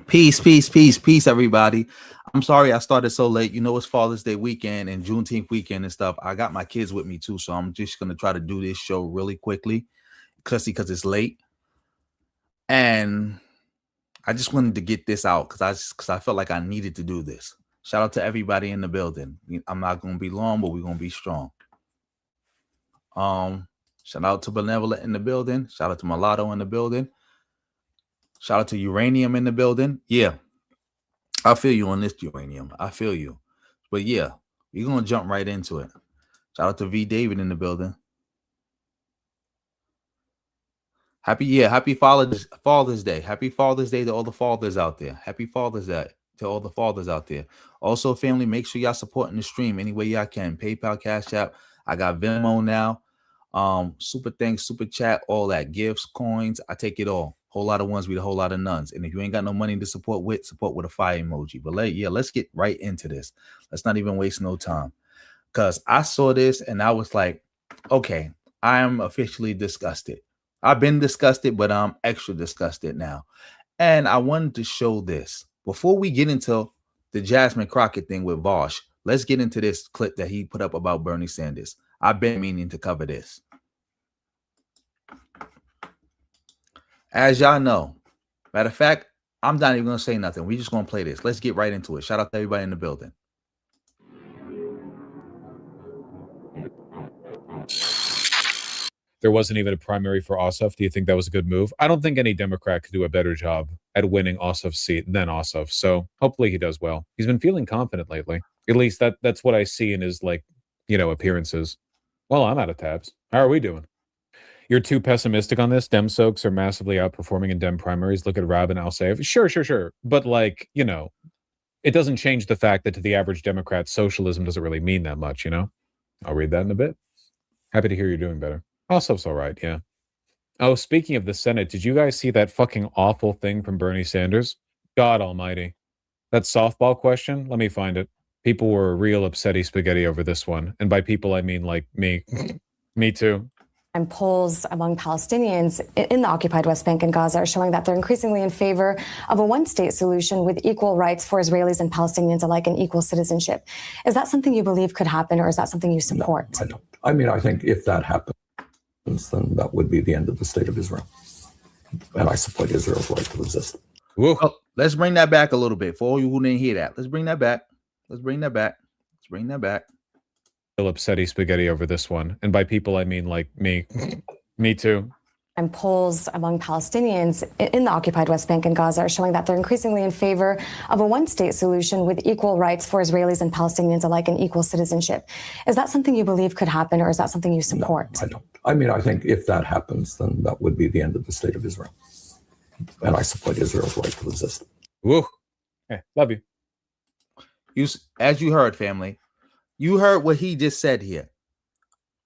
Peace, peace, peace, peace, everybody. I'm sorry I started so late. You know, it's Father's Day weekend and Juneteenth weekend and stuff. I got my kids with me too, so I'm just gonna try to do this show really quickly, because it's late. And I just wanted to get this out because I felt like I needed to do this. Shout out to everybody in the building. I'm not gonna be long, but we're gonna be strong. Shout out to Benevolent in the building. Shout out to Mulatto in the building. Shout out to Uranium in the building. Yeah, I feel you on this, Uranium. I feel you. But yeah, we're gonna jump right into it. Shout out to V David in the building. Happy Father's Day. Happy Father's Day to all the fathers out there. Happy Father's Day to all the fathers out there. Also, family, make sure y'all supporting the stream any way y'all can. PayPal, Cash App. I got Venmo now. Super thanks, super chat, all that. Gifts, coins. I take it all. Whole lot of ones with a whole lot of nuns. And if you ain't got no money to support with a fire emoji. But let's get right into this. Let's not even waste no time. Because I saw this and I was like, okay, I am officially disgusted. I've been disgusted, but I'm extra disgusted now. And I wanted to show this. Before we get into the Jasmine Crockett thing with Vaush, let's get into this clip that he put up about Bernie Sanders. I've been meaning to cover this. As y'all know, matter of fact, I'm not even going to say nothing. We're just going to play this. Let's get right into it. Shout out to everybody in the building. There wasn't even a primary for Ossoff. Do you think that was a good move? I don't think any Democrat could do a better job at winning Ossoff's seat than Ossoff. So hopefully he does well. He's been feeling confident lately. At least that's what I see in his appearances. Well, I'm out of tabs. How are we doing? You're too pessimistic on this. Dem soaks are massively outperforming in Dem primaries. Look at Rab and Al-Saif. Sure. But it doesn't change the fact that to the average Democrat, socialism doesn't really mean that much, I'll read that in a bit. Happy to hear you're doing better. Ossoff's all right, yeah. Oh, speaking of the Senate, did you guys see that fucking awful thing from Bernie Sanders? God almighty. That softball question? Let me find it. People were real upsetty spaghetti over this one. And by people, I mean like me. Me too. And polls among Palestinians in the occupied West Bank and Gaza are showing that they're increasingly in favor of a one-state solution with equal rights for Israelis and Palestinians alike and equal citizenship. Is that something you believe could happen, or is that something you support? No, I don't. I mean, I think if that happens, then that would be the end of the state of Israel. And I support Israel's right to exist. Oh, let's bring that back a little bit for all you who didn't hear that. Let's bring that back. Upsetty spaghetti over this one. And by people, I mean like me. Me too. And polls among Palestinians in the occupied West Bank and Gaza are showing that they're increasingly in favor of a one-state solution with equal rights for Israelis and Palestinians alike and equal citizenship. Is that something you believe could happen, or is that something you support? No, I don't. I mean, I think if that happens, then that would be the end of the state of Israel. And I support Israel's right to exist. Woo. Hey, love you. As you heard, family, you heard what he just said here.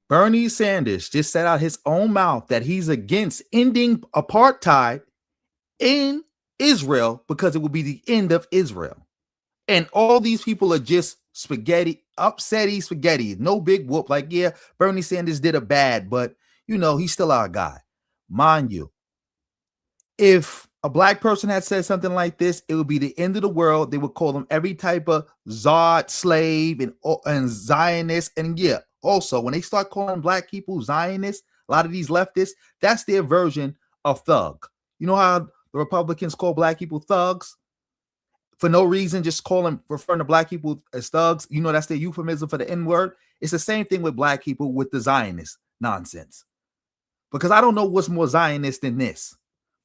Bernie Sanders just said out his own mouth that he's against ending apartheid in Israel because it will be the end of Israel. And all these people are just upsetty spaghetti. No big whoop. Like, yeah, Bernie Sanders did a bad, but, he's still our guy. Mind you, if a black person had said something like this, it would be the end of the world. They would call them every type of Zod, slave, and Zionist. And yeah, also, when they start calling black people Zionists, a lot of these leftists, that's their version of thug. You know how the Republicans call black people thugs? For no reason, just referring to black people as thugs. That's their euphemism for the N-word. It's the same thing with black people with the Zionist nonsense. Because I don't know what's more Zionist than this.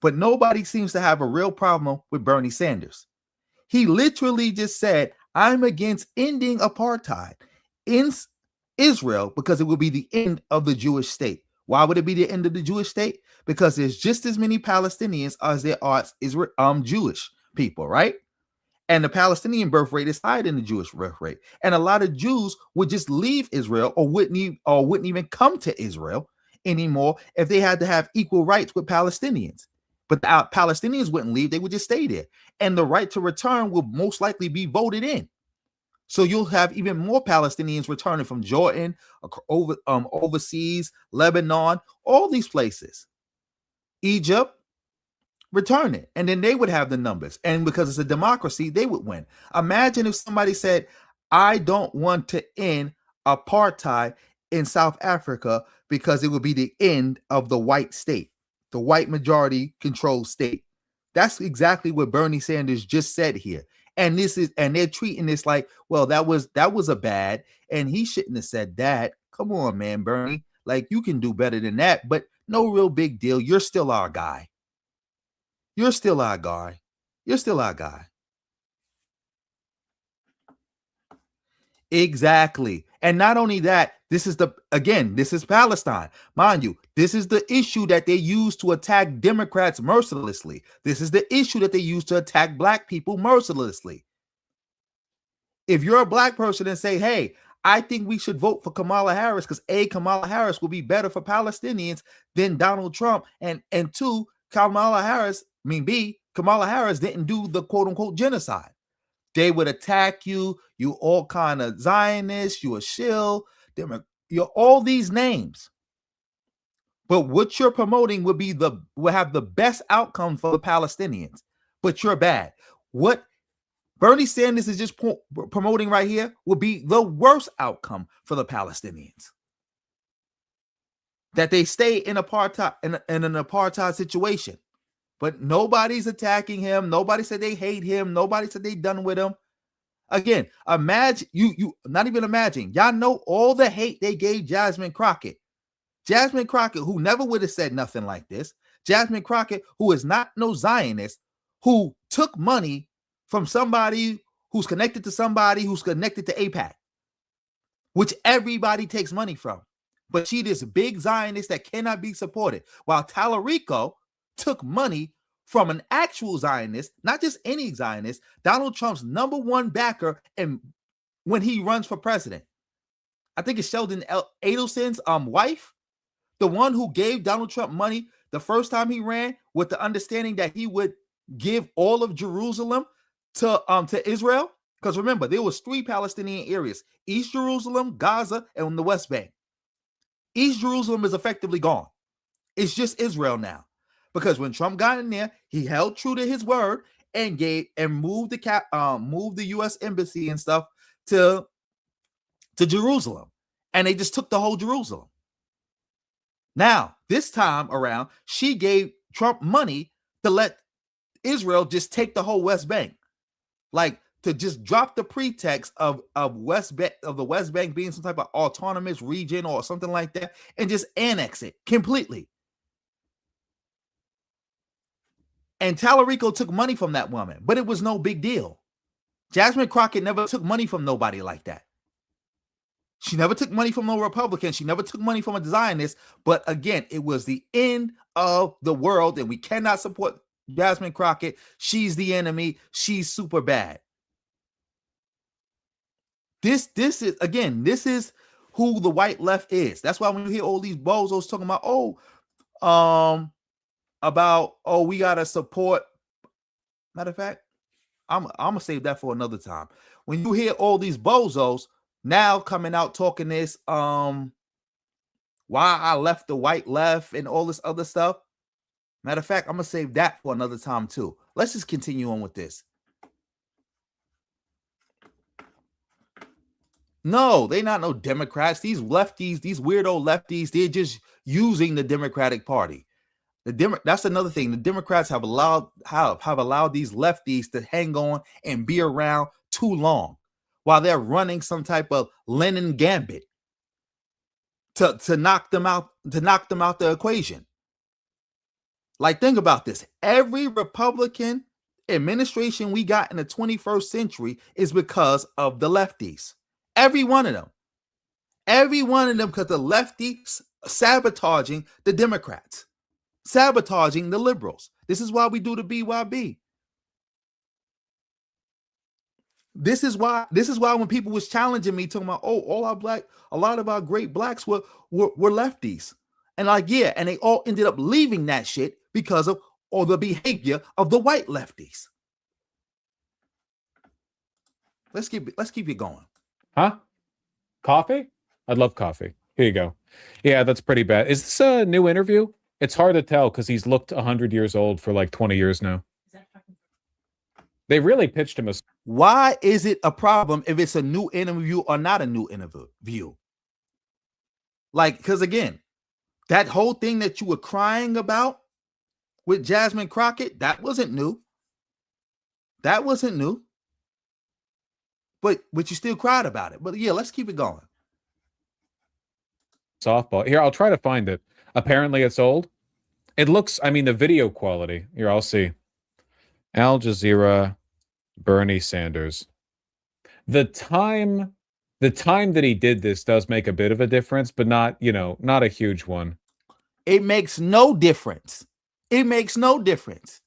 But nobody seems to have a real problem with Bernie Sanders. He literally just said, I'm against ending apartheid in Israel because it will be the end of the Jewish state. Why would it be the end of the Jewish state? Because there's just as many Palestinians as there are Jewish people, right? And the Palestinian birth rate is higher than the Jewish birth rate. And a lot of Jews would just leave Israel or wouldn't even come to Israel anymore if they had to have equal rights with Palestinians. But the Palestinians wouldn't leave. They would just stay there. And the right to return will most likely be voted in. So you'll have even more Palestinians returning from Jordan, overseas, Lebanon, all these places. Egypt, returning. And then they would have the numbers. And because it's a democracy, they would win. Imagine if somebody said, I don't want to end apartheid in South Africa because it would be the end of the white state. The white majority controlled state. That's exactly what Bernie Sanders just said here. And they're treating this like, well, that was a bad, and he shouldn't have said that. Come on, man, Bernie. Like, you can do better than that, but no real big deal. You're still our guy. You're still our guy. Exactly. And not only that, this is Palestine. Mind you, this is the issue that they use to attack Democrats mercilessly. This is the issue that they use to attack black people mercilessly. If you're a black person and say, hey, I think we should vote for Kamala Harris because A, Kamala Harris will be better for Palestinians than Donald Trump. And two, Kamala Harris didn't do the quote unquote genocide. They would attack you. You all kind of Zionists, you a shill, you're all these names. But what you're promoting will have the best outcome for the Palestinians. But you're bad. What Bernie Sanders is just promoting right here will be the worst outcome for the Palestinians. That they stay in apartheid in an apartheid situation. But nobody's attacking him. Nobody said they hate him. Nobody said they done with him. Again, imagine you not even imagine. Y'all know all the hate they gave Jasmine Crockett. Jasmine Crockett, who never would have said nothing like this. Jasmine Crockett, who is not no Zionist, who took money from somebody who's connected to somebody who's connected to AIPAC, which everybody takes money from. But she this big Zionist that cannot be supported. While Tariq took money from an actual Zionist, not just any Zionist, Donald Trump's #1 backer, and when he runs for president. I think it's Sheldon Adelson's wife, the one who gave Donald Trump money the first time he ran with the understanding that he would give all of Jerusalem to Israel. Because remember, there was 3 Palestinian areas: East Jerusalem, Gaza, and the West Bank. East Jerusalem is effectively gone. It's just Israel now. Because when Trump got in there, he held true to his word and moved the U.S. embassy and stuff to Jerusalem, and they just took the whole Jerusalem. Now, this time around, she gave Trump money to let Israel just take the whole West Bank, like to just drop the pretext of the West Bank being some type of autonomous region or something like that, and just annex it completely. And Tariq took money from that woman, but it was no big deal. Jasmine Crockett never took money from nobody like that. She never took money from no Republican. She never took money from a Zionist. But again, it was the end of the world, and we cannot support Jasmine Crockett. She's the enemy. She's super bad. This is who the white left is. That's why when you hear all these bozos talking about, we gotta support. Matter of fact, I'm gonna save that for another time. When you hear all these bozos now coming out talking this, why I left the white left and all this other stuff. Matter of fact, I'm gonna save that for another time too. Let's just continue on with this. No, they're not no Democrats. These lefties, these weirdo lefties, they're just using the Democratic Party. That's another thing. The Democrats have allowed these lefties to hang on and be around too long while they're running some type of Lenin gambit to knock them out the equation. Like, think about this. Every Republican administration we got in the 21st century is because of the lefties. Every one of them. Every one of them, because the lefties sabotaging the Democrats. Sabotaging the liberals. This is why we do the BYB. This is why when people was challenging me, talking about, a lot of our great blacks were lefties. And and they all ended up leaving that shit because of all the behavior of the white lefties. Let's keep it going. Huh? Coffee? I'd love coffee. Here you go. Yeah, that's pretty bad. Is this a new interview? It's hard to tell because he's looked 100 years old for like 20 years now. They really pitched him as... Why is it a problem if it's a new interview or not a new interview? Like, because again, that whole thing that you were crying about with Jasmine Crockett, that wasn't new. That wasn't new. But you still cried about it. But yeah, let's keep it going. Softball. Here, I'll try to find it. Apparently it's old. It looks, the video quality. Here, I'll see. Al Jazeera, Bernie Sanders. The time the time that he did this does make a bit of a difference, but not, not a huge one. It makes no difference. It makes no difference.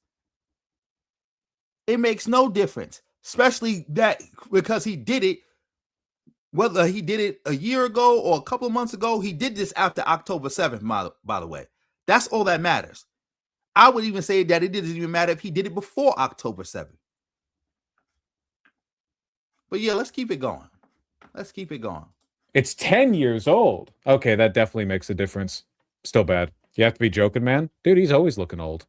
It makes no difference, especially that because he did it, whether he did it a year ago or a couple of months ago, he did this after October 7th, by the way. That's all that matters. I would even say that it doesn't even matter if he did it before October 7th. But yeah, let's keep it going. Let's keep it going. It's 10 years old. Okay, that definitely makes a difference. Still bad. You have to be joking, man. Dude, he's always looking old.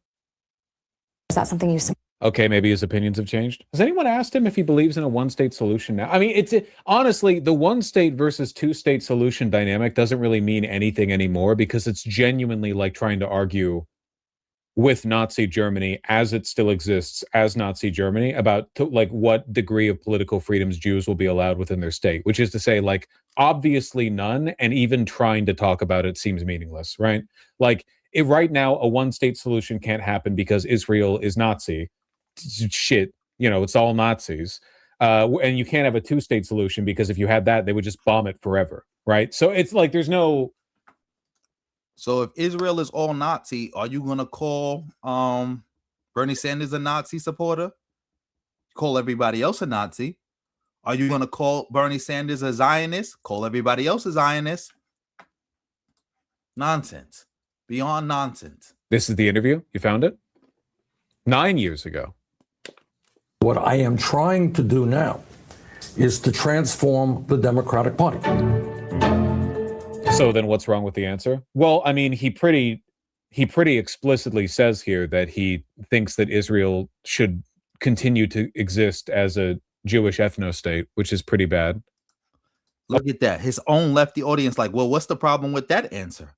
Is that something you support? Okay, maybe his opinions have changed. Has anyone asked him if he believes in a one-state solution now? I mean, honestly, the one-state versus two-state solution dynamic doesn't really mean anything anymore because it's genuinely like trying to argue with Nazi Germany as it still exists as Nazi Germany about like what degree of political freedoms Jews will be allowed within their state, which is to say like obviously none, and even trying to talk about it seems meaningless, right? Like right now a one-state solution can't happen because Israel is Nazi. Shit, it's all Nazis. And you can't have a two-state solution because if you had that, they would just bomb it forever, right? So it's like there's no. So if Israel is all Nazi, are you gonna call Bernie Sanders a Nazi supporter? Call everybody else a Nazi? Are you gonna call Bernie Sanders a Zionist? Call everybody else a Zionist? Nonsense. Beyond nonsense. This is the interview. You found it 9 years ago. What I am trying to do now is to transform the Democratic Party. So then what's wrong with the answer? Well, I mean, he pretty explicitly says here that he thinks that Israel should continue to exist as a Jewish ethno-state, which is pretty bad. Look at that. His own lefty audience like, well, what's the problem with that answer?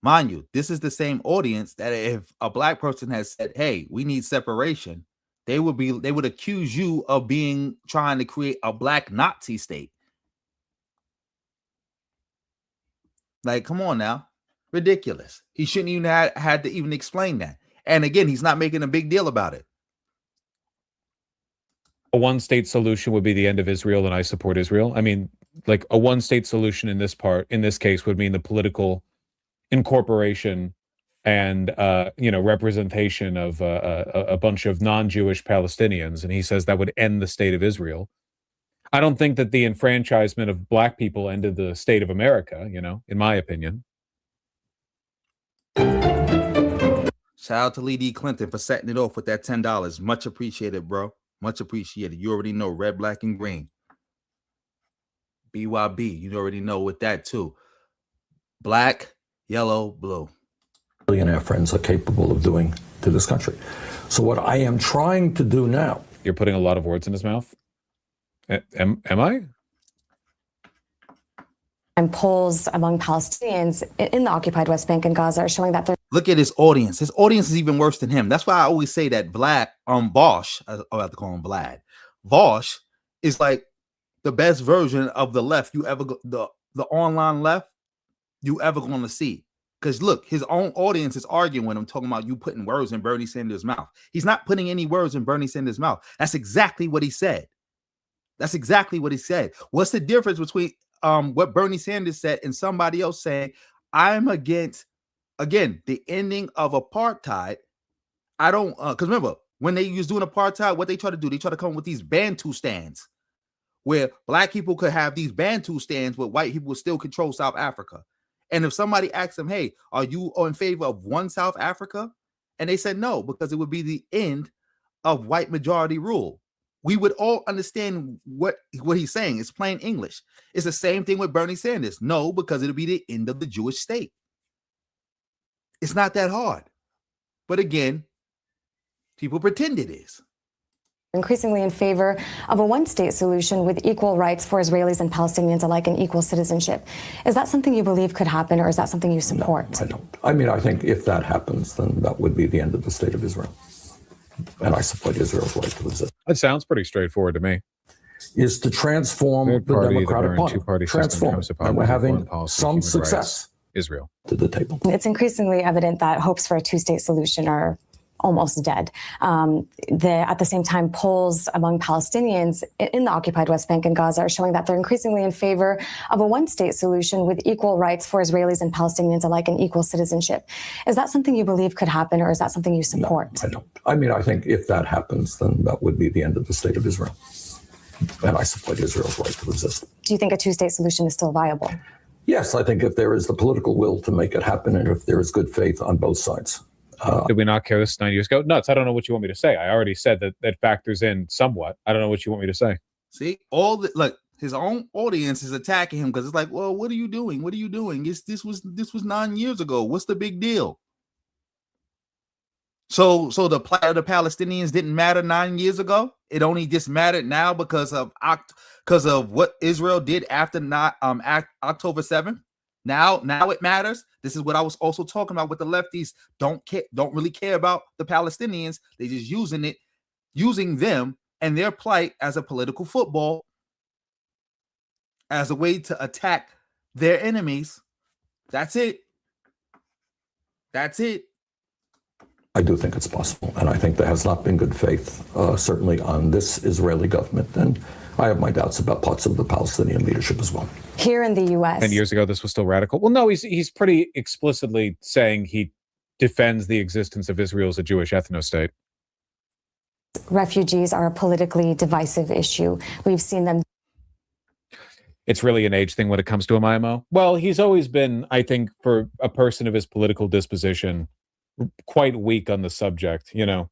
Mind you, this is the same audience that if a black person has said, hey, we need separation, they would accuse you of trying to create a black Nazi state. Like, come on now. Ridiculous. He shouldn't even had to even explain that. And again, he's not making a big deal about it. A one-state solution would be the end of Israel, and I support Israel. I mean, like a one-state solution in this case would mean the political incorporation and representation of a bunch of non-Jewish Palestinians, and he says that would end the state of Israel. I don't think that the enfranchisement of black people ended the state of America, in my opinion. Shout out to Lee D. Clinton for setting it off with that $10. Much appreciated, bro. Much appreciated. You already know red, black, and green. BYB, you already know with that too. Black, yellow, blue. Billionaire friends are capable of doing to this country. So what I am trying to do now. You're putting a lot of words in his mouth. Am I? And polls among Palestinians in the occupied West Bank and Gaza are showing that they're. Look at his audience. His audience is even worse than him. That's why I always say that Vaush, I have to call him Vlad. Vaush is like the best version of the left you ever the online left you ever going to see. Because look, his own audience is arguing with him, talking about you putting words in Bernie Sanders' mouth. He's not putting any words in Bernie Sanders' mouth. That's exactly what he said. That's exactly what he said. What's the difference between what Bernie Sanders said and somebody else saying, I'm against, again, the ending of apartheid? I don't, because remember, when they was doing apartheid, what they try to do, they try to come up with these Bantu stands where black people could have these Bantu stands, but white people would still control South Africa. And if somebody asked them, hey, are you in favor of one South Africa? And they said no, because it would be the end of white majority rule. We would all understand what he's saying. It's plain English. It's the same thing with Bernie Sanders. No, because it'll be the end of the Jewish state. It's not that hard. But again, people pretend it is. Increasingly in favor of a one-state solution with equal rights for Israelis and Palestinians alike and equal citizenship. Is that something you believe could happen, or is that something you support? No, I don't. I mean, I think if that happens, then that would be the end of the state of Israel. And I support Israel's right to exist. That sounds pretty straightforward to me. Is to transform the Democratic Party. Transform it. And we're having some success. Israel. To the table. It's increasingly evident that hopes for a two-state solution are almost dead. At the same time, polls among Palestinians in the occupied West Bank and Gaza are showing that they're increasingly in favor of a one-state solution with equal rights for Israelis and Palestinians alike and equal citizenship. Is that something you believe could happen, or is that something you support? No, I don't. I mean, I think if that happens, then that would be the end of the state of Israel. And I support Israel's right to exist. Do you think a two-state solution is still viable? Yes, I think if there is the political will to make it happen and if there is good faith on both sides. Did we not care this 9 years ago? Nuts. I don't know what you want me to say. I already said that that factors in somewhat. I don't know what you want me to say. See, like his own audience is attacking him because it's like, well, what are you doing? What are you doing? This was 9 years ago. What's the big deal? So the plight of the Palestinians didn't matter 9 years ago. It only just mattered now because of what Israel did after October 7th. Now it matters. This is what I was also talking about with the lefties. Don't really care about the Palestinians. They just using them and their plight as a political football, as a way to attack their enemies. That's it. I do think it's possible. And I think there has not been good faith, certainly on this Israeli government. And I have my doubts about parts of the Palestinian leadership as well. Here in the U.S. 10 years ago, this was still radical. Well, no, he's pretty explicitly saying he defends the existence of Israel as a Jewish ethno-state. Refugees are a politically divisive issue. We've seen them. It's really an age thing when it comes to him, IMO. Well, he's always been, I think, for a person of his political disposition, quite weak on the subject, you know.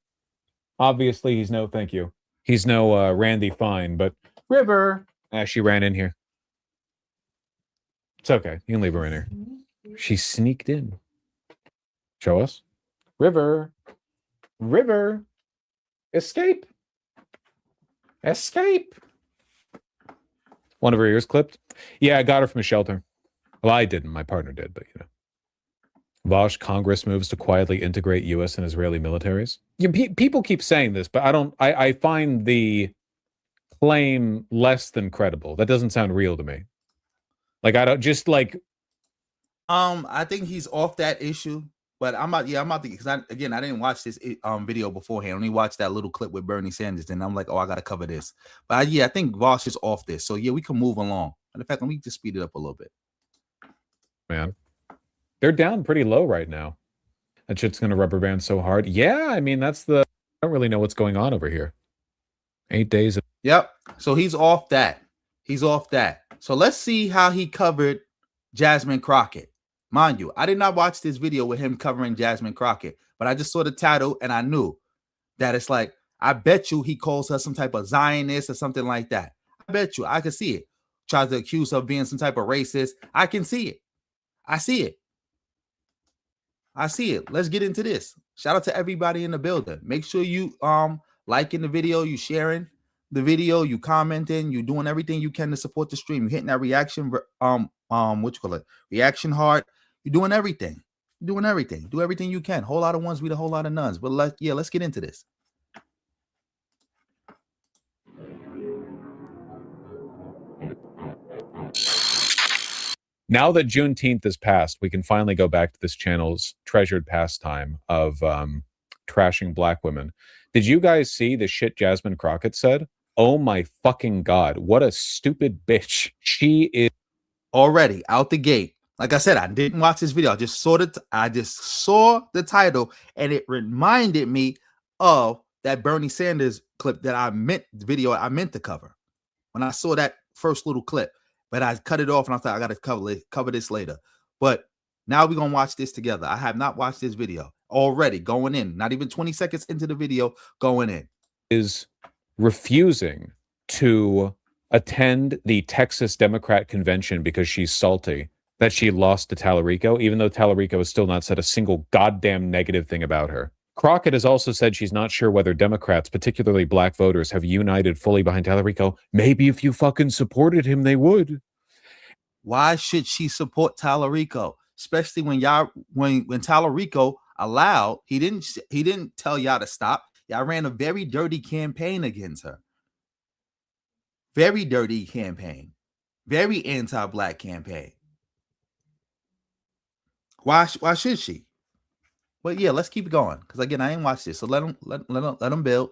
Obviously, he's no, thank you. He's no Randy Fine, but River. She ran in here. It's okay. You can leave her in here. She sneaked in. Show us. River. Escape. One of her ears clipped. Yeah, I got her from a shelter. Well, I didn't. My partner did, but you know. Vaush, Congress moves to quietly integrate U.S. and Israeli militaries. People keep saying this, but I find the claim less than credible. That doesn't sound real to me. Like, I don't just like. I think he's off that issue, but I'm about to, because I didn't watch this video beforehand. I only watched that little clip with Bernie Sanders, and I'm like, oh, I got to cover this. But I think Vaush is off this. So yeah, we can move along. And in fact, let me just speed it up a little bit. Man. They're down pretty low right now. That shit's going to rubber band so hard. Yeah, I mean, I don't really know what's going on over here. 8 days. Yep. So he's off that. So let's see how he covered Jasmine Crockett. Mind you, I did not watch this video with him covering Jasmine Crockett, but I just saw the title and I knew that it's like, I bet you he calls her some type of Zionist or something like that. I bet you. I can see it. Tries to accuse her of being some type of racist. I can see it. I see it. Let's get into this. Shout out to everybody in the building. Make sure you liking the video, you sharing the video, you commenting, you doing everything you can to support the stream. You hitting that reaction reaction heart. You're doing everything. Do everything you can. Whole lot of ones beat a whole lot of nuns. But let's get into this. Now that Juneteenth is passed, we can finally go back to this channel's treasured pastime of trashing black women. Did you guys see the shit Jasmine Crockett said? Oh my fucking God. What a stupid bitch. She is already out the gate. Like I said, I didn't watch this video. I just saw the title, and it reminded me of that Bernie Sanders clip that I meant to cover when I saw that first little clip. But I cut it off and I thought I got to cover this later. But now we're going to watch this together. I have not watched this video already going in, not even 20 seconds into the video going in. Is refusing to attend the Texas Democrat convention because she's salty that she lost to Tariq, even though Tariq has still not said a single goddamn negative thing about her. Crockett has also said she's not sure whether Democrats, particularly black voters, have united fully behind Tariq. Maybe if you fucking supported him, they would. Why should she support Tariq? Especially when Tariq allowed, he didn't tell y'all to stop. Y'all ran a very dirty campaign against her. Very dirty campaign. Very anti-black campaign. Why should she? But yeah, let's keep it going because again, I ain't watched this, so let them build.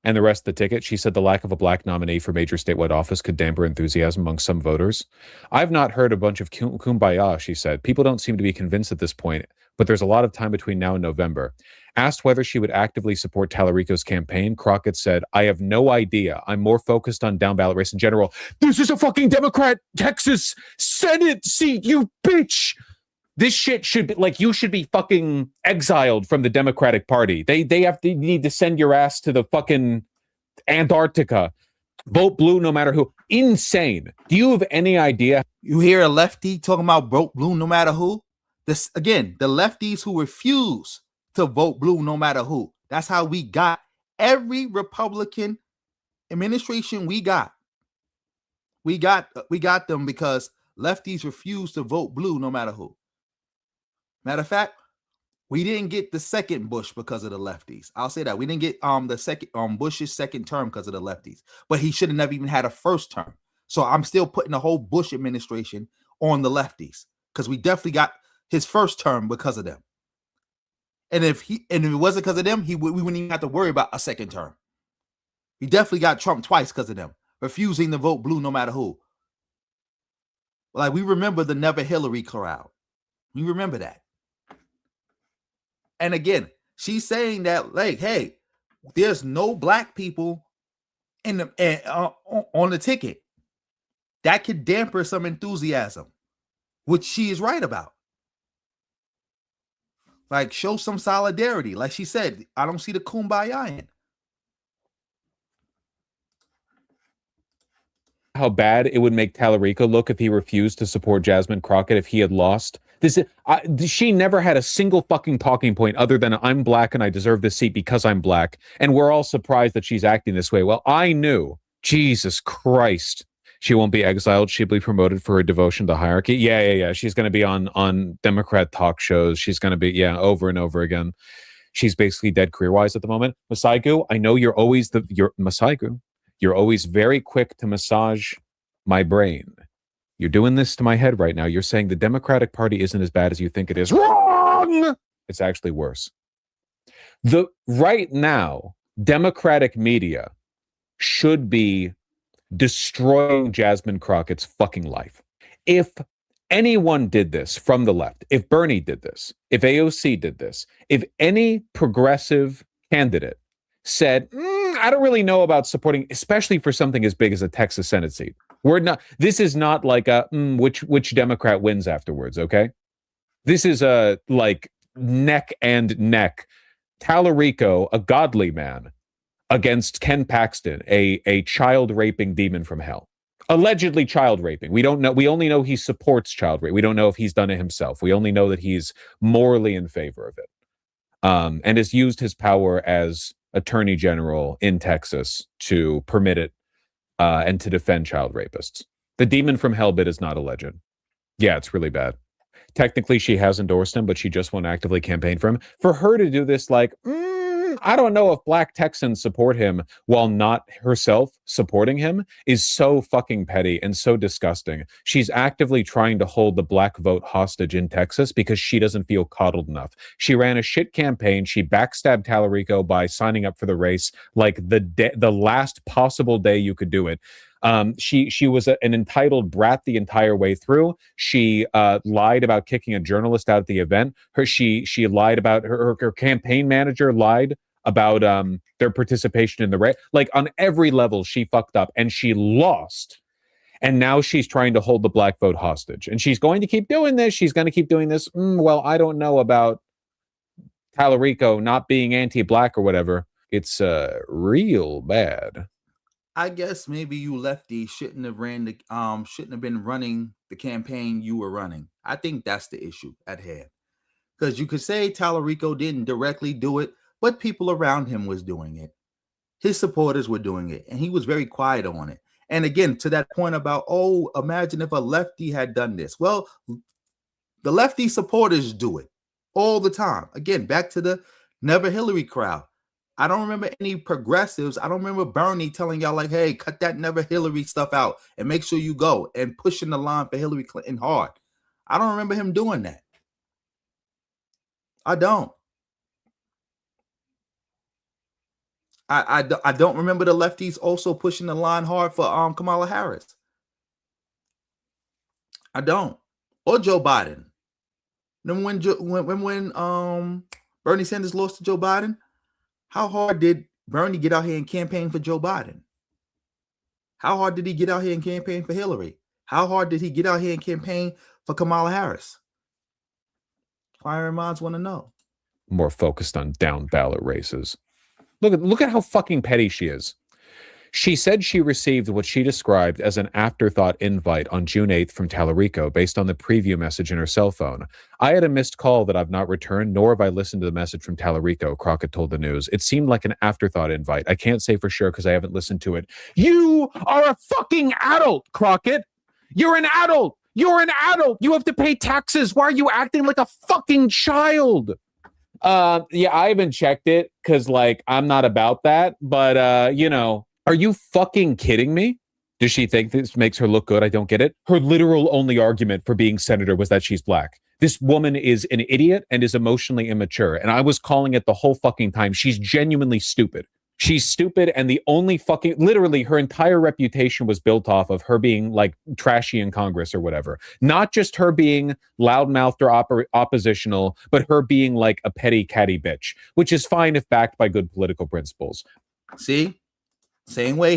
And the rest of the ticket, she said the lack of a black nominee for major statewide office could damper enthusiasm among some voters. I've not heard a bunch of kumbaya, she said. People don't seem to be convinced at this point, but there's a lot of time between now and November. Asked whether she would actively support Tallarico's campaign, Crockett said, I have no idea. I'm more focused on down ballot race in general. This is a fucking Democrat Texas Senate seat, you bitch! This shit should be like, you should be fucking exiled from the Democratic Party. They need to send your ass to the fucking Antarctica. Vote blue no matter who. Insane. Do you have any idea? You hear a lefty talking about vote blue no matter who? This again, the lefties who refuse to vote blue no matter who. That's how we got every Republican administration we got. We got them because lefties refuse to vote blue no matter who. Matter of fact, we didn't get the second Bush because of the lefties. I'll say that. We didn't get the second Bush's second term because of the lefties. But he should have never even had a first term. So I'm still putting the whole Bush administration on the lefties because we definitely got his first term because of them. And if it wasn't because of them, we wouldn't even have to worry about a second term. We definitely got Trump twice because of them, refusing to vote blue no matter who. Like, we remember the Never Hillary crowd. We remember that. And again, she's saying that, like, hey, there's no black people in the on the ticket. That could damper some enthusiasm, which she is right about. Like, show some solidarity. Like she said, I don't see the kumbaya in. How bad it would make Tallarico look if he refused to support Jasmine Crockett if he had lost. She never had a single fucking talking point other than I'm black and I deserve this seat because I'm black. And we're all surprised that she's acting this way. Well, I knew. Jesus Christ. She won't be exiled. She'll be promoted for her devotion to hierarchy. Yeah. She's going to be on Democrat talk shows. She's going to be, over and over again. She's basically dead career-wise at the moment. Masaigu, I know you're always Masaigu. You're always very quick to massage my brain. You're doing this to my head right now. You're saying the Democratic Party isn't as bad as you think it is. Wrong! It's actually worse. Right now, Democratic media should be destroying Jasmine Crockett's fucking life. If anyone did this from the left, if Bernie did this, if AOC did this, if any progressive candidate said, I don't really know about supporting, especially for something as big as a Texas Senate seat. This is not like a which Democrat wins afterwards, okay? This is a like neck and neck. Tallarico, a godly man, against Ken Paxton, a child raping demon from hell. Allegedly child raping. We don't know. We only know he supports child rape. We don't know if he's done it himself. We only know that he's morally in favor of it. And has used his power as attorney general in Texas to permit it and to defend child rapists. The demon from hell bit is not alleged. Yeah, it's really bad. Technically, she has endorsed him, but she just won't actively campaign for him. For her to do this, like, I don't know if black Texans support him while not herself supporting him is so fucking petty and so disgusting. She's actively trying to hold the black vote hostage in Texas because she doesn't feel coddled enough. She ran a shit campaign. She backstabbed Tallarico by signing up for the race like the last possible day you could do it. She was an entitled brat the entire way through. She lied about kicking a journalist out at the event. She lied about her campaign manager lied about their participation in the race. Like on every level, she fucked up and she lost. And now she's trying to hold the black vote hostage. And she's going to keep doing this. She's going to keep doing this. Well, I don't know about Tallarico not being anti-black or whatever. It's real bad. I guess maybe you lefty shouldn't have been running the campaign you were running. I think that's the issue at hand. Because you could say Tallarico didn't directly do it, but people around him was doing it. His supporters were doing it, and he was very quiet on it. And again, to that point about, imagine if a lefty had done this. Well, the lefty supporters do it all the time. Again, back to the Never Hillary crowd. I don't remember any progressives. I don't remember Bernie telling y'all like, hey, cut that Never Hillary stuff out and make sure you go and pushing the line for Hillary Clinton hard. I don't remember him doing that. I don't. I don't remember the lefties also pushing the line hard for Kamala Harris. I don't. Or Joe Biden. Remember when Bernie Sanders lost to Joe Biden? How hard did Bernie get out here and campaign for Joe Biden? How hard did he get out here and campaign for Hillary? How hard did he get out here and campaign for Kamala Harris? Fire minds want to know. More focused on down ballot races. Look at how fucking petty she is. She said she received what she described as an afterthought invite on June 8th from Tariq based on the preview message in her cell phone. I had a missed call that I've not returned, nor have I listened to the message from Tariq, Crockett told the news. It seemed like an afterthought invite. I can't say for sure because I haven't listened to it. You are a fucking adult, Crockett. You're an adult. You're an adult. You have to pay taxes. Why are you acting like a fucking child? Yeah, I haven't checked it because, like, I'm not about that. But, you know, are you fucking kidding me? Does she think this makes her look good? I don't get it. Her literal only argument for being senator was that she's black. This woman is an idiot and is emotionally immature. And I was calling it the whole fucking time. She's genuinely stupid. She's stupid, and the only fucking, literally, her entire reputation was built off of her being, like, trashy in Congress or whatever. Not just her being loudmouthed or oppositional, but her being, like, a petty catty bitch, which is fine if backed by good political principles. See? Same way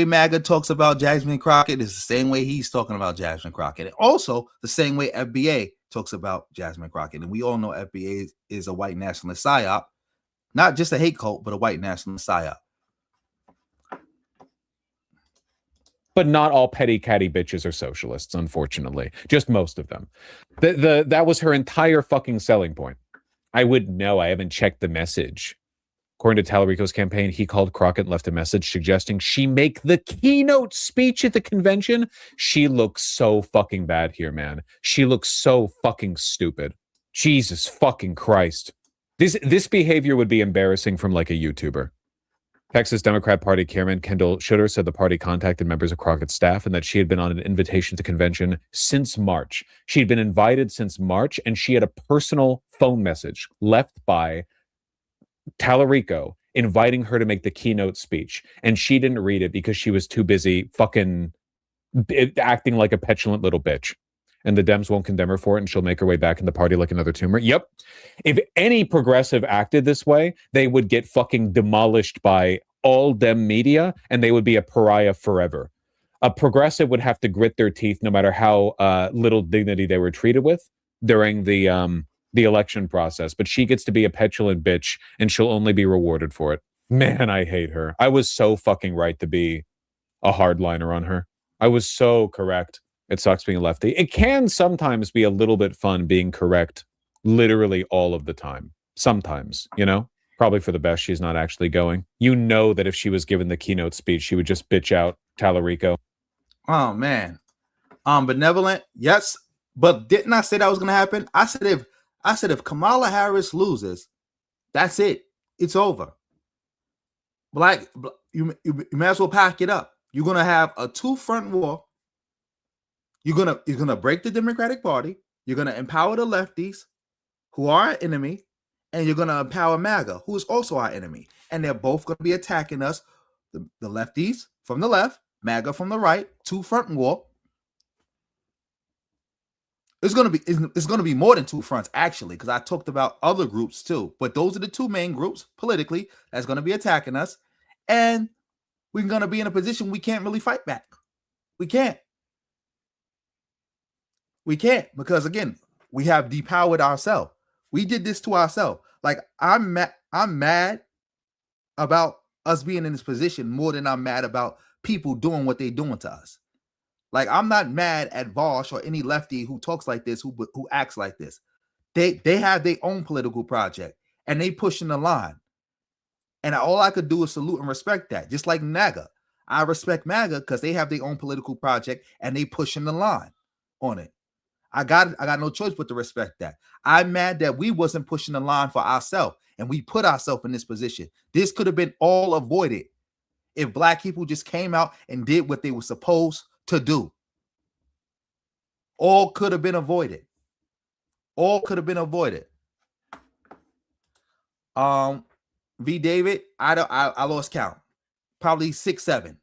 MAGA talks about Jasmine Crockett is the same way he's talking about Jasmine Crockett. And also the same way FBA talks about Jasmine Crockett. And we all know FBA is a white nationalist psyop. Not just a hate cult, but a white nationalist psyop. But not all petty catty bitches are socialists, unfortunately. Just most of them. That was her entire fucking selling point. I would know. I haven't checked the message. According to Tallarico's campaign, he called Crockett and left a message suggesting she make the keynote speech at the convention. She looks so fucking bad here, man. She looks so fucking stupid. Jesus fucking Christ. This behavior would be embarrassing from like a YouTuber. Texas Democrat Party Chairman Kendall Schutter said the party contacted members of Crockett's staff and that she had been on an invitation to convention since March. She had been invited since March, and she had a personal phone message left by Tallarico inviting her to make the keynote speech, and she didn't read it because she was too busy fucking acting like a petulant little bitch. And the Dems won't condemn her for it, and she'll make her way back in the party like another tumor. Yep. If any progressive acted this way, they would get fucking demolished by all Dem media, and they would be a pariah forever. A progressive would have to grit their teeth no matter how little dignity they were treated with during the election process. But she gets to be a petulant bitch, and she'll only be rewarded for it. Man, I hate her. I was so fucking right to be a hardliner on her. I was so correct. It sucks being a lefty. It can sometimes be a little bit fun being correct literally all of the time. Sometimes, you know? Probably for the best she's not actually going. You know that if she was given the keynote speech, she would just bitch out Tallarico. Oh, man. Benevolent, yes. But didn't I say that was going to happen? I said if Kamala Harris loses, that's it. It's over. You may as well pack it up. You're going to have a two-front war. You're gonna break the Democratic Party. You're gonna empower the lefties, who are our enemy, and you're gonna empower MAGA, who is also our enemy. And they're both gonna be attacking us. The lefties from the left, MAGA from the right, two-front war. It's gonna be more than two fronts, actually, because I talked about other groups too. But those are the two main groups politically that's gonna be attacking us, and we're gonna be in a position we can't really fight back. We can't. We can't, because again, we have depowered ourselves. We did this to ourselves. Like I'm mad about us being in this position more than I'm mad about people doing what they're doing to us. Like I'm not mad at Vaush or any lefty who talks like this, who acts like this. They have their own political project and they pushing the line. And all I could do is salute and respect that. Just like MAGA. I respect MAGA because they have their own political project and they pushing the line on it. I got no choice but to respect that. I'm mad that we wasn't pushing the line for ourselves and we put ourselves in this position. This could have been all avoided if black people just came out and did what they were supposed to do. All could have been avoided. All could have been avoided. V. David, I lost count. Probably 6, 7.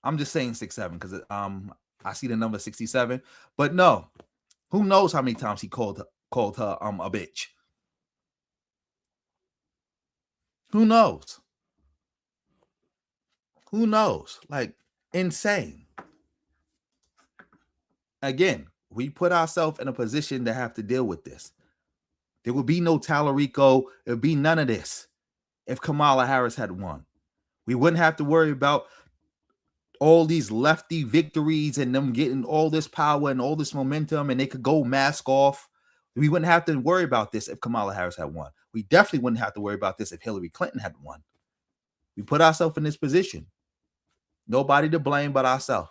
I'm just saying 6, 7 because I see the number 67. But no, who knows how many times he called her a bitch? Who knows? Who knows? Like, insane. Again, we put ourselves in a position to have to deal with this. There would be no Tariq. There would be none of this if Kamala Harris had won. We wouldn't have to worry about all these lefty victories and them getting all this power and all this momentum, and they could go mask off. We wouldn't have to worry about this if Kamala Harris had won. We definitely wouldn't have to worry about this if Hillary Clinton had won. We put ourselves in this position. Nobody to blame but ourselves.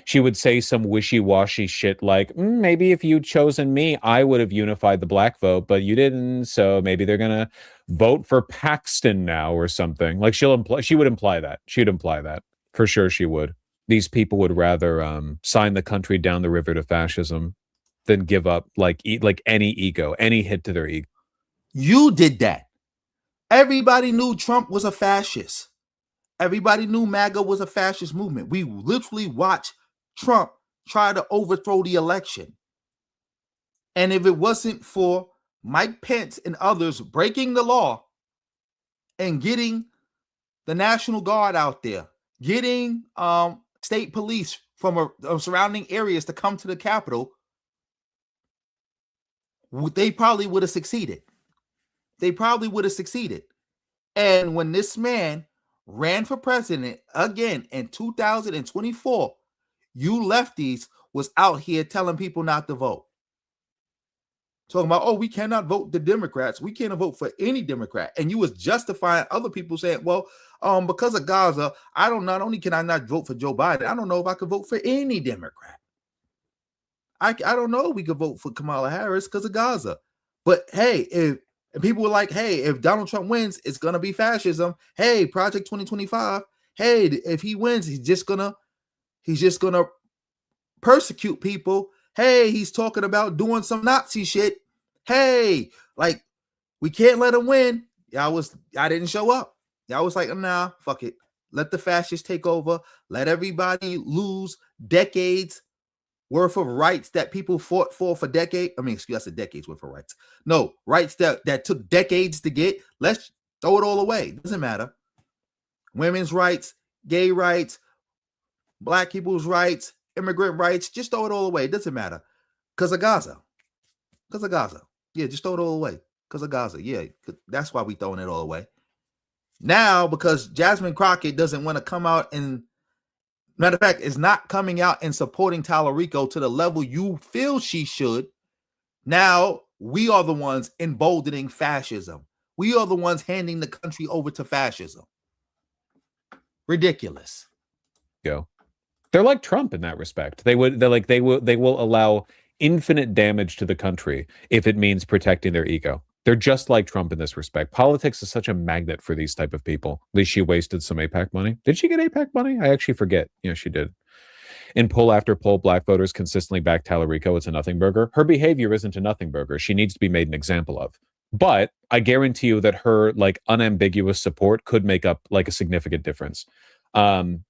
She would say some wishy-washy shit like, maybe if you'd chosen me, I would have unified the black vote, but you didn't, so maybe they're going to vote for Paxton now or something. Like, she would imply that. She'd imply that. For sure she would. These people would rather sign the country down the river to fascism than give up like any ego, any hit to their ego. You did that. Everybody knew Trump was a fascist. Everybody knew MAGA was a fascist movement. We literally watched Trump try to overthrow the election. And if it wasn't for Mike Pence and others breaking the law and getting the National Guard out there, getting state police from surrounding areas to come to the Capitol, they probably would have succeeded. They probably would have succeeded. And when this man ran for president again in 2024, you lefties was out here telling people not to vote. Talking about, oh, we cannot vote the Democrats. We can't vote for any Democrat. And you was justifying other people saying, well, because of Gaza, not only can I not vote for Joe Biden, I don't know if I could vote for any Democrat. I don't know if we could vote for Kamala Harris because of Gaza. But hey, and people were like, hey, if Donald Trump wins, it's going to be fascism. Hey, Project 2025. Hey, if he wins, he's just going to persecute people. Hey, he's talking about doing some Nazi shit. Hey, like, we can't let him win. I didn't show up. Y'all was like, nah, fuck it. Let the fascists take over. Let everybody lose decades worth of rights that people fought for decades. I mean, excuse me, I said decades worth of rights. No, rights that took decades to get. Let's throw it all away. Doesn't matter. Women's rights, gay rights, black people's rights, immigrant rights. Just throw it all away. It doesn't matter. Because of Gaza. Because of Gaza. Yeah, just throw it all away. Because of Gaza. Yeah, that's why we throwing it all away. Now, because Jasmine Crockett doesn't want to come out and, matter of fact, is not coming out and supporting Tariq to the level you feel she should. Now we are the ones emboldening fascism. We are the ones handing the country over to fascism. Ridiculous. Go. They're like Trump in that respect. They will allow infinite damage to the country if it means protecting their ego. They're just like Trump in this respect. Politics is such a magnet for these type of people. At least she wasted some AIPAC money. Did she get AIPAC money? I actually forget. Yeah, she did. In poll after poll, black voters consistently back Tariq. It's a nothing burger. Her behavior isn't a nothing burger. She needs to be made an example of. But I guarantee you that her like unambiguous support could make up like a significant difference.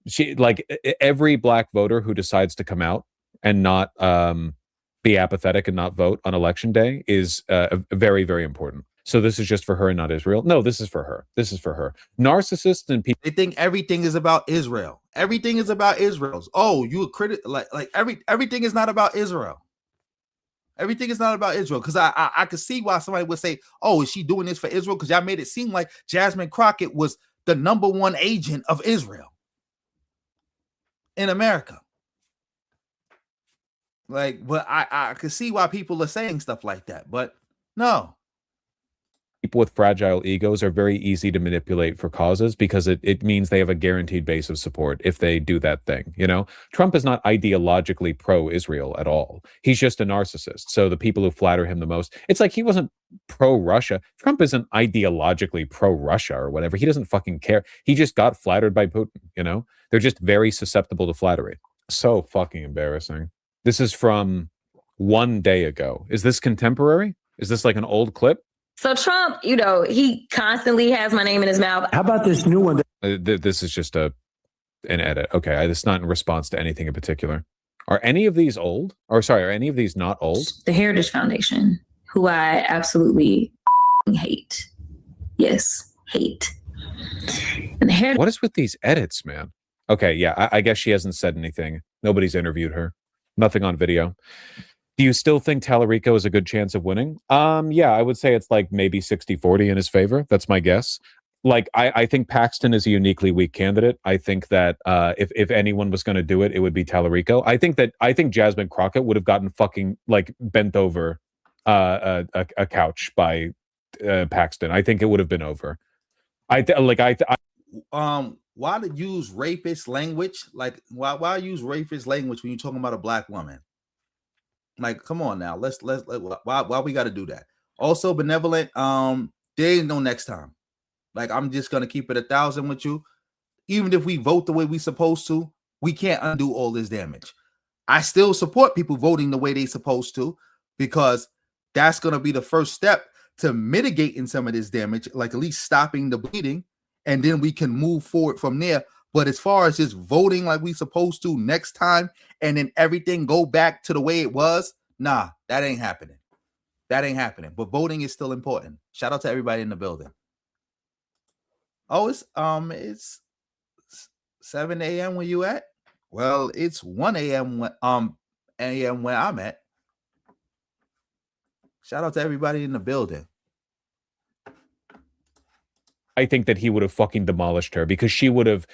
She like every black voter who decides to come out and not be apathetic and not vote on election day is very, very important. So this is just for her and not Israel. No, this is for her. This is for her. Narcissists and people. They think everything is about Israel. Everything is about Israel's. Oh, you a critic? Like everything is not about Israel. Everything is not about Israel. Because I could see why somebody would say, oh, is she doing this for Israel? Because y'all made it seem like Jasmine Crockett was the #1 agent of Israel in America. Like, but I could see why people are saying stuff like that. But no. People with fragile egos are very easy to manipulate for causes because it means they have a guaranteed base of support if they do that thing. You know, Trump is not ideologically pro-Israel at all. He's just a narcissist. So the people who flatter him the most, it's like he wasn't pro-Russia. Trump isn't ideologically pro-Russia or whatever. He doesn't fucking care. He just got flattered by Putin, you know? They're just very susceptible to flattery. So fucking embarrassing. This is from 1 day ago. Is this contemporary? Is this like an old clip? So Trump, you know, he constantly has my name in his mouth. How about this new one? This is just an edit. Okay, it's not in response to anything in particular. Are any of these old? Or sorry, are any of these not old? The Heritage Foundation, who I absolutely hate. Yes, hate. And the Heritage. What is with these edits, man? Okay, yeah, I guess she hasn't said anything. Nobody's interviewed her. Nothing on video. Do you still think Tariq has a good chance of winning? Yeah, I would say it's like maybe 60-40 in his favor. That's my guess. Like, I think Paxton is a uniquely weak candidate. I think that if anyone was going to do it, it would be Tariq. I think Jasmine Crockett would have gotten fucking like bent over a couch by Paxton. I think it would have been over. Why to use rapist language? Like, why use rapist language when you're talking about a black woman? Like, come on now. Let's why we got to do that? Also, benevolent. There ain't no next time. Like, I'm just gonna keep it 1,000 with you. Even if we vote the way we supposed to, we can't undo all this damage. I still support people voting the way they supposed to, because that's gonna be the first step to mitigating some of this damage, like at least stopping the bleeding, and then we can move forward from there. But as far as just voting like we supposed to next time, and then everything go back to the way it was, nah, that ain't happening. That ain't happening. But voting is still important. Shout out to everybody in the building. Oh, it's 7 a.m. where you at? Well, it's 1 a.m. where I'm at. Shout out to everybody in the building. I think that he would have fucking demolished her, because she would have,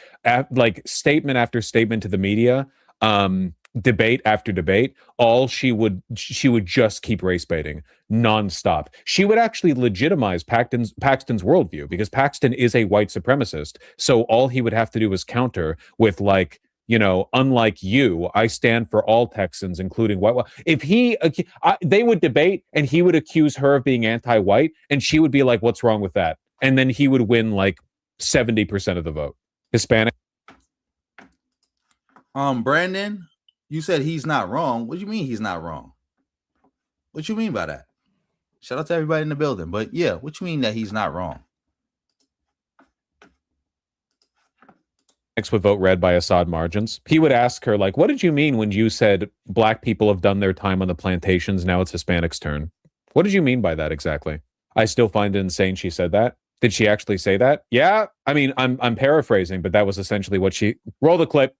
like, statement after statement to the media, debate after debate, she would just keep race baiting nonstop. She would actually legitimize Paxton's worldview, because Paxton is a white supremacist. So all he would have to do is counter with, like, you know, unlike you, I stand for all Texans, including white. If they would debate, and he would accuse her of being anti-white, and she would be like, "What's wrong with that?" And then he would win like 70% of the vote. Hispanic. Brandon, you said he's not wrong. What do you mean he's not wrong? What you mean by that? Shout out to everybody in the building. But yeah, what you mean that he's not wrong? Next would vote red by Assad margins. He would ask her, like, what did you mean when you said black people have done their time on the plantations, now it's Hispanics' turn? What did you mean by that exactly? I still find it insane she said that. Did she actually say that? Yeah. I mean, I'm paraphrasing, but that was essentially what she... Roll the clip.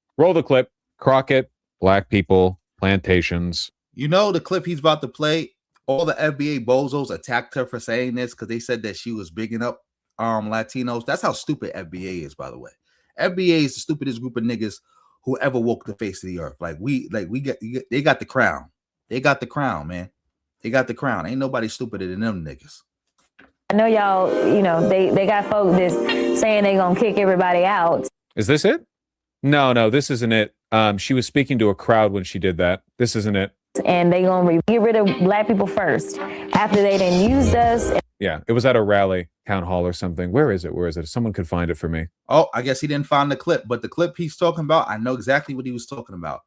Crockett, black people, plantations. You know the clip he's about to play? All the FBA bozos attacked her for saying this because they said that she was bigging up Latinos. That's how stupid FBA is, by the way. FBA is the stupidest group of niggas who ever woke the face of the earth. They got the crown. They got the crown, man. They got the crown. Ain't nobody stupider than them niggas. I know y'all, you know, they got folks that's saying they gonna kick everybody out. Is this it? No, this isn't it. She was speaking to a crowd when she did that. This isn't it. And they gonna get rid of black people first after they done used us. Yeah, it was at a rally, town hall or something. Where is it? Someone could find it for me. Oh, I guess he didn't find the clip, but the clip he's talking about, I know exactly what he was talking about.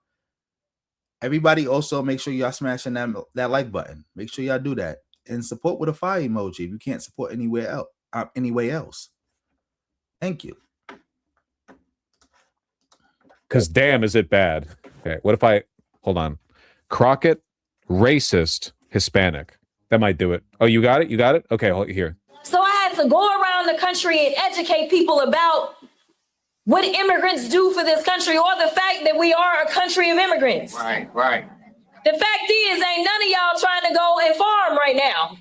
Everybody also make sure y'all smashing that like button. Make sure y'all do that. And support with a fire emoji if you can't support anywhere else. Thank you. Because damn, is it bad. Okay, what if hold on. Crockett, racist, Hispanic. That might do it. Oh, you got it? Okay, hold here. So I had to go around the country and educate people about what immigrants do for this country, or the fact that we are a country of immigrants. Right. The fact is, ain't none of y'all trying to go and farm right now.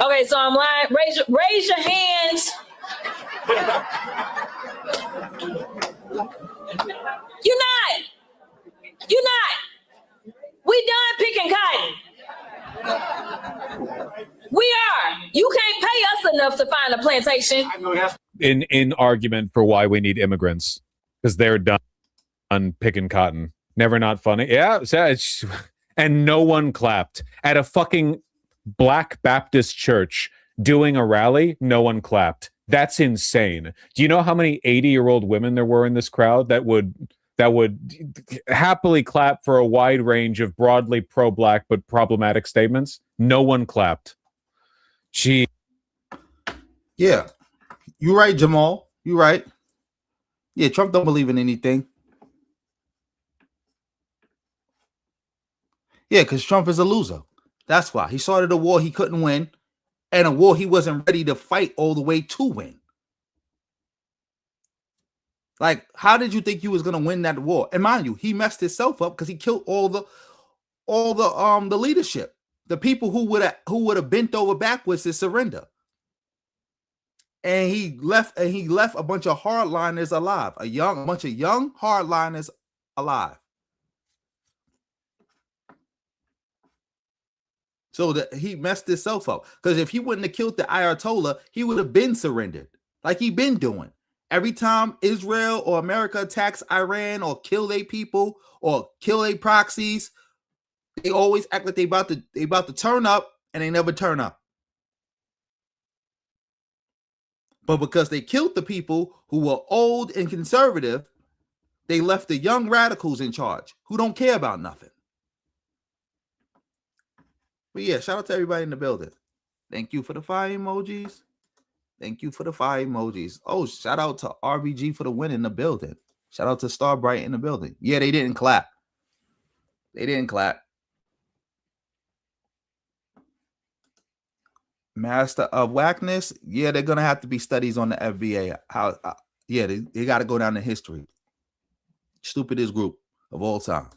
Okay, so I'm lying. Raise your hands. You're not. We done picking cotton. We are. You can't pay us enough to find a plantation. In argument for why we need immigrants, because they're done picking cotton. Never not funny. Yeah, and no one clapped at a fucking Black Baptist church doing a rally. No one clapped. That's insane. Do you know how many 80-year-old women there were in this crowd that would that would happily clap for a wide range of broadly pro-black but problematic statements. No one clapped. Gee. Yeah, you're right, Jamal. You're right. Yeah, Trump don't believe in anything. Yeah, because Trump is a loser. That's why. He started a war he couldn't win, and a war he wasn't ready to fight all the way to win. Like, how did you think you was gonna win that war? And mind you, he messed himself up because he killed all the leadership, the people who would have bent over backwards to surrender. And he left a bunch of hardliners alive, a bunch of young hardliners alive. So that he messed himself up. Because if he wouldn't have killed the Ayatollah, he would have been surrendered, like he been doing. Every time Israel or America attacks Iran or kill their people or kill their proxies, they always act like they about to turn up, and they never turn up. But because they killed the people who were old and conservative, they left the young radicals in charge who don't care about nothing. But yeah, shout out to everybody in the building. Thank you for the fire emojis. Thank you for the fire emojis. Oh, shout out to RBG for the win in the building. Shout out to Starbright in the building. Yeah, they didn't clap. They didn't clap. Master of Whackness. Yeah, they're gonna have to be studies on the FBA. They got to go down in history. Stupidest group of all time.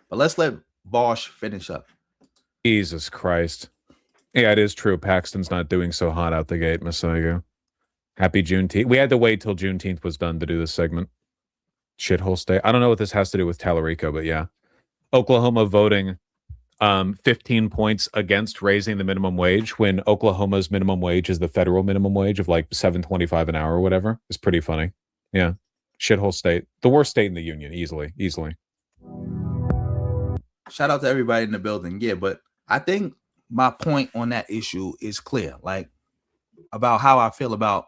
But let's let Vaush finish up. Jesus Christ. Yeah, it is true. Paxton's not doing so hot out the gate, Messiah. Happy Juneteenth. We had to wait till Juneteenth was done to do this segment. Shithole state. I don't know what this has to do with Tariq, but yeah. Oklahoma voting 15 points against raising the minimum wage when Oklahoma's minimum wage is the federal minimum wage of like $7.25 an hour or whatever. It's pretty funny. Yeah. Shithole state. The worst state in the union. Easily. Shout out to everybody in the building. Yeah, but I think my point on that issue is clear. Like, about how I feel about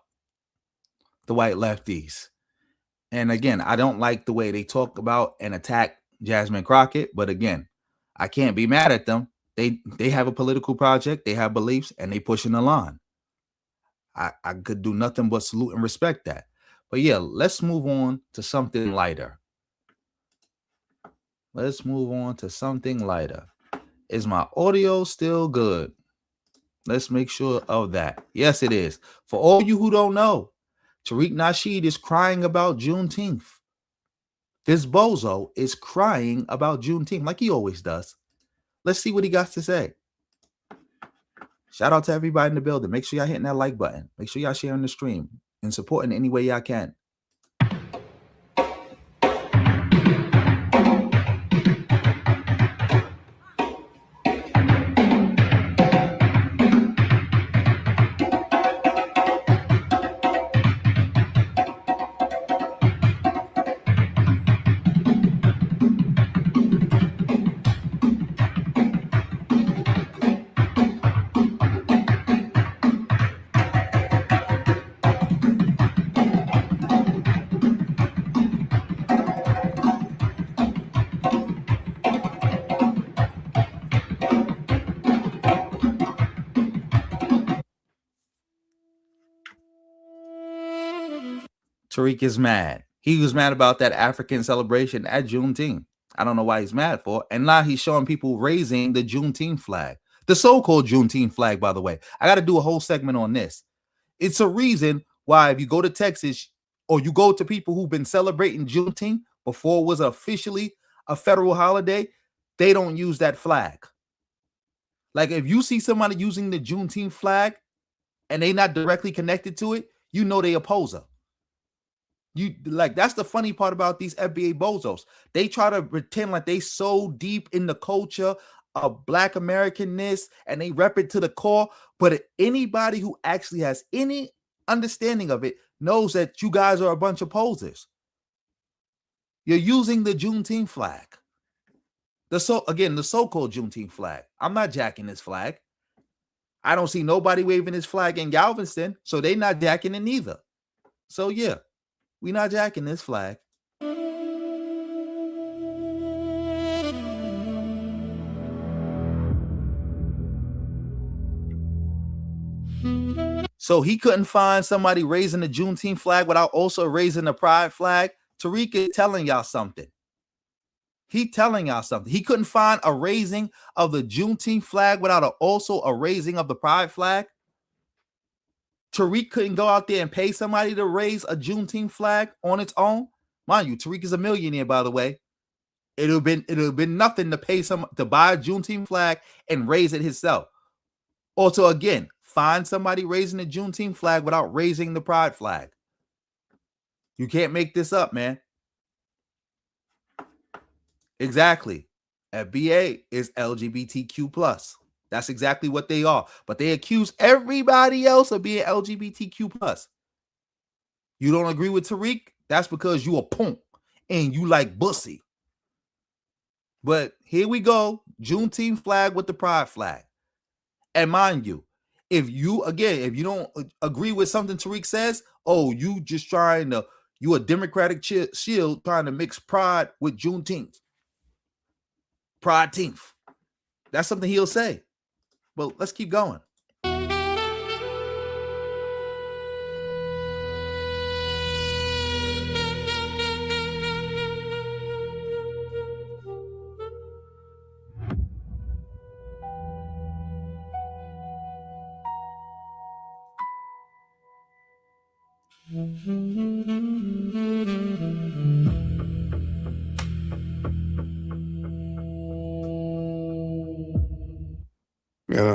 the white lefties. And again, I don't like the way they talk about and attack Jasmine Crockett. But again, I can't be mad at them. They have a political project, they have beliefs, and they pushing the line. I could do nothing but salute and respect that. But yeah, let's move on to something lighter. Let's move on to something lighter. Is my audio still good? Let's make sure of that. Yes, it is. For all you who don't know, Tariq Nasheed is crying about Juneteenth. This bozo is crying about Juneteenth like he always does. Let's see what he got to say. Shout out to everybody in the building. Make sure y'all hitting that like button. Make sure y'all sharing the stream and supporting any way y'all can. Tariq is mad. He was mad about that African celebration at Juneteenth. I don't know why he's mad for. And now he's showing people raising the Juneteenth flag. The so-called Juneteenth flag, by the way. I got to do a whole segment on this. It's a reason why if you go to Texas or you go to people who've been celebrating Juneteenth before it was officially a federal holiday, they don't use that flag. Like if you see somebody using the Juneteenth flag and they not directly connected to it, you know they oppose her. You like that's the funny part about these FBA bozos. They try to pretend like they so deep in the culture of Black Americanness and they rep it to the core. But anybody who actually has any understanding of it knows that you guys are a bunch of posers. You're using the Juneteenth flag. The so-called Juneteenth flag. I'm not jacking this flag. I don't see nobody waving this flag in Galveston, so they're not jacking it neither. So yeah. We're not jacking this flag. So he couldn't find somebody raising the Juneteenth flag without also raising the pride flag. Tariq is telling y'all something. He telling y'all something. He couldn't find a raising of the Juneteenth flag without also a raising of the pride flag. Tariq couldn't go out there and pay somebody to raise a Juneteenth flag on its own. Mind you, Tariq is a millionaire, by the way. It would have been nothing to pay some to buy a Juneteenth flag and raise it himself. Also, again, find somebody raising the Juneteenth flag without raising the pride flag. You can't make this up, man. Exactly. FBA is LGBTQ+. That's exactly what they are. But they accuse everybody else of being LGBTQ+. You don't agree with Tariq? That's because you a punk and you like bussy. But here we go. Juneteenth flag with the pride flag. And mind you, if you don't agree with something Tariq says, oh, you just you a Democratic shield trying to mix pride with Juneteenth. Pride-teenth. That's something he'll say. Well, let's keep going.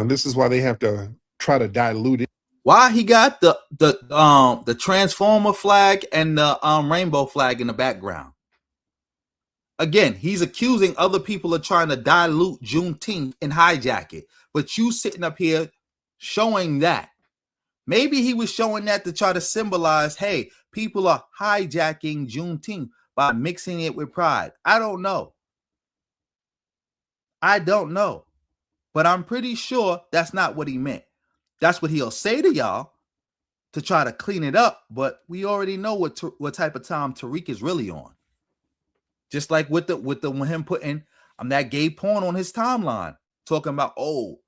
This is why they have to try to dilute it. Why he got the Transformer flag and the rainbow flag in the background? Again, he's accusing other people of trying to dilute Juneteenth and hijack it. But you sitting up here showing that. Maybe he was showing that to try to symbolize, hey, people are hijacking Juneteenth by mixing it with pride. I don't know. But I'm pretty sure that's not what he meant. That's what he'll say to y'all to try to clean it up. But we already know what type of time Tariq is really on. Just like with him putting that gay porn on his timeline, talking about, oh,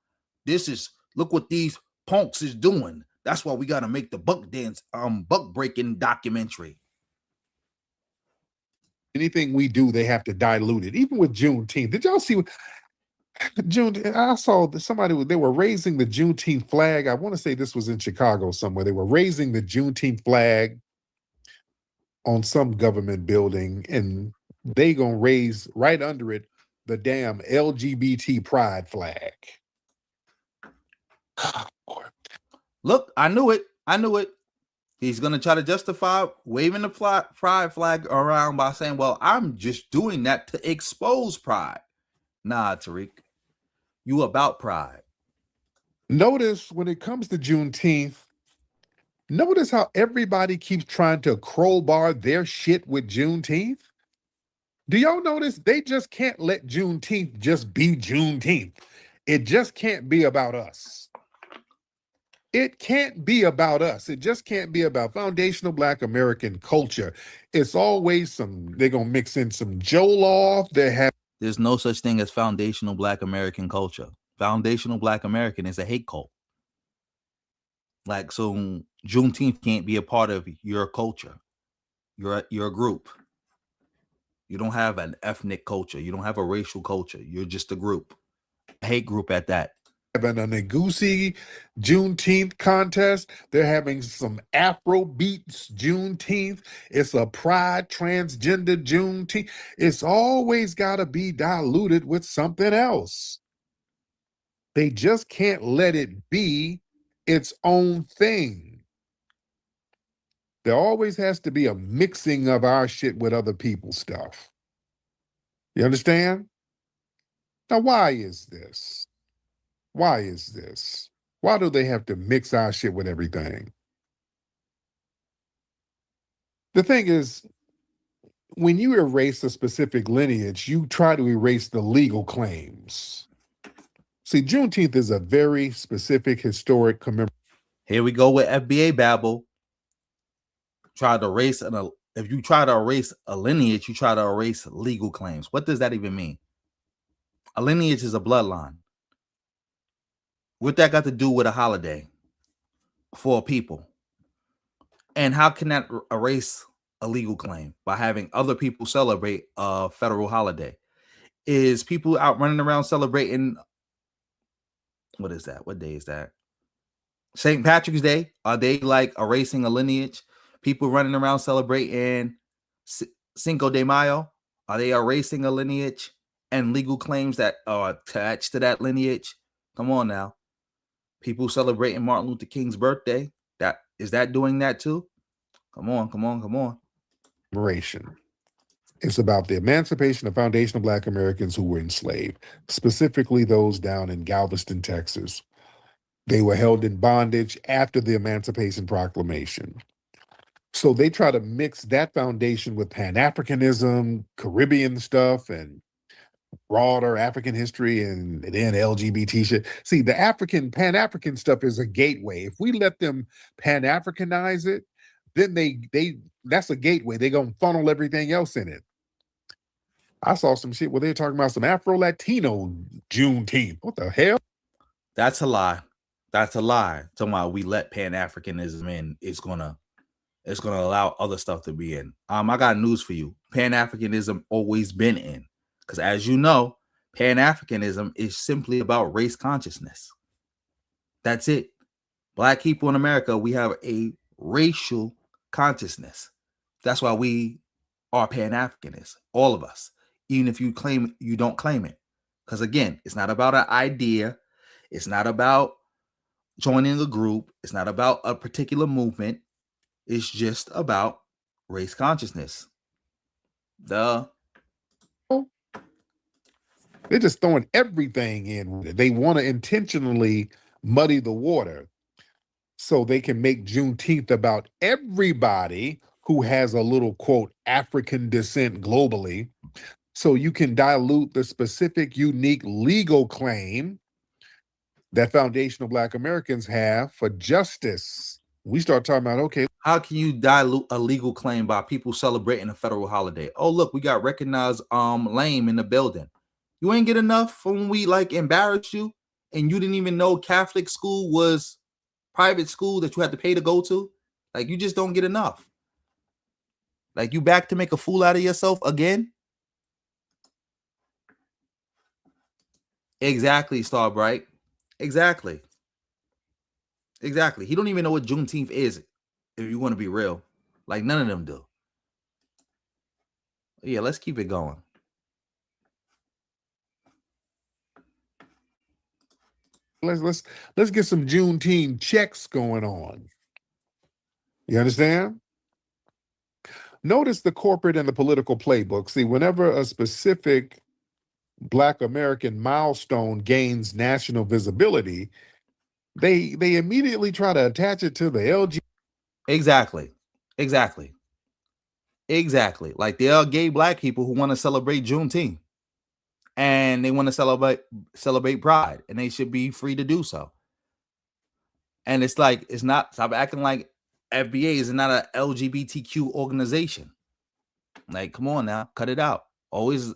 look what these punks is doing. That's why we gotta make the buck breaking documentary. Anything we do, they have to dilute it. Even with Juneteenth, did y'all see? I saw they were raising the Juneteenth flag. I want to say this was in Chicago somewhere. They were raising the Juneteenth flag on some government building, and they gonna raise right under it the damn LGBT pride flag. Look, I knew it. He's gonna try to justify waving the pride flag around by saying, well, I'm just doing that to expose pride. Nah, Tariq, you about pride. Notice when it comes to Juneteenth, notice how everybody keeps trying to crowbar their shit with Juneteenth. Do y'all notice they just can't let Juneteenth just be Juneteenth? It just can't be about us. It can't be about us. It just can't be about foundational Black American culture. It's always they're going to mix in some Joloff. There's no such thing as foundational Black American culture. Foundational Black American is a hate cult. Like, so Juneteenth can't be a part of your culture. You're a group. You don't have an ethnic culture. You don't have a racial culture. You're just a group. A hate group at that. Having a Negusi Juneteenth contest. They're having some Afro beats Juneteenth. It's a pride transgender Juneteenth. It's always got to be diluted with something else. They just can't let it be its own thing. There always has to be a mixing of our shit with other people's stuff. You understand? Now, why is this? Why is this? Why do they have to mix our shit with everything? The thing is, when you erase a specific lineage, you try to erase the legal claims. See, Juneteenth is a very specific historic commemoration. Here we go with FBA babble. If you try to erase a lineage, you try to erase legal claims. What does that even mean? A lineage is a bloodline. What that got to do with a holiday? for people. And how can that erase a legal claim? By having other people celebrate a federal holiday. Is people out running around celebrating, what is that? What day is that? St. Patrick's Day? Are they like erasing a lineage? People running around celebrating Cinco de Mayo? Are they erasing a lineage and legal claims that are attached to that lineage? Come on now. People celebrating Martin Luther King's birthday. Is that doing that too? Come on. It's about the emancipation of foundational Black Americans who were enslaved, specifically those down in Galveston, Texas. They were held in bondage after the Emancipation Proclamation. So they try to mix that foundation with Pan-Africanism, Caribbean stuff, and broader African history, and then LGBT shit. See, the Pan-African stuff is a gateway. If we let them Pan-Africanize it, then that's a gateway. They're gonna funnel everything else in it. I saw some shit where they're talking about some Afro-Latino Juneteenth. What the hell? That's a lie. Talking about we let Pan-Africanism in, it's gonna allow other stuff to be in. I got news for you. Pan-Africanism always been in. Because as you know, Pan-Africanism is simply about race consciousness. That's it. Black people in America, we have a racial consciousness. That's why we are Pan-Africanists, all of us. Even if you claim you don't claim it. Because again, it's not about an idea. It's not about joining a group. It's not about a particular movement. It's just about race consciousness. They're just throwing everything in with it. They want to intentionally muddy the water so they can make Juneteenth about everybody who has a little, quote, African descent globally. So you can dilute the specific, unique legal claim that foundational Black Americans have for justice. We start talking about, okay, how can you dilute a legal claim by people celebrating a federal holiday? Oh, look, we got recognized lame in the building. You ain't get enough when we like embarrassed you and you didn't even know Catholic school was private school that you had to pay to go to. Like, you just don't get enough. Like, you back to make a fool out of yourself again? Exactly, Starbright. Exactly. He don't even know what Juneteenth is, if you want to be real. Like, none of them do. Yeah, let's keep it going. Let's get some Juneteenth checks going on. You understand? Notice the corporate and the political playbook. See, whenever a specific Black American milestone gains national visibility, they immediately try to attach it to the LGBT. Exactly. Like, there are gay Black people who want to celebrate Juneteenth, and they want to celebrate Pride, and they should be free to do so. And it's like, stop acting like FBA is not an LGBTQ organization. Like, come on now, cut it out. Always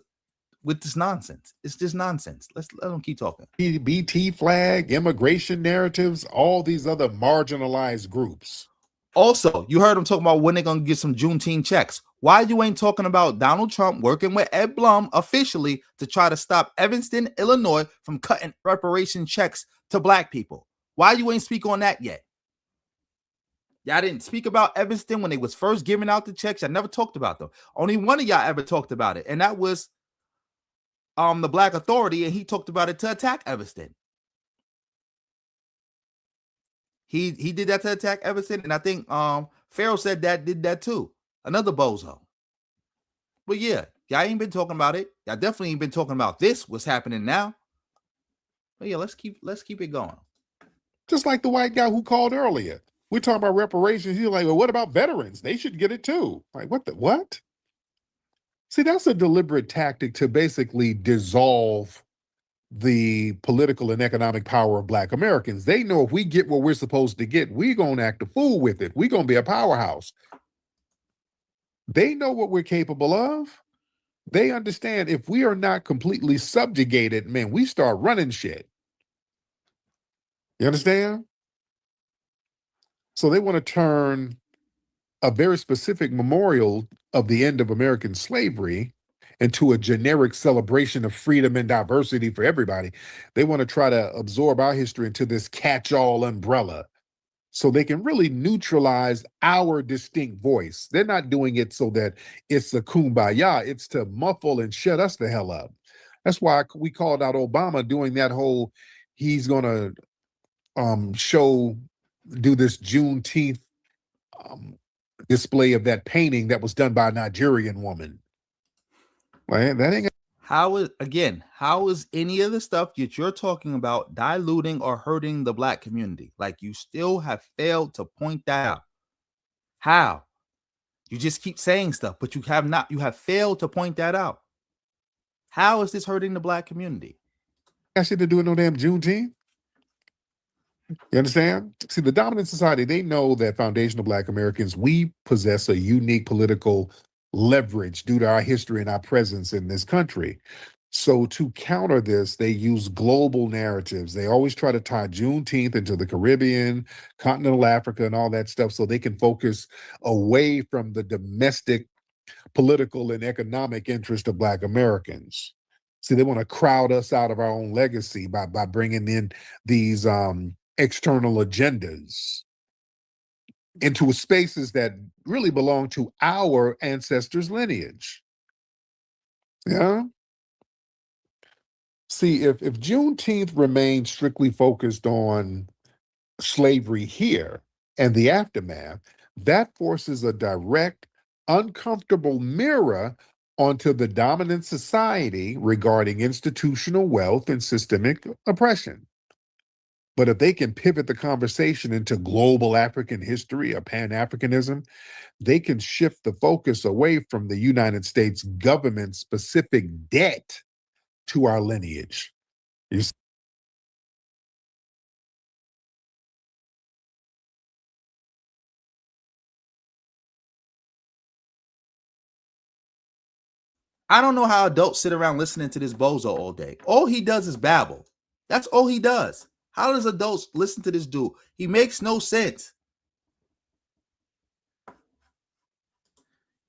with this nonsense. It's just nonsense. Let them keep talking. BT flag, immigration narratives, all these other marginalized groups. Also, you heard them talking about when they're going to get some Juneteenth checks. Why you ain't talking about Donald Trump working with Ed Blum officially to try to stop Evanston, Illinois from cutting reparation checks to Black people? Why you ain't speak on that yet? Y'all didn't speak about Evanston when they was first giving out the checks. I never talked about them. Only one of y'all ever talked about it, and that was the Black Authority, and he talked about it to attack Evanston. He did that to attack Evanston, and I think Pharaoh said that did that too. Another bozo. But yeah, y'all ain't been talking about it. Y'all definitely ain't been talking about this, what's happening now. But yeah, let's keep it going. Just like the white guy who called earlier. We're talking about reparations. He's like, well, what about veterans? They should get it too. Like, what? See, that's a deliberate tactic to basically dissolve the political and economic power of Black Americans. They know if we get what we're supposed to get, we're going to act a fool with it. We're going to be a powerhouse. They know what we're capable of. They understand if we are not completely subjugated, man, we start running shit. You understand? So they want to turn a very specific memorial of the end of American slavery into a generic celebration of freedom and diversity for everybody. They want to try to absorb our history into this catch-all umbrella so they can really neutralize our distinct voice. They're not doing it so that it's a kumbaya, it's to muffle and shut us the hell up. That's why we called out Obama doing that whole, he's going to do this Juneteenth display of that painting that was done by a Nigerian woman. Well, that ain't. How is any of the stuff that you're talking about diluting or hurting the black community? Like, you still have failed to point that out. How? You just keep saying stuff, but you have failed to point that out. How is this hurting the black community? Got shit to do with no damn Juneteenth. You understand? See, the dominant society, they know that foundational Black Americans, we possess a unique political leverage due to our history and our presence in this country. So to counter this, they use global narratives. They always try to tie Juneteenth into the Caribbean, continental Africa, and all that stuff so they can focus away from the domestic political and economic interest of Black Americans. See, they want to crowd us out of our own legacy by bringing in these external agendas into spaces that really belong to our ancestors' lineage. Yeah. See, if Juneteenth remains strictly focused on slavery here and the aftermath, that forces a direct, uncomfortable mirror onto the dominant society regarding institutional wealth and systemic oppression. But if they can pivot the conversation into global African history or Pan-Africanism, they can shift the focus away from the United States government's specific debt to our lineage. You see? I don't know how adults sit around listening to this bozo all day. All he does is babble. That's all he does. How does adults listen to this dude? He makes no sense.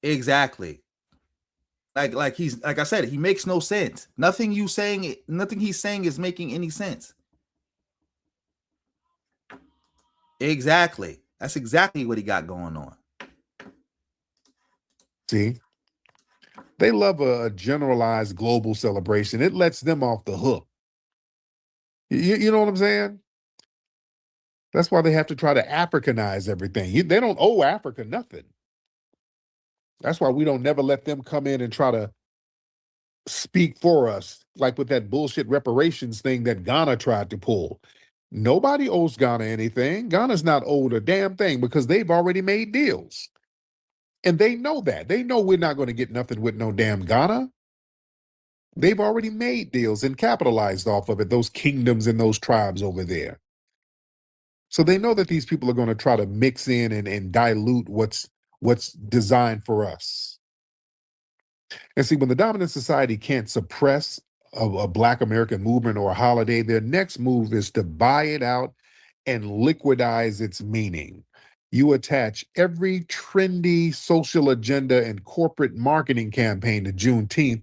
Exactly. Like I said, he makes no sense. Nothing he's saying is making any sense. Exactly. That's exactly what he got going on. See? They love a generalized global celebration. It lets them off the hook. You know what I'm saying? That's why they have to try to Africanize everything. They don't owe Africa nothing. That's why we don't never let them come in and try to speak for us, like with that bullshit reparations thing that Ghana tried to pull. Nobody owes Ghana anything. Ghana's not owed a damn thing because they've already made deals. And they know that. They know we're not going to get nothing with no damn Ghana. They've already made deals and capitalized off of it, those kingdoms and those tribes over there. So they know that these people are going to try to mix in and dilute what's designed for us. And see, when the dominant society can't suppress a Black American movement or a holiday, their next move is to buy it out and liquidize its meaning. You attach every trendy social agenda and corporate marketing campaign to Juneteenth,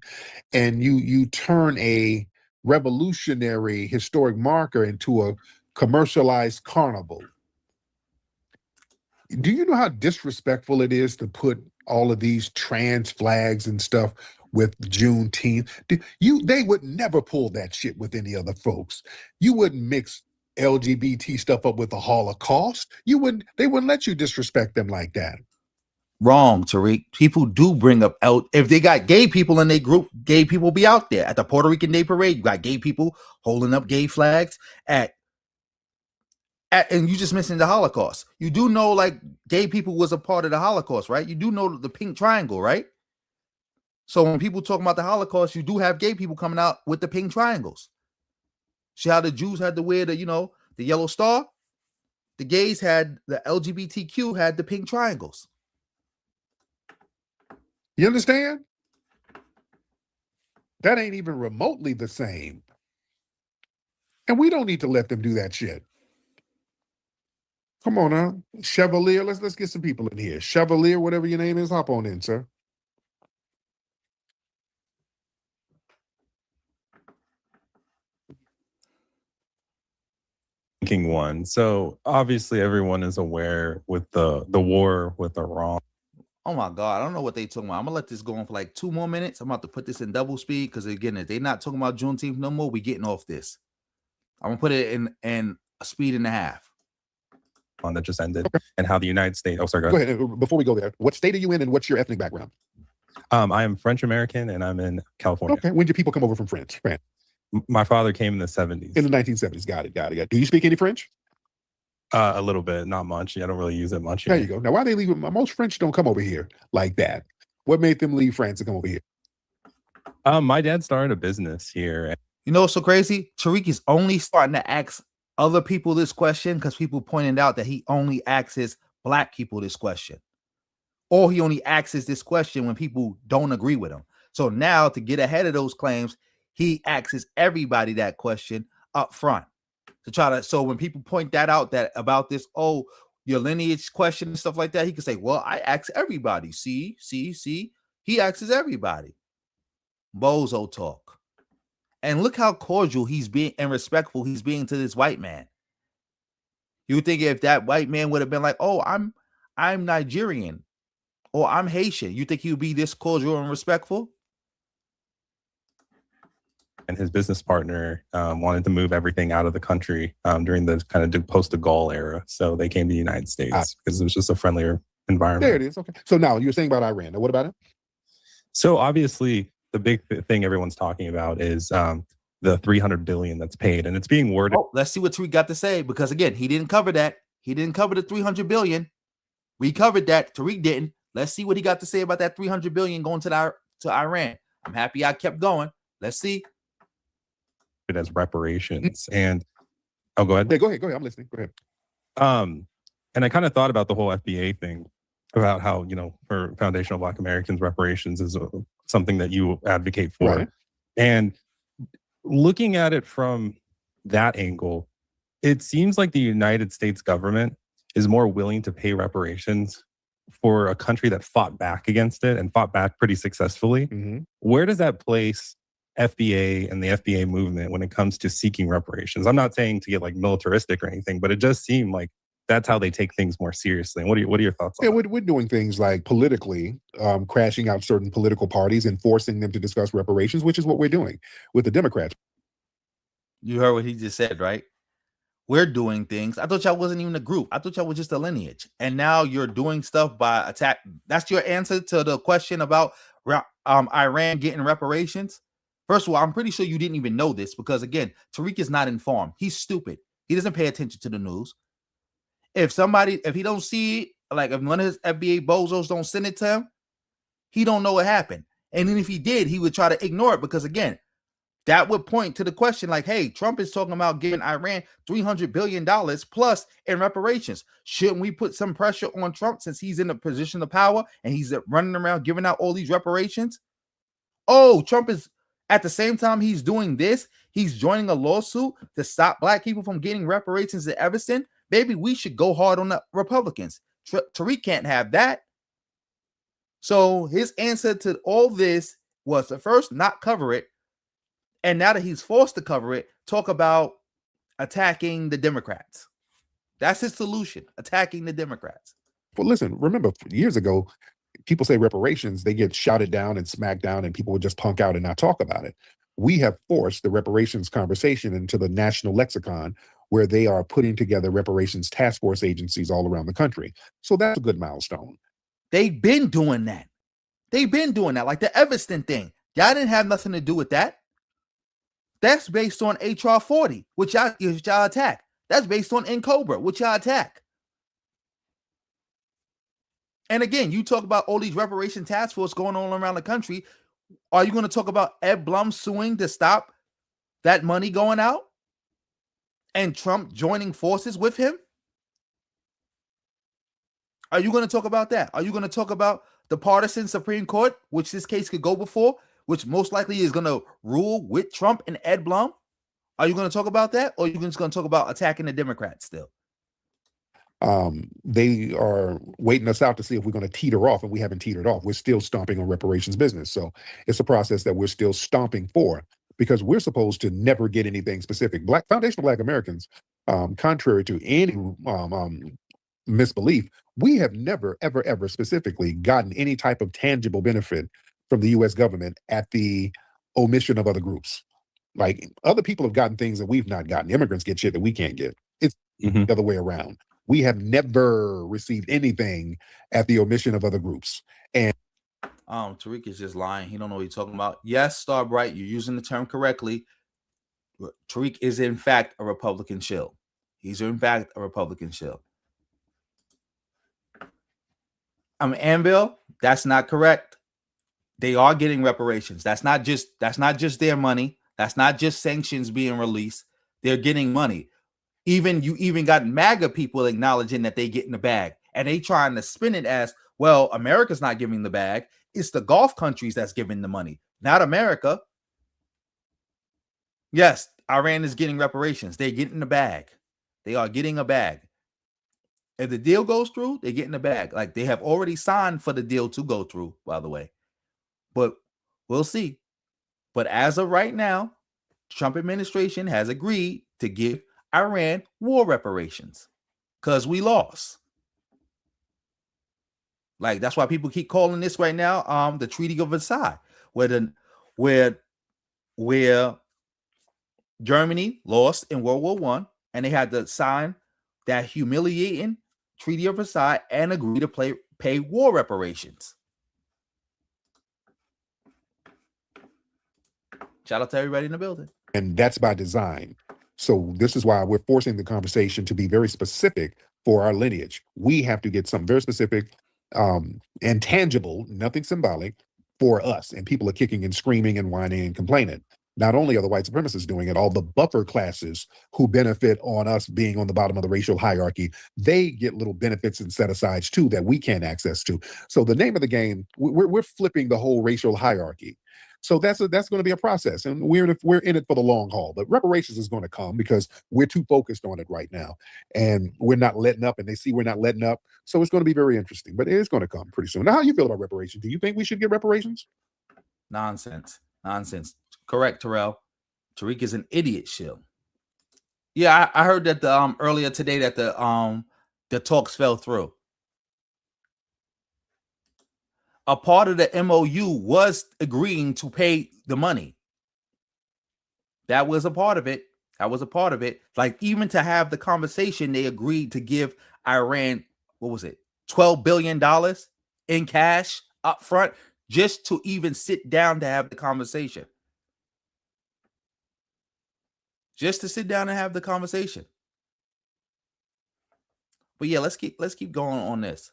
and you turn a revolutionary historic marker into a commercialized carnival. Do you know how disrespectful it is to put all of these trans flags and stuff with Juneteenth? They would never pull that shit with any other folks. You wouldn't mix LGBT stuff up with the Holocaust. They wouldn't let you disrespect them like that. Wrong, Tariq. People do bring up if they got gay people in their group, gay people be out there at the Puerto Rican Day Parade. You got gay people holding up gay flags and you just mentioned the Holocaust. You do know, like, gay people was a part of the Holocaust, right? You do know the pink triangle, right? So when people talk about the Holocaust, you do have gay people coming out with the pink triangles. See how the Jews had to wear the yellow star? The gays had, the LGBTQ had the pink triangles. You understand? That ain't even remotely the same. And we don't need to let them do that shit. Come on now. Chevalier, let's get some people in here. Chevalier, whatever your name is, hop on in, sir. One. So obviously everyone is aware with the war with Iran. Oh my God, I don't know what they talking about. I'm gonna let this go on for like 2 more minutes. I'm about to put this in double speed because again, if they're not talking about Juneteenth no more, we getting off this. I'm gonna put it in a speed and a half. On that just ended, and how the United States. Oh, sorry. Go ahead. Before we go there, what state are you in, and what's your ethnic background? I am French American, and I'm in California. Okay. When did people come over from France? My father came in the 70s. In the 1970s. Got it. Do you speak any French? A little bit, not much. I don't really use it much. There you go. Now, why they leave? Most French don't come over here like that. What made them leave France to come over here? My dad started a business here. You know what's so crazy? Tariq is only starting to ask other people this question because people pointed out that he only asks black people this question. Or he only asks this question when people don't agree with him. So now to get ahead of those claims, he asks everybody that question up front to try to. So when people point that out that about this, oh, your lineage question and stuff like that, he can say, well, I ask everybody. See, he asks everybody. Bozo talk. And look how cordial he's being and respectful he's being to this white man. You would think if that white man would have been like, oh, I'm Nigerian or I'm Haitian, you think he would be this cordial and respectful? And his business partner wanted to move everything out of the country during the kind of post-de Gaulle era. So they came to the United States because it was just a friendlier environment. There it is. Okay. So now you're saying about Iran. Now what about it? So obviously the big thing everyone's talking about is the $300 billion that's paid, and it's being worded. Oh, let's see what Tariq got to say, because again, he didn't cover that. He didn't cover the $300 billion. We covered that. Tariq didn't. Let's see what he got to say about that $300 billion going to Iran. I'm happy I kept going. Let's see. It as reparations. And go ahead. Yeah, go ahead. I'm listening. Go ahead. And I kind of thought about the whole FBA thing, about how, for foundational Black Americans, reparations is something that you advocate for. Right. And looking at it from that angle, it seems like the United States government is more willing to pay reparations for a country that fought back against it and fought back pretty successfully. Mm-hmm. Where does that place FBA and the FBA movement when it comes to seeking reparations? I'm not saying to get like militaristic or anything, but it does seem like that's how they take things more seriously. And what are your thoughts on that? We're doing things like politically crashing out certain political parties and forcing them to discuss reparations, which is what we're doing with the Democrats. You heard what he just said, right? We're doing things. I thought y'all wasn't even a group. I thought y'all was just a lineage. And now you're doing stuff by attack. That's your answer to the question about Iran getting reparations. First of all, I'm pretty sure you didn't even know this because, again, Tariq is not informed. He's stupid. He doesn't pay attention to the news. If he don't see it, like if one of his FBA bozos don't send it to him, he don't know what happened. And then if he did, he would try to ignore it because, again, that would point to the question like, hey, Trump is talking about giving Iran $300 billion plus in reparations. Shouldn't we put some pressure on Trump since he's in a position of power and he's running around giving out all these reparations? Oh, Trump is, at the same time he's doing this, he's joining a lawsuit to stop Black people from getting reparations in Evanston. Baby, we should go hard on the Republicans. Tariq can't have that. So his answer to all this was to first not cover it. And now that he's forced to cover it, talk about attacking the Democrats. That's his solution, attacking the Democrats. Well, listen, remember years ago, people say reparations, they get shouted down and smacked down and people would just punk out and not talk about it. We have forced the reparations conversation into the national lexicon where they are putting together reparations task force agencies all around the country. So that's a good milestone. They've been doing that. Like the Evanston thing. Y'all didn't have nothing to do with that. That's based on HR 40, which y'all attack. That's based on NCOBRA, which y'all attack. And again, you talk about all these reparation task force going on around the country. Are you going to talk about Ed Blum suing to stop that money going out? And Trump joining forces with him? Are you going to talk about that? Are you going to talk about the partisan Supreme Court, which this case could go before, which most likely is going to rule with Trump and Ed Blum? Are you going to talk about that? Or are you just going to talk about attacking the Democrats still? They are waiting us out to see if we're going to teeter off, and we haven't teetered off. We're still stomping on reparations business. So it's a process that we're still stomping for, because we're supposed to never get anything specific. Foundational Black Americans, contrary to any misbelief, we have never, ever, ever specifically gotten any type of tangible benefit from the U.S. government at the omission of other groups. Like, other people have gotten things that we've not gotten. Immigrants get shit that we can't get. It's the other way around. We have never received anything at the omission of other groups. And Tariq is just lying. He don't know what he's talking about. Yes, Starbright, you're using the term correctly. Tariq is in fact a Republican shill. He's in fact a Republican shill. Anvil, that's not correct. They are getting reparations. That's not just their money. That's not just sanctions being released. They're getting money. You even got MAGA people acknowledging that they get in the bag, and they trying to spin it as, well, America's not giving the bag. It's the Gulf countries that's giving the money, not America. Yes, Iran is getting reparations. They're getting the bag. They are getting a bag. If the deal goes through, they get in the bag. Like, they have already signed for the deal to go through, by the way. But we'll see. But as of right now, Trump administration has agreed to give Iran war reparations because we lost. Like, that's why people keep calling this right now the Treaty of Versailles, where Germany lost in World War I, and they had to sign that humiliating Treaty of Versailles and agree to pay war reparations. Shout out to everybody in the building. And that's by design. So this is why we're forcing the conversation to be very specific for our lineage. We have to get something very specific and tangible, nothing symbolic, for us. And people are kicking and screaming and whining and complaining. Not only are the white supremacists doing it, all the buffer classes who benefit on us being on the bottom of the racial hierarchy, they get little benefits and set-asides too that we can't access to. So the name of the game, we're flipping the whole racial hierarchy. So that's going to be a process, and we're in it for the long haul. But reparations is going to come because we're too focused on it right now, and we're not letting up, and they see we're not letting up. So it's going to be very interesting, but it is going to come pretty soon. Now, how do you feel about reparations? Do you think we should get reparations? Nonsense. Correct, Terrell. Tariq is an idiot shill. Yeah, I heard that earlier today that the talks fell through. A part of the MOU was agreeing to pay the money. That was a part of it. Like, even to have the conversation, they agreed to give Iran, what was it, $12 billion in cash up front, just to even sit down to have the conversation. Just to sit down and have the conversation. But yeah, let's keep going on this.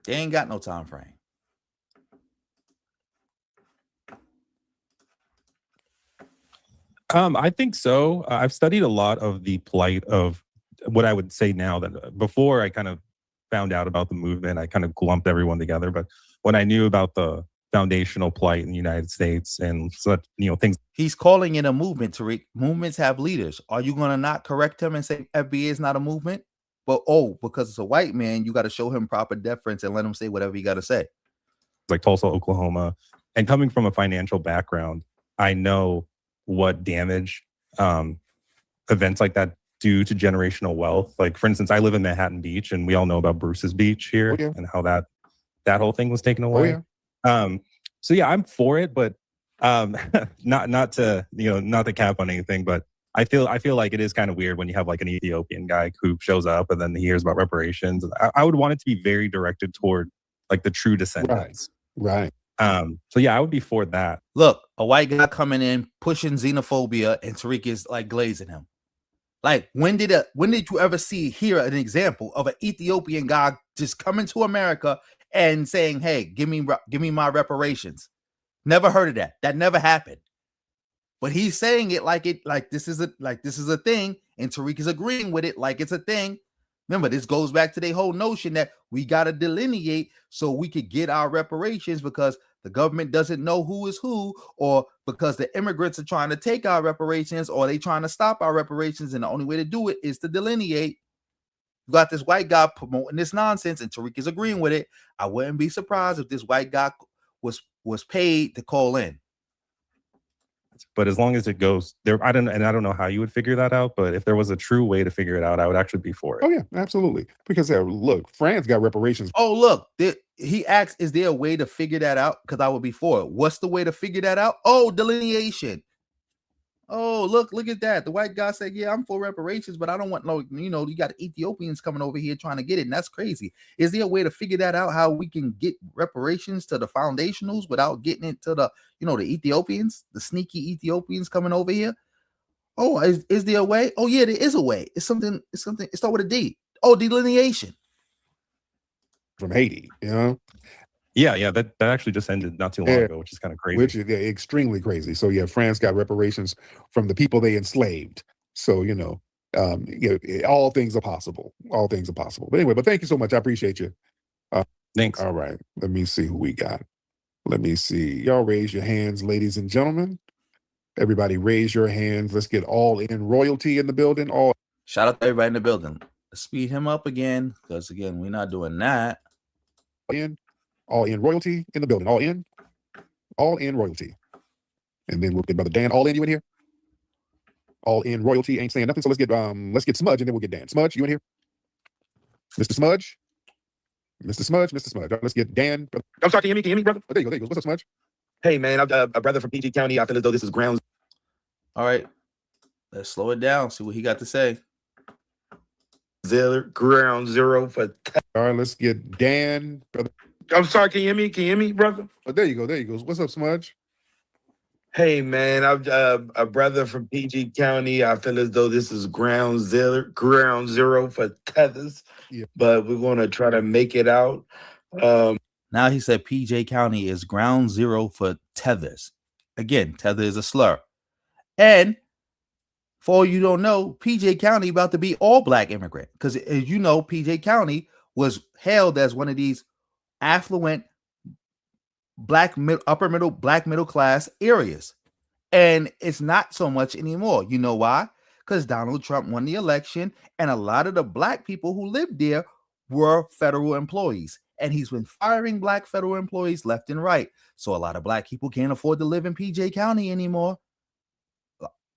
They ain't got no time frame. I think so. I've studied a lot of the plight of what I would say now, that before I kind of found out about the movement, I kind of lumped everyone together. But when I knew about the foundational plight in the United States and such, things. He's calling it a movement, Tariq. Movements have leaders. Are you going to not correct him and say FBA is not a movement? But because it's a white man, you got to show him proper deference and let him say whatever he got to say. Like Tulsa, Oklahoma, and coming from a financial background, I know what damage events like that do to generational wealth. Like, for instance, I live in Manhattan Beach, and we all know about Bruce's Beach here and how that whole thing was taken away. So yeah, I'm for it, but not to cap on anything, but I feel like it is kind of weird when you have like an Ethiopian guy who shows up and then he hears about reparations. I would want it to be very directed toward like the true descendants. Right. So yeah, I would be for that. Look, a white guy coming in pushing xenophobia, and Tariq is like glazing him. Like, when did you ever hear an example of an Ethiopian guy just coming to America and saying, "Hey, give me my reparations"? Never heard of that. That never happened. But he's saying it like this is a thing, and Tariq is agreeing with it like it's a thing. Remember, this goes back to the whole notion that we got to delineate so we could get our reparations because the government doesn't know who is who, or because the immigrants are trying to take our reparations, or they trying to stop our reparations. And the only way to do it is to delineate. You got this white guy promoting this nonsense, and Tariq is agreeing with it. I wouldn't be surprised if this white guy was paid to call in. But as long as it goes there, I don't know how you would figure that out. But if there was a true way to figure it out, I would actually be for it. Oh yeah, absolutely. Because look, France got reparations. Oh, look, he asked, is there a way to figure that out? Because I would be for it. What's the way to figure that out? Oh, delineation. Oh, look at that. The white guy said, yeah, I'm for reparations, but I don't want no, you got Ethiopians coming over here trying to get it. And that's crazy. Is there a way to figure that out? How we can get reparations to the foundationals without getting it to the, the Ethiopians, the sneaky Ethiopians coming over here? Oh, is there a way? Oh, yeah, there is a way. It's something. It starts with a D. Oh, delineation. From Haiti, Yeah, that actually just ended not too long ago, which is kind of crazy. Which is extremely crazy. So yeah, France got reparations from the people they enslaved. So all things are possible. All things are possible. But anyway, thank you so much. I appreciate you. Thanks. All right, let me see who we got. Let me see. Y'all raise your hands, ladies and gentlemen. Everybody raise your hands. Let's get all in royalty in the building. Shout out to everybody in the building. Let's speed him up again, because again, we're not doing that. All in royalty in the building. All in royalty. And then we'll get Brother Dan. All in, you in here? All in royalty ain't saying nothing. So let's get Smudge, and then we'll get Dan. Smudge, you in here? Mr. Smudge? Mr. Smudge. Let's get Dan. I'm sorry, can you hear me, brother? Oh, there you go. What's up, Smudge? Hey, man, I'm a brother from PG County. I feel as though this is ground. All right. Let's slow it down. See what he got to say. Ground zero for. All right, let's get Dan. Brother. I'm sorry, can you hear me? Can you hear me, brother? Oh, there you go. What's up, Smudge? Hey, man, I'm a brother from PG County. I feel as though this is ground zero for tethers. Yeah. But we're going to try to make it out. Now he said PJ County is ground zero for tethers. Again, tether is a slur. And for all you don't know, PJ County about to be all black immigrant. Because as you know, PJ County was hailed as one of these affluent upper middle black middle class areas. And it's not so much anymore. You know why? Because Donald Trump won the election, and a lot of the black people who lived there were federal employees. And he's been firing black federal employees left and right. So a lot of black people can't afford to live in PJ County anymore.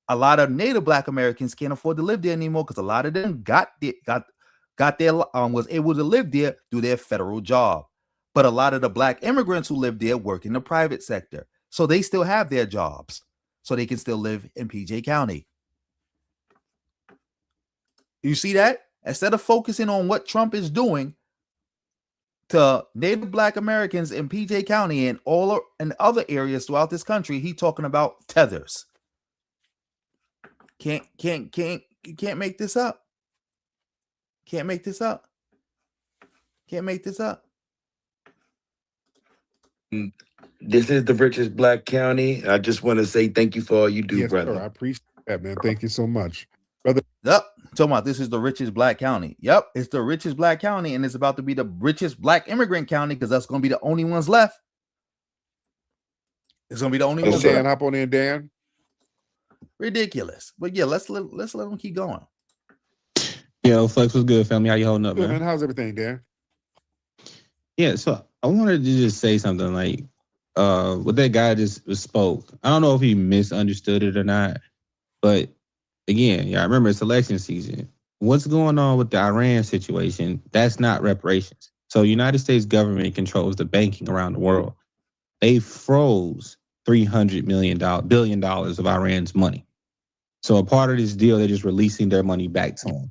A lot of Native Black Americans can't afford to live there anymore because a lot of them was able to live there through their federal job. But a lot of the black immigrants who live there work in the private sector. So they still have their jobs. So they can still live in PJ County. You see that? Instead of focusing on what Trump is doing to Native Black Americans in PJ County and all in other areas throughout this country, he's talking about tethers. You can't make this up. Can't make this up. This is the richest black county. I just want to say thank you for all you do, Yes, brother. sir. I appreciate that, man. Thank you so much, brother. Yep. Talking about this is the richest black county. Yep, it's the richest black county, and it's about to be the richest black immigrant county because that's going to be the only ones left. It's going to be the only ones Dan, left. hop on in, Dan. Ridiculous. But yeah, let's let them keep going. Yo, Flex, what's good, family? How you holding up, Good, man? man. How's everything, Dan? Yeah, so I wanted to just say something like what that guy just spoke. I don't know if he misunderstood it or not, but again, yeah, I remember it's election season. What's going on with the Iran situation? That's not reparations. So United States government controls the banking around the world. They froze $300 billion of Iran's money. So a part of this deal, they're just releasing their money back to them.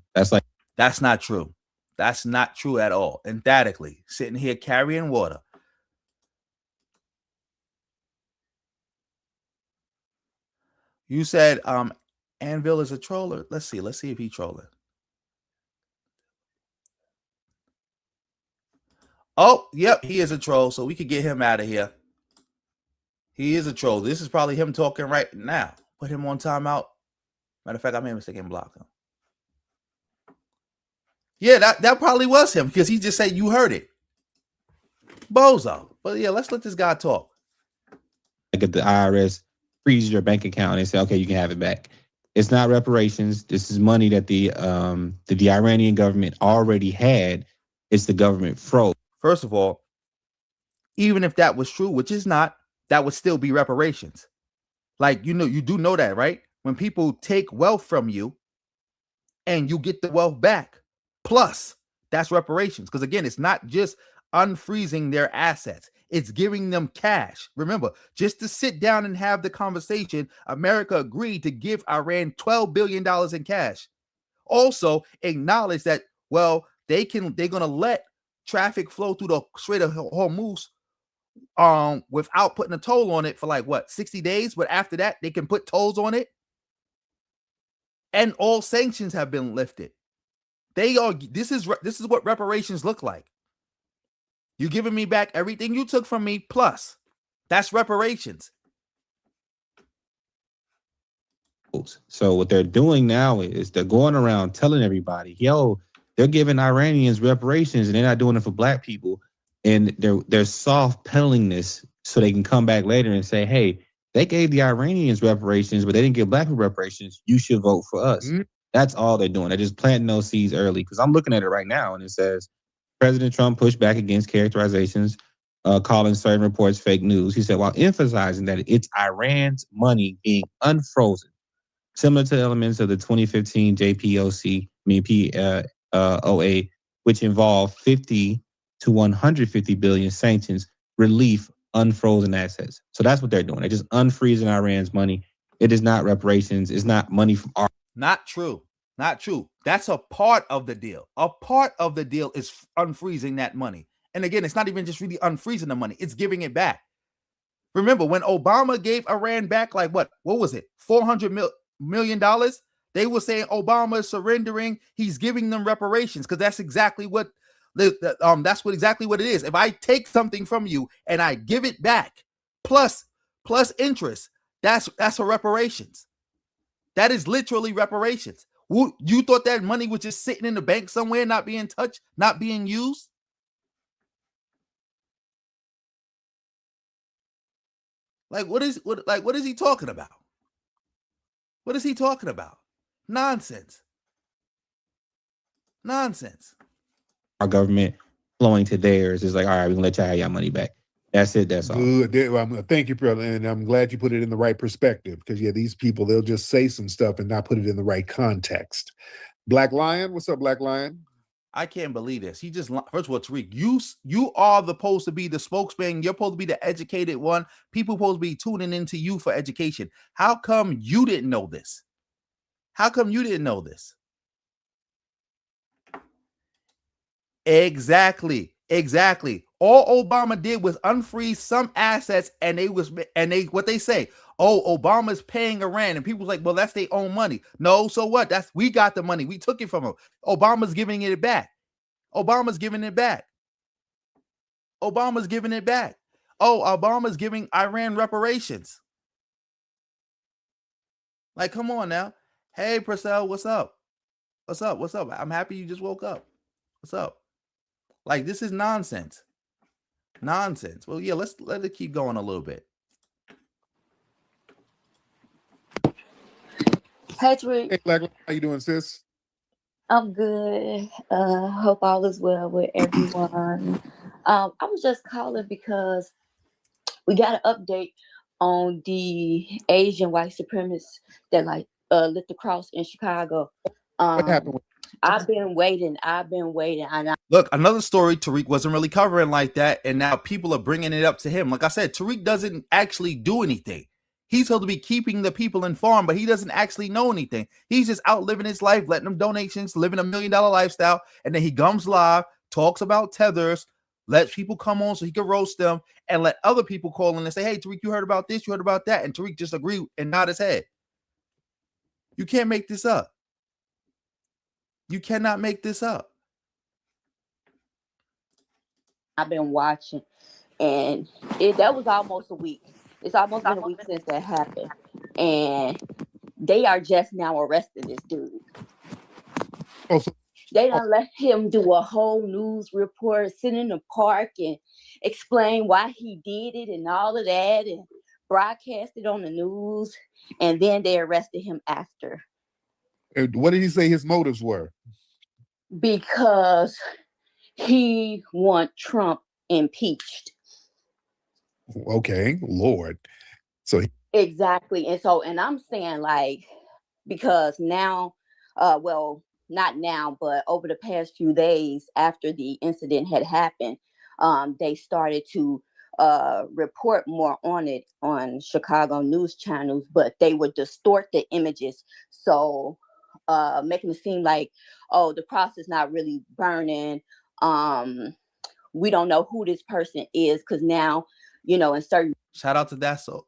That's not true. That's not true at all. Emphatically, sitting here carrying water. You said Anvil is a troller. Let's see if he's trolling. Oh, yep, he is a troll. So we could get him out of here. He is a troll. This is probably him talking right now. Put him on timeout. Matter of fact, I made a mistake and block him. Yeah, that probably was him because he just said you heard it. Bozo. But yeah, let's let this guy talk. Like if the IRS freezes your bank account and they say, okay, you can have it back. It's not reparations. This is money that the Iranian government already had. It's the government froze. First of all, even if that was true, which is not, that would still be reparations. Like, you do know that, right? When people take wealth from you and you get the wealth back, plus that's reparations. Because again, it's not just unfreezing their assets. It's giving them cash. Remember, just to sit down and have the conversation, America agreed to give Iran $12 billion in cash. Also acknowledge that, well, they're going to let traffic flow through the Strait of Hormuz without putting a toll on it for like what, 60 days? But after that, they can put tolls on it. And all sanctions have been lifted. This is what reparations look like. You giving me back everything you took from me, plus that's reparations. So what they're doing now is they're going around telling everybody, yo, they're giving Iranians reparations and they're not doing it for black people. And they're soft peddling this so they can come back later and say, hey, they gave the Iranians reparations, but they didn't give black people reparations. You should vote for us. Mm-hmm. That's all they're doing. They're just planting those seeds early. Because I'm looking at it right now and it says, President Trump pushed back against characterizations, calling certain reports fake news. He said, while emphasizing that it's Iran's money being unfrozen, similar to elements of the 2015 POA, which involved 50 to 150 billion sanctions, relief, unfrozen assets. So that's what they're doing. They're just unfreezing Iran's money. It is not reparations. It's not money from our. Not true. Not true. That's a part of the deal. A part of the deal is unfreezing that money. And again, it's not even just really unfreezing the money. It's giving it back. Remember, when Obama gave Iran back, like what was it? $400 million? They were saying Obama is surrendering. He's giving them reparations because that's exactly what exactly what it is. If I take something from you and I give it back plus interest, that's a reparations. That is literally reparations. You thought that money was just sitting in the bank somewhere, not being touched, not being used? What is he talking about? What is he talking about? Nonsense. Our government flowing to theirs is like, all right, we're gonna let y'all have your money back. That's it. That's all. Good. Thank you, brother. And I'm glad you put it in the right perspective because, yeah, these people, they'll just say some stuff and not put it in the right context. Black Lion, what's up, Black Lion? I can't believe this. He just, first of all, Tariq, you are supposed to be the spokesman. You're supposed to be the educated one. People supposed to be tuning into you for education. How come you didn't know this? Exactly. All Obama did was unfreeze some assets, and what they say, oh, Obama's paying Iran, and people's like, well, that's their own money. No, so what? We got the money. We took it from them. Obama's giving it back. Oh, Obama's giving Iran reparations. Like, come on now. Hey, Purcell, what's up? I'm happy you just woke up. What's up? Like, this is nonsense. Well, yeah, let it keep going a little bit. Hey, Tariq. Hey, Black, how you doing, sis? I'm good. Hope all is well with everyone. I was just calling because we got an update on the Asian white supremacists that lit the cross in Chicago. What happened? I've been waiting. Look, another story Tariq wasn't really covering like that, and now people are bringing it up to him. Like I said, Tariq doesn't actually do anything. He's supposed to be keeping the people informed, but he doesn't actually know anything. He's just out living his life, letting them donations, living $1 million lifestyle, and then he comes live, talks about tethers, lets people come on so he can roast them, and let other people call in and say, hey, Tariq, you heard about this, you heard about that, and Tariq just agreed and nod his head. You can't make this up. You cannot make this up. I've been watching, and that was almost a week. It's almost been a week since that happened, and they are just now arresting this dude. Oh, so They don't let him do a whole news report, sit in the park and explain why he did it and all of that, and broadcast it on the news, and then they arrested him after. And what did he say his motives were? Because he want Trump impeached. Okay, Lord. So Exactly. And I'm saying, like, because now, well, not now, but over the past few days after the incident had happened, they started to report more on it on Chicago news channels, but they would distort the images. So making it seem like, oh, the cross is not really burning. We don't know who this person is, because now, you know, in certain. Shout out to that. So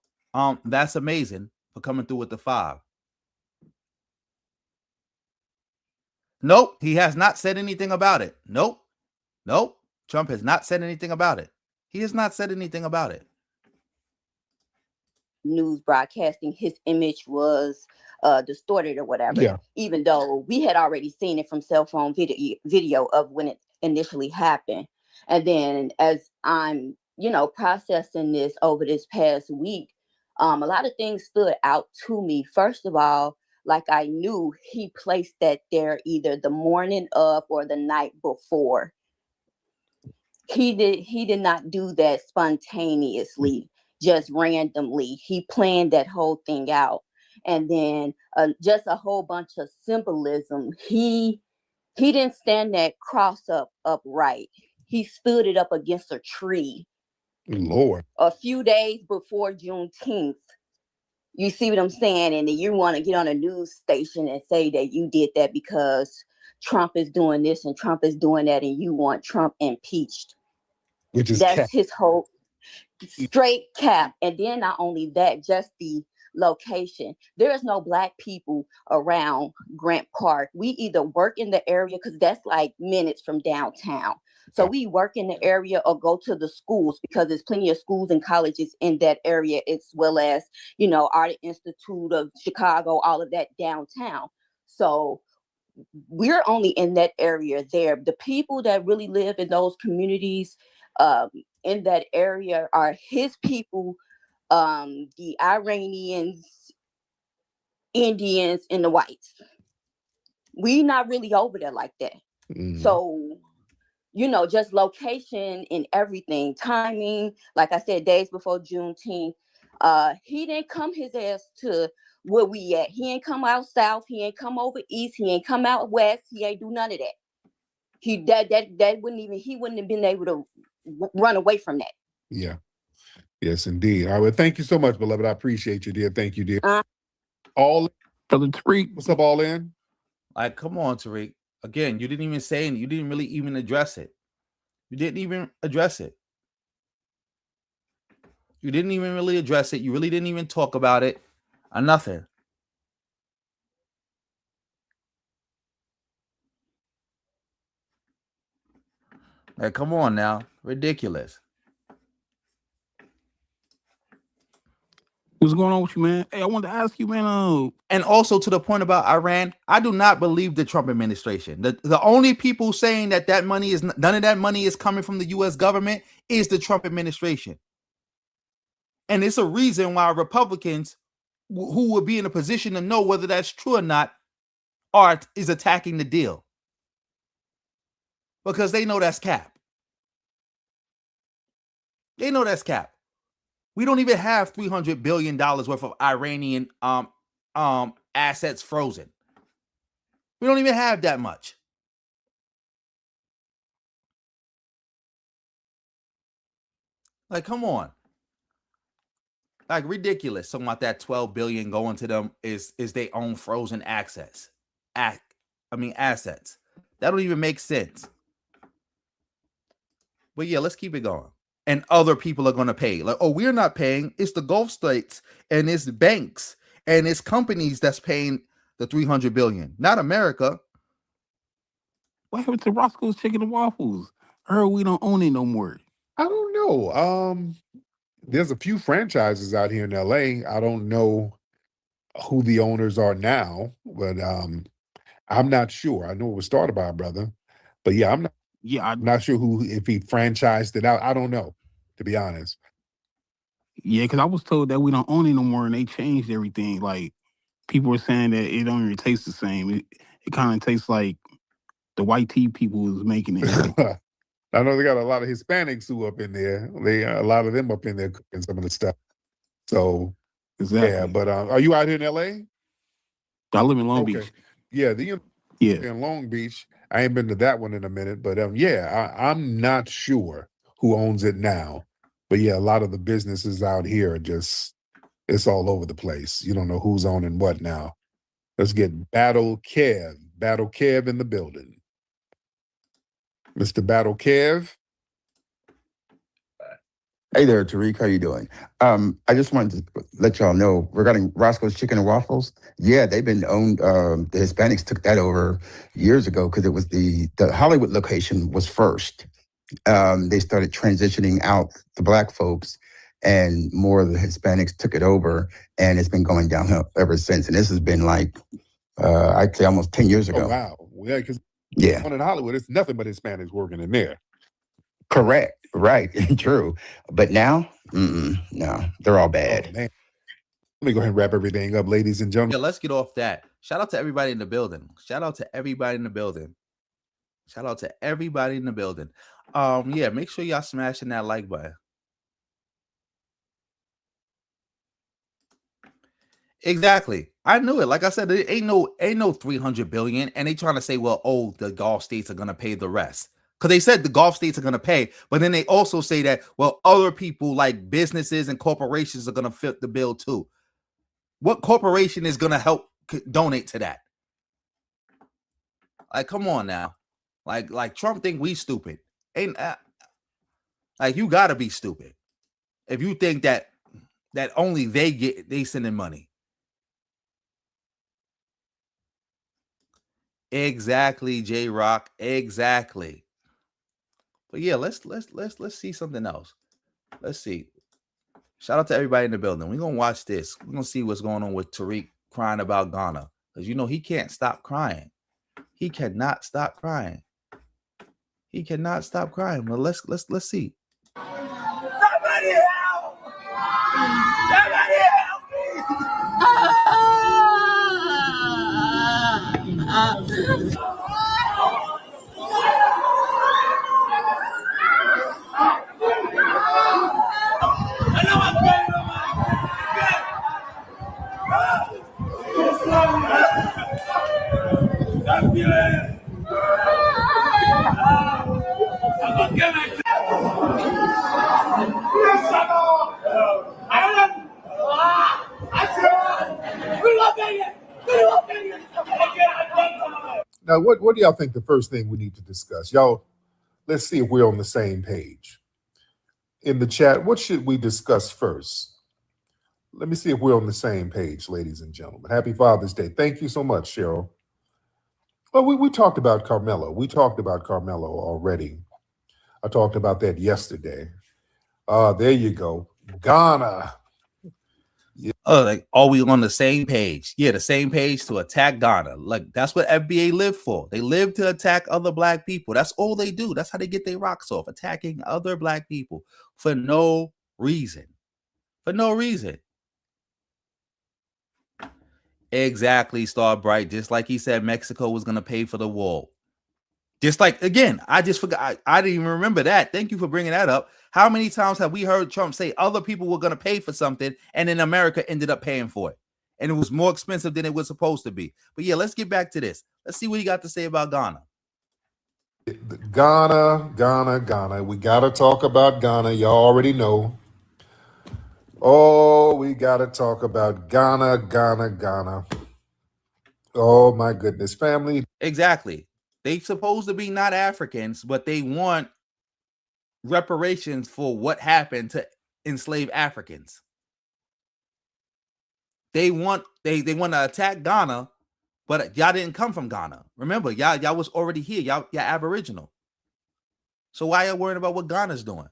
that's amazing for coming through with the 5. Nope, he has not said anything about it. Nope. Trump has not said anything about it. He has not said anything about it. News broadcasting, his image was distorted or whatever. Yeah. Even though we had already seen it from cell phone video of when it initially happened. And then as I'm, you know, processing this over this past week, a lot of things stood out to me. First of all, like, I knew he placed that there either the morning of or the night before. He did not do that spontaneously, just randomly. He planned that whole thing out. And then just a whole bunch of symbolism. He didn't stand that cross upright. He stood it up against a tree. Lord. A few days before Juneteenth. You see what I'm saying? And then you want to get on a news station and say that you did that because Trump is doing this and Trump is doing that, and you want Trump impeached. Which is that's his whole straight cap. And then not only that, just the location. There is no Black people around Grant Park. We either work in the area, because that's like minutes from downtown. So we work in the area or go to the schools, because there's plenty of schools and colleges in that area, as well as, you know, Art Institute of Chicago, all of that downtown. So we're only in that area there. The people that really live in those communities in that area are his people, the Iranians, Indians, and the whites. We not really over there like that. So, you know, just location and everything, timing, like I said, days before Juneteenth, he didn't come his ass to where we at. He ain't come out south. He ain't come over east. He ain't come out west. He ain't do none of that. He wouldn't have been able to run away from that. Yeah. Yes, indeed. All right. Well, thank you so much, beloved. I appreciate you, dear. Thank you, dear. All Brother Tariq. What's up, all in? Like, come on, Tariq. Again, you didn't even say it. You didn't really even address it. You didn't even address it. You didn't even really address it. You really didn't even talk about it or nothing. Like, come on now. Ridiculous. What's going on with you, man? Hey, I wanted to ask you, man. And also to the point about Iran, I do not believe the Trump administration. The only people saying that money is none of that money is coming from the U.S. government is the Trump administration. And it's a reason why Republicans who would be in a position to know whether that's true or not is attacking the deal, because they know that's cap. They know that's cap. We don't even have $300 billion worth of Iranian assets frozen. We don't even have that much. Like, come on. Like, ridiculous. Something about that 12 billion going to them is their own frozen assets. Assets. That don't even make sense. But yeah, let's keep it going. And other people are going to pay. Like, oh, we're not paying. It's the Gulf states and it's banks and it's companies that's paying the 300 billion, not America. What happened to Roscoe's Chicken and Waffles? I heard we don't own it no more. I don't know. There's a few franchises out here in LA. I don't know who the owners are now, but I'm not sure. I know it was started by a brother, but yeah, I'm not sure if he franchised it out. I don't know, to be honest. Yeah, because I was told that we don't own it no more, and they changed everything. Like people were saying that it don't even taste the same. It kind of tastes like the white tea people was making it. I know they got a lot of Hispanics who up in there. A lot of them up in there cooking some of the stuff. So exactly. yeah, but are you out here in LA? I live in Long Okay. Beach. Yeah, Yeah. in Long Beach. I ain't been to that one in a minute, but yeah, I'm not sure who owns it now. But yeah, a lot of the businesses out here are just, it's all over the place. You don't know who's owning what now. Let's get Battle Kev in the building. Mr. Battle Kev. Hey there, Tariq. How you doing? I just wanted to let y'all know regarding Roscoe's Chicken and Waffles. Yeah, they've been owned. The Hispanics took that over years ago because it was the Hollywood location was first. They started transitioning out the black folks, and more of the Hispanics took it over, and it's been going downhill ever since. And this has been like I'd say almost 10 years ago. Oh wow, yeah, because Yeah, in Hollywood, it's nothing but Hispanics working in there. correct, right, true. But now, no, they're all bad. Oh man. Let me go ahead and wrap everything up, ladies and gentlemen. Yeah, let's get off that. Shout out to everybody in the building. Shout out to everybody in the building. Shout out to everybody in the building. Yeah, make sure y'all smashing that like button. Exactly. I knew it. Like I said, it ain't no 300 billion. And they trying to say, well, oh, the Gulf states are gonna pay the rest. Because they said the Gulf states are gonna pay, but then they also say that, well, other people like businesses and corporations are gonna fit the bill too. What corporation is gonna help donate to that? Like, come on now. Like Trump think we stupid. Ain't like you gotta be stupid if you think that only they sending money. Exactly, J Rock. Exactly. But yeah, let's see something else. Let's see. Shout out to everybody in the building. We're gonna watch this. We're gonna see what's going on with Tariq crying about Ghana. Because you know he can't stop crying. He cannot stop crying. He cannot stop crying. Well, let's see. Somebody help! Somebody help Now, what do y'all think the first thing we need to discuss? Y'all, let's see if we're on the same page. In the chat, what should we discuss first? Let me see if we're on the same page, ladies and gentlemen. Happy Father's Day. Thank you so much, Cheryl. Well, we talked about Karmelo. We talked about Karmelo already. I talked about that yesterday. There you go. Ghana. Yeah. Oh, like, are we on the same page? Yeah, the same page to attack Ghana. Like, that's what FBA live for. They live to attack other black people. That's all they do. That's how they get their rocks off, attacking other black people for no reason. For no reason. Exactly, Star Bright. Just like he said, Mexico was going to pay for the wall. Just like, again, I just forgot. I didn't even remember that. Thank you for bringing that up. How many times have we heard Trump say other people were going to pay for something and then America ended up paying for it? And it was more expensive than it was supposed to be. But yeah, let's get back to this. Let's see what you got to say about Ghana. Ghana. We got to talk about Ghana. Y'all already know. Oh, we got to talk about Ghana. Oh, my goodness. Family. Exactly. They supposed to be not Africans, but they want reparations for what happened to enslaved Africans. They want to attack Ghana, but y'all didn't come from Ghana. Remember, y'all was already here. Y'all Aboriginal. So why y'all worrying about what Ghana's doing?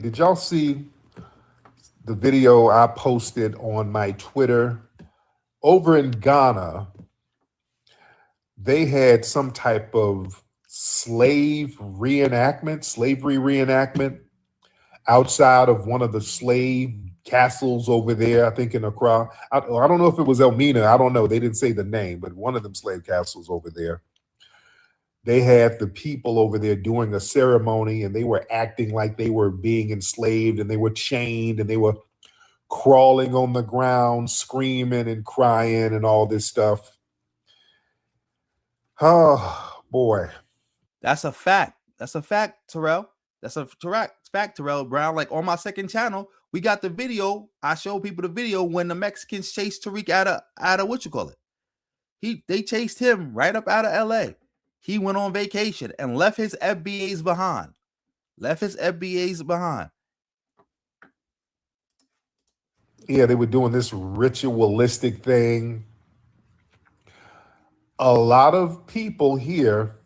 Did y'all see the video I posted on my Twitter over in Ghana, they had some type of slavery reenactment outside of one of the slave castles over there, I think in Accra. I don't know if it was Elmina. I don't know. They didn't say the name, but one of them slave castles over there. They had the people over there doing a ceremony, and they were acting like they were being enslaved, and they were chained, and they were crawling on the ground, screaming and crying and all this stuff. Oh, boy. That's a fact. That's a fact, Terrell. That's a fact, Terrell Brown. Like on my second channel, we got the video. I show people the video when the Mexicans chased Tariq out of what you call it. They chased him right up out of LA. He went on vacation and left his FBAs behind. Yeah, they were doing this ritualistic thing. A lot of people here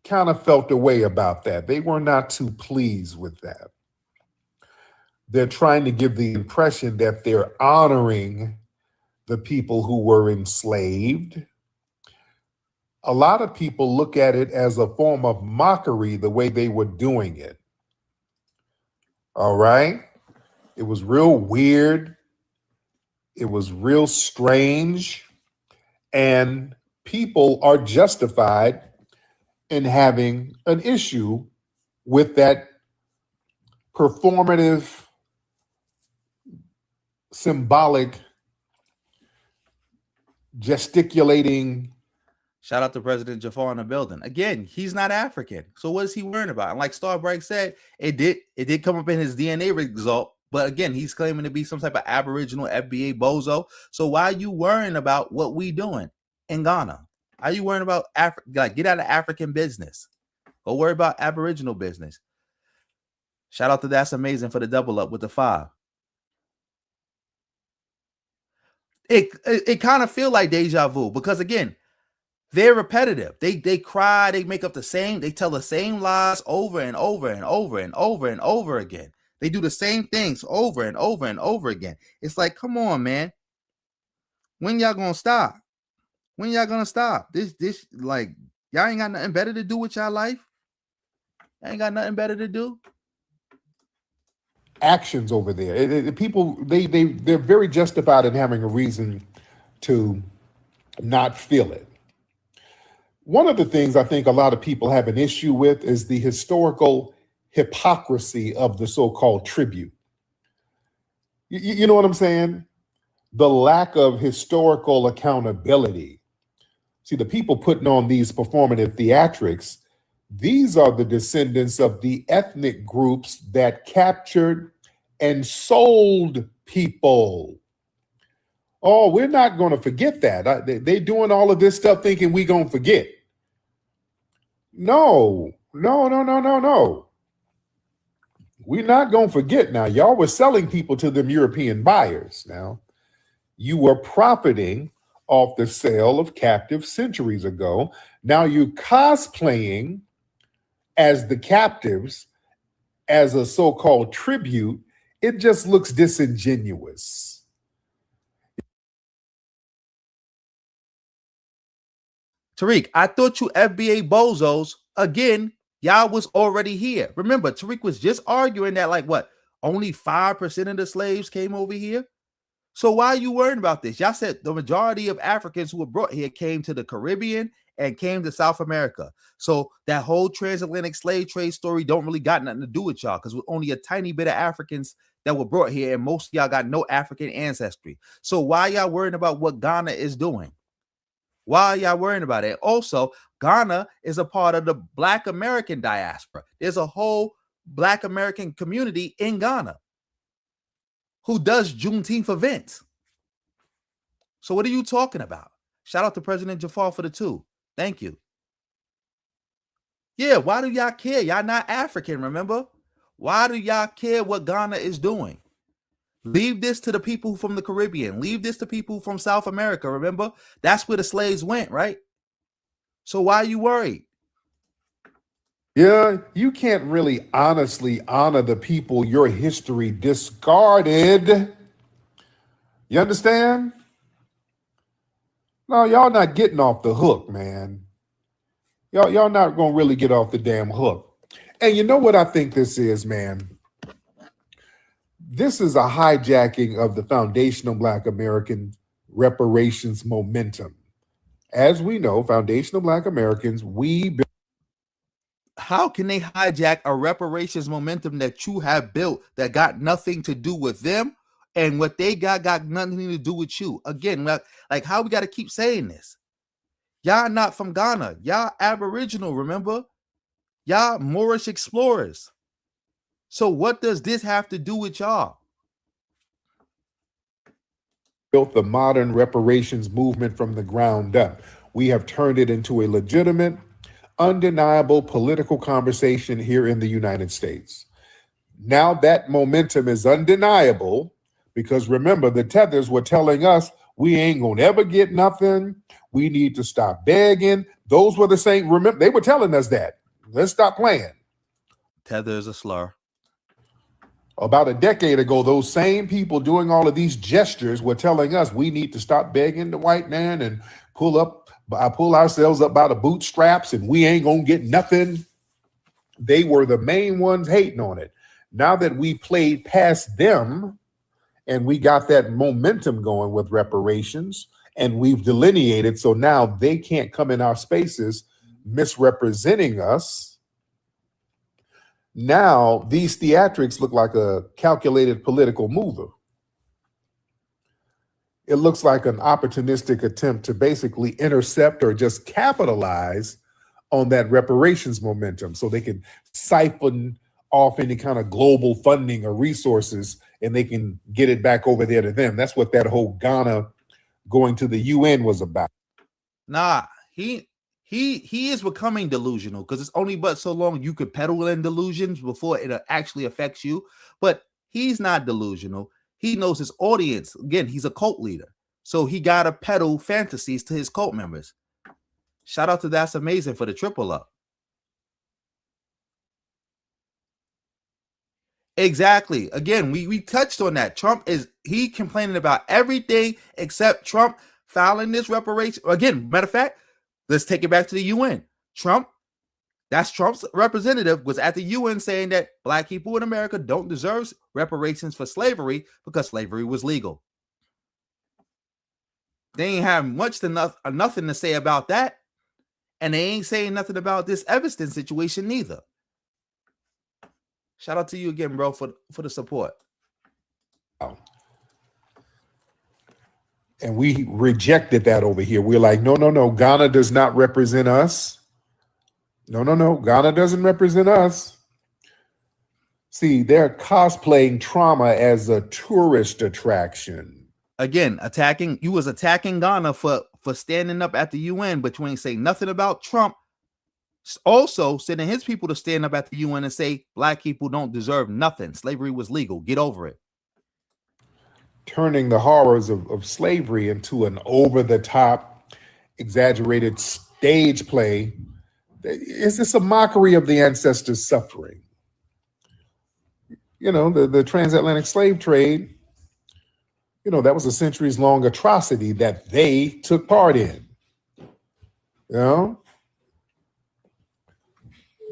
kind of felt a way about that. They were not too pleased with that. They're trying to give the impression that they're honoring the people who were enslaved. A lot of people look at it as a form of mockery, the way they were doing it. All right? It was real weird. It was real strange. And people are justified in having an issue with that performative, symbolic, gesticulating. Shout out to President Jafar in the building. Again, he's not African. So what is he worrying about? And like Starbright said, it did come up in his DNA result. But again, he's claiming to be some type of Aboriginal FBA bozo. So why are you worrying about what we doing in Ghana? Are you worrying about like get out of African business? Go worry about Aboriginal business. Shout out to That's Amazing for the double up with the 5. It kind of feel like deja vu because again, they're repetitive. They cry, they make up they tell the same lies over and over and over and over and over again. They do the same things over and over and over again. It's like, come on, man. When y'all gonna stop? When y'all gonna stop? This like y'all ain't got nothing better to do with y'all life. Y'all ain't got nothing better to do. Actions over there. People, they're very justified in having a reason to not feel it. One of the things I think a lot of people have an issue with is the historical hypocrisy of the so-called tribute. You know what I'm saying? The lack of historical accountability. See, the people putting on these performative theatrics, these are the descendants of the ethnic groups that captured and sold people. Oh, we're not going to forget that. They're doing all of this stuff thinking we're going to forget. No. We're not going to forget now. Y'all were selling people to them European buyers. Now, you were profiting off the sale of captives centuries ago. Now you're cosplaying as the captives as a so-called tribute. It just looks disingenuous. Tariq, I thought you FBA bozos, again, y'all was already here. Remember, Tariq was just arguing that like what? Only 5% of the slaves came over here? So why are you worrying about this? Y'all said the majority of Africans who were brought here came to the Caribbean and came to South America. So that whole transatlantic slave trade story don't really got nothing to do with y'all because only a tiny bit of Africans that were brought here and most of y'all got no African ancestry. So why y'all worrying about what Ghana is doing? Why are y'all worrying about it? Also, Ghana is a part of the Black American diaspora. There's a whole Black American community in Ghana who does Juneteenth events. So what are you talking about? Shout out to President Jafar for the 2. Thank you. Yeah, why do y'all care? Y'all not African, remember? Why do y'all care what Ghana is doing? Leave this to the people from the Caribbean. Leave this to people from South America, remember? That's where the slaves went, right? So why are you worried? Yeah, you can't really honestly honor the people your history discarded. You understand? No, y'all not getting off the hook, man. Y'all not gonna really get off the damn hook. And you know what I think this is, man? This is a hijacking of the foundational Black American reparations momentum. As we know, foundational Black Americans, How can they hijack a reparations momentum that you have built that got nothing to do with them, and what they got nothing to do with you? Again, like how we got to keep saying this? Y'all not from Ghana. Y'all Aboriginal, remember? Y'all Moorish explorers. So what does this have to do with y'all? built the modern reparations movement from the ground up. We have turned it into a legitimate, undeniable political conversation here in the United States. Now that momentum is undeniable because remember, the tethers were telling us we ain't gonna ever get nothing. We need to stop begging. Those were the same. Remember, they were telling us that. Let's stop playing. Tether is a slur. About a decade ago, those same people doing all of these gestures were telling us we need to stop begging the white man and pull ourselves up by the bootstraps and we ain't gonna get nothing. They were the main ones hating on it. Now that we played past them and we got that momentum going with reparations and we've delineated, so now they can't come in our spaces misrepresenting us. Now these theatrics look like a calculated political mover. It looks like an opportunistic attempt to basically intercept or just capitalize on that reparations momentum so they can siphon off any kind of global funding or resources and they can get it back over there to them. That's what that whole Ghana going to the UN was about. Nah, he is becoming delusional because it's only but so long you could peddle in delusions before it actually affects you. But he's not delusional. He knows his audience. Again, he's a cult leader. So he got to peddle fantasies to his cult members. Shout out to That's Amazing for the triple up. Exactly. Again, we touched on that. Trump he complaining about everything except Trump filing this reparation. Again, matter of fact, let's take it back to the UN. That's Trump's representative, was at the UN saying that Black people in America don't deserve reparations for slavery because slavery was legal. They ain't have nothing to say about that. And they ain't saying nothing about this Evanston situation neither. Shout out to you again, bro, for the support. And we rejected that over here. We're like, no. Ghana does not represent us. No. Ghana doesn't represent us. See, they're cosplaying trauma as a tourist attraction. Again, you was attacking Ghana for standing up at the UN, but you ain't say nothing about Trump. Also sending his people to stand up at the UN and say Black people don't deserve nothing. Slavery was legal. Get over it. Turning the horrors of slavery into an over-the-top, exaggerated stage play. Is this a mockery of the ancestors' suffering? You know, the transatlantic slave trade, you know, that was a centuries-long atrocity that they took part in. You know?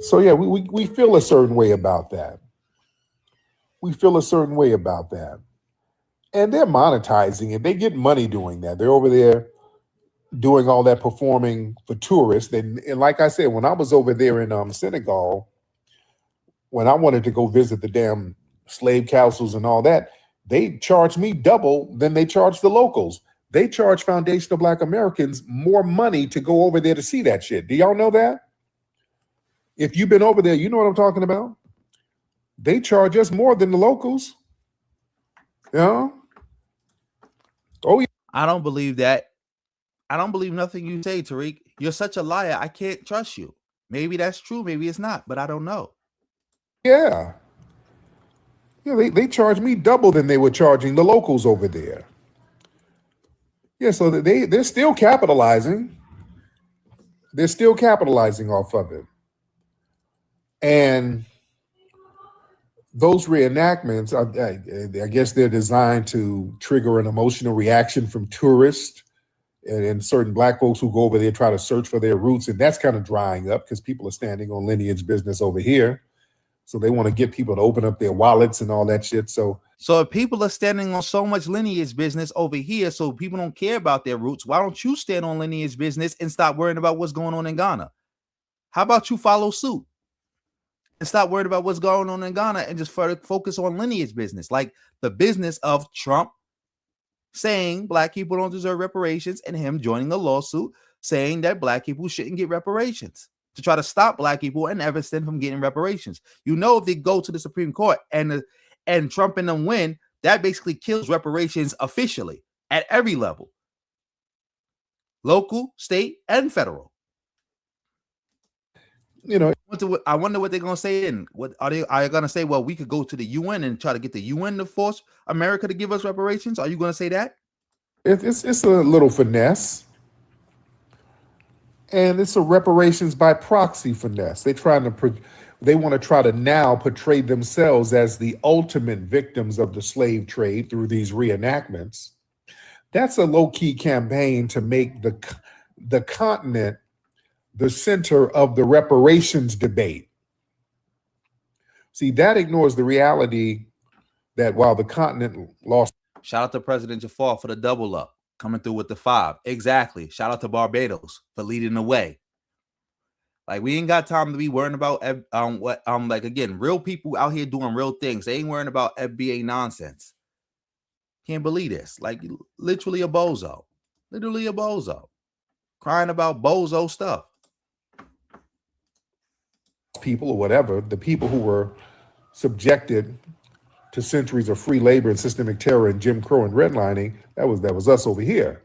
So, yeah, we feel a certain way about that. And they're monetizing it. They get money doing that. They're over there doing all that performing for tourists. And like I said, when I was over there in Senegal, when I wanted to go visit the damn slave castles and all that, they charged me double than they charged the locals. They charge foundational Black Americans more money to go over there to see that shit. Do y'all know that? If you've been over there, you know what I'm talking about. They charge us more than the locals. You know? Oh, yeah. I don't believe that. I don't believe nothing you say, Tariq. You're such a liar. I can't trust you. Maybe that's true. Maybe it's not, but I don't know. Yeah. Yeah, they charge me double than they were charging the locals over there. Yeah, so they're still capitalizing. They're still capitalizing off of it. And those reenactments, I guess they're designed to trigger an emotional reaction from tourists. and certain black folks who go over there try to search for their roots, and that's kind of drying up because people are standing on lineage business over here. So they want to get people to open up their wallets and all that shit. So if people are standing on so much lineage business over here, so people don't care about their roots, why don't you stand on lineage business and stop worrying about what's going on in Ghana? How about you follow suit and stop worrying about what's going on in Ghana and just focus on lineage business, like the business of Trump saying black people don't deserve reparations and him joining a lawsuit saying that black people shouldn't get reparations to try to stop black people and Evanston from getting reparations. You know, if they go to the Supreme Court and Trump and them win, that basically kills reparations officially at every level, local, state, and federal. You know, I wonder what they're going to say. Then what are they going to say? Well, we could go to the UN and try to get the UN to force America to give us reparations. Are you going to say that? It's a little finesse, and it's a reparations by proxy finesse. They want to try to now portray themselves as the ultimate victims of the slave trade through these reenactments. That's a low-key campaign to make the continent the center of the reparations debate. See, that ignores the reality that while the continent lost. Shout out to President Jafar for the double up, coming through with the 5. Exactly. Shout out to Barbados for leading the way. Like, we ain't got time to be worrying about like, again, real people out here doing real things. They ain't worrying about FBA nonsense. Can't believe this. Like, literally a bozo. Literally a bozo. Crying about bozo stuff. People or whatever, the people who were subjected to centuries of free labor and systemic terror and Jim Crow and redlining, that was us over here.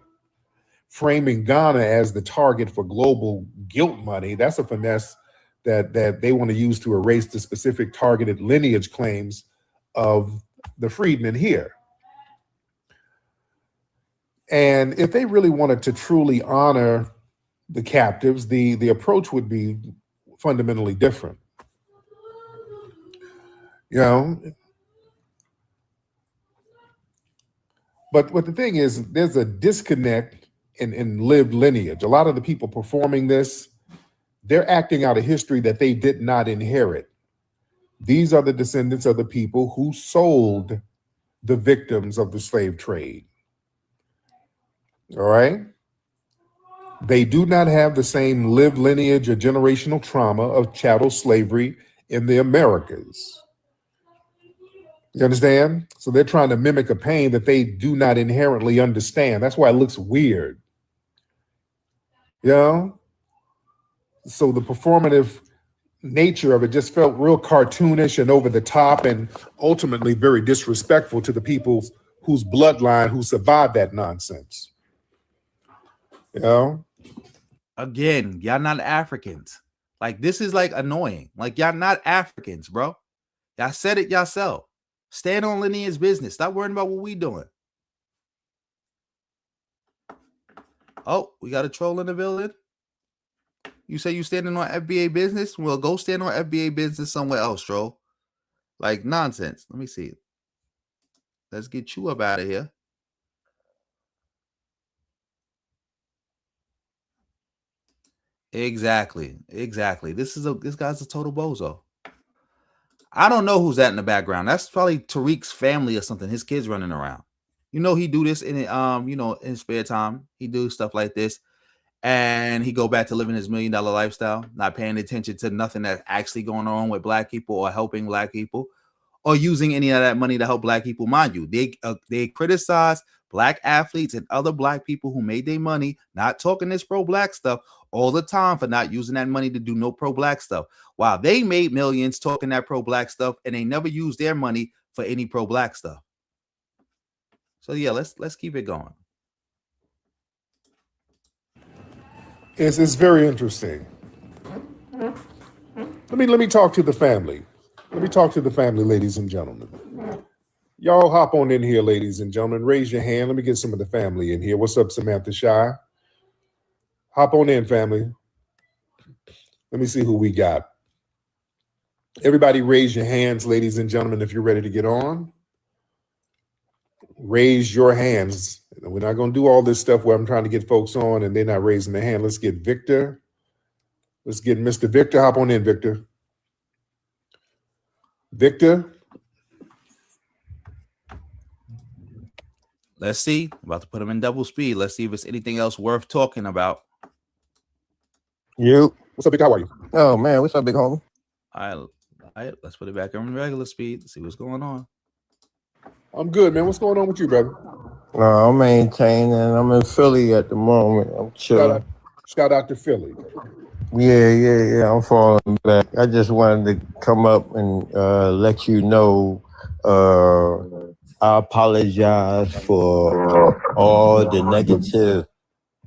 Framing Ghana as the target for global guilt money, that's a finesse that they want to use to erase the specific targeted lineage claims of the freedmen here. And if they really wanted to truly honor the captives, the approach would be fundamentally different. You know, but the thing is, there's a disconnect in lived lineage. A lot of the people performing this, they're acting out a history that they did not inherit. These are the descendants of the people who sold the victims of the slave trade. All right? They do not have the same lived lineage or generational trauma of chattel slavery in the Americas. You understand? So they're trying to mimic a pain that they do not inherently understand. That's why it looks weird. You know? So the performative nature of it just felt real cartoonish and over the top and ultimately very disrespectful to the people whose bloodline who survived that nonsense. You know? Again, y'all not Africans. Like, this is like annoying. Like, y'all not Africans, bro. Y'all said it yourself. Stand on lineage business. Stop worrying about what we doing. Oh, we got a troll in the building. You say you standing on FBA business? Well, go stand on FBA business somewhere else, troll. Like, nonsense. Let me see. Let's get you up out of here. Exactly. This guy's a total bozo. I don't know who's that in the background. That's probably Tariq's family or something. His kids running around. You know, he do this in in his spare time. He do stuff like this, and he go back to living his $1 million lifestyle, not paying attention to nothing that's actually going on with black people or helping black people, or using any of that money to help black people. Mind you, they criticize black athletes and other black people who made their money not talking this pro-black stuff all the time for not using that money to do no pro-black stuff, while they made millions talking that pro-black stuff and they never used their money for any pro-black stuff. So yeah, let's keep it going. It's very interesting. Let me talk to the family. Let me talk to the family, ladies and gentlemen. Y'all hop on in here, ladies and gentlemen. Raise your hand. Let me get some of the family in here. What's up, Samantha Shy? Hop on in, family. Let me see who we got. Everybody raise your hands, ladies and gentlemen, if you're ready to get on. raise your hands. We're not going to do all this stuff where I'm trying to get folks on and they're not raising their hand. Let's get Victor. Let's get Mr. Victor. Hop on in, Victor. Victor. Let's see. About to put him in double speed. Let's see if it's anything else worth talking about. You. What's up, Victor? How are you? Oh, man. What's up, big homie? All right. Let's put it back on regular speed. See what's going on. I'm good, man. What's going on with you, brother? I'm maintaining. I'm in Philly at the moment. I'm chilling. Shout out to Philly. Yeah. I'm falling back. I just wanted to come up and let you know I apologize for all the negative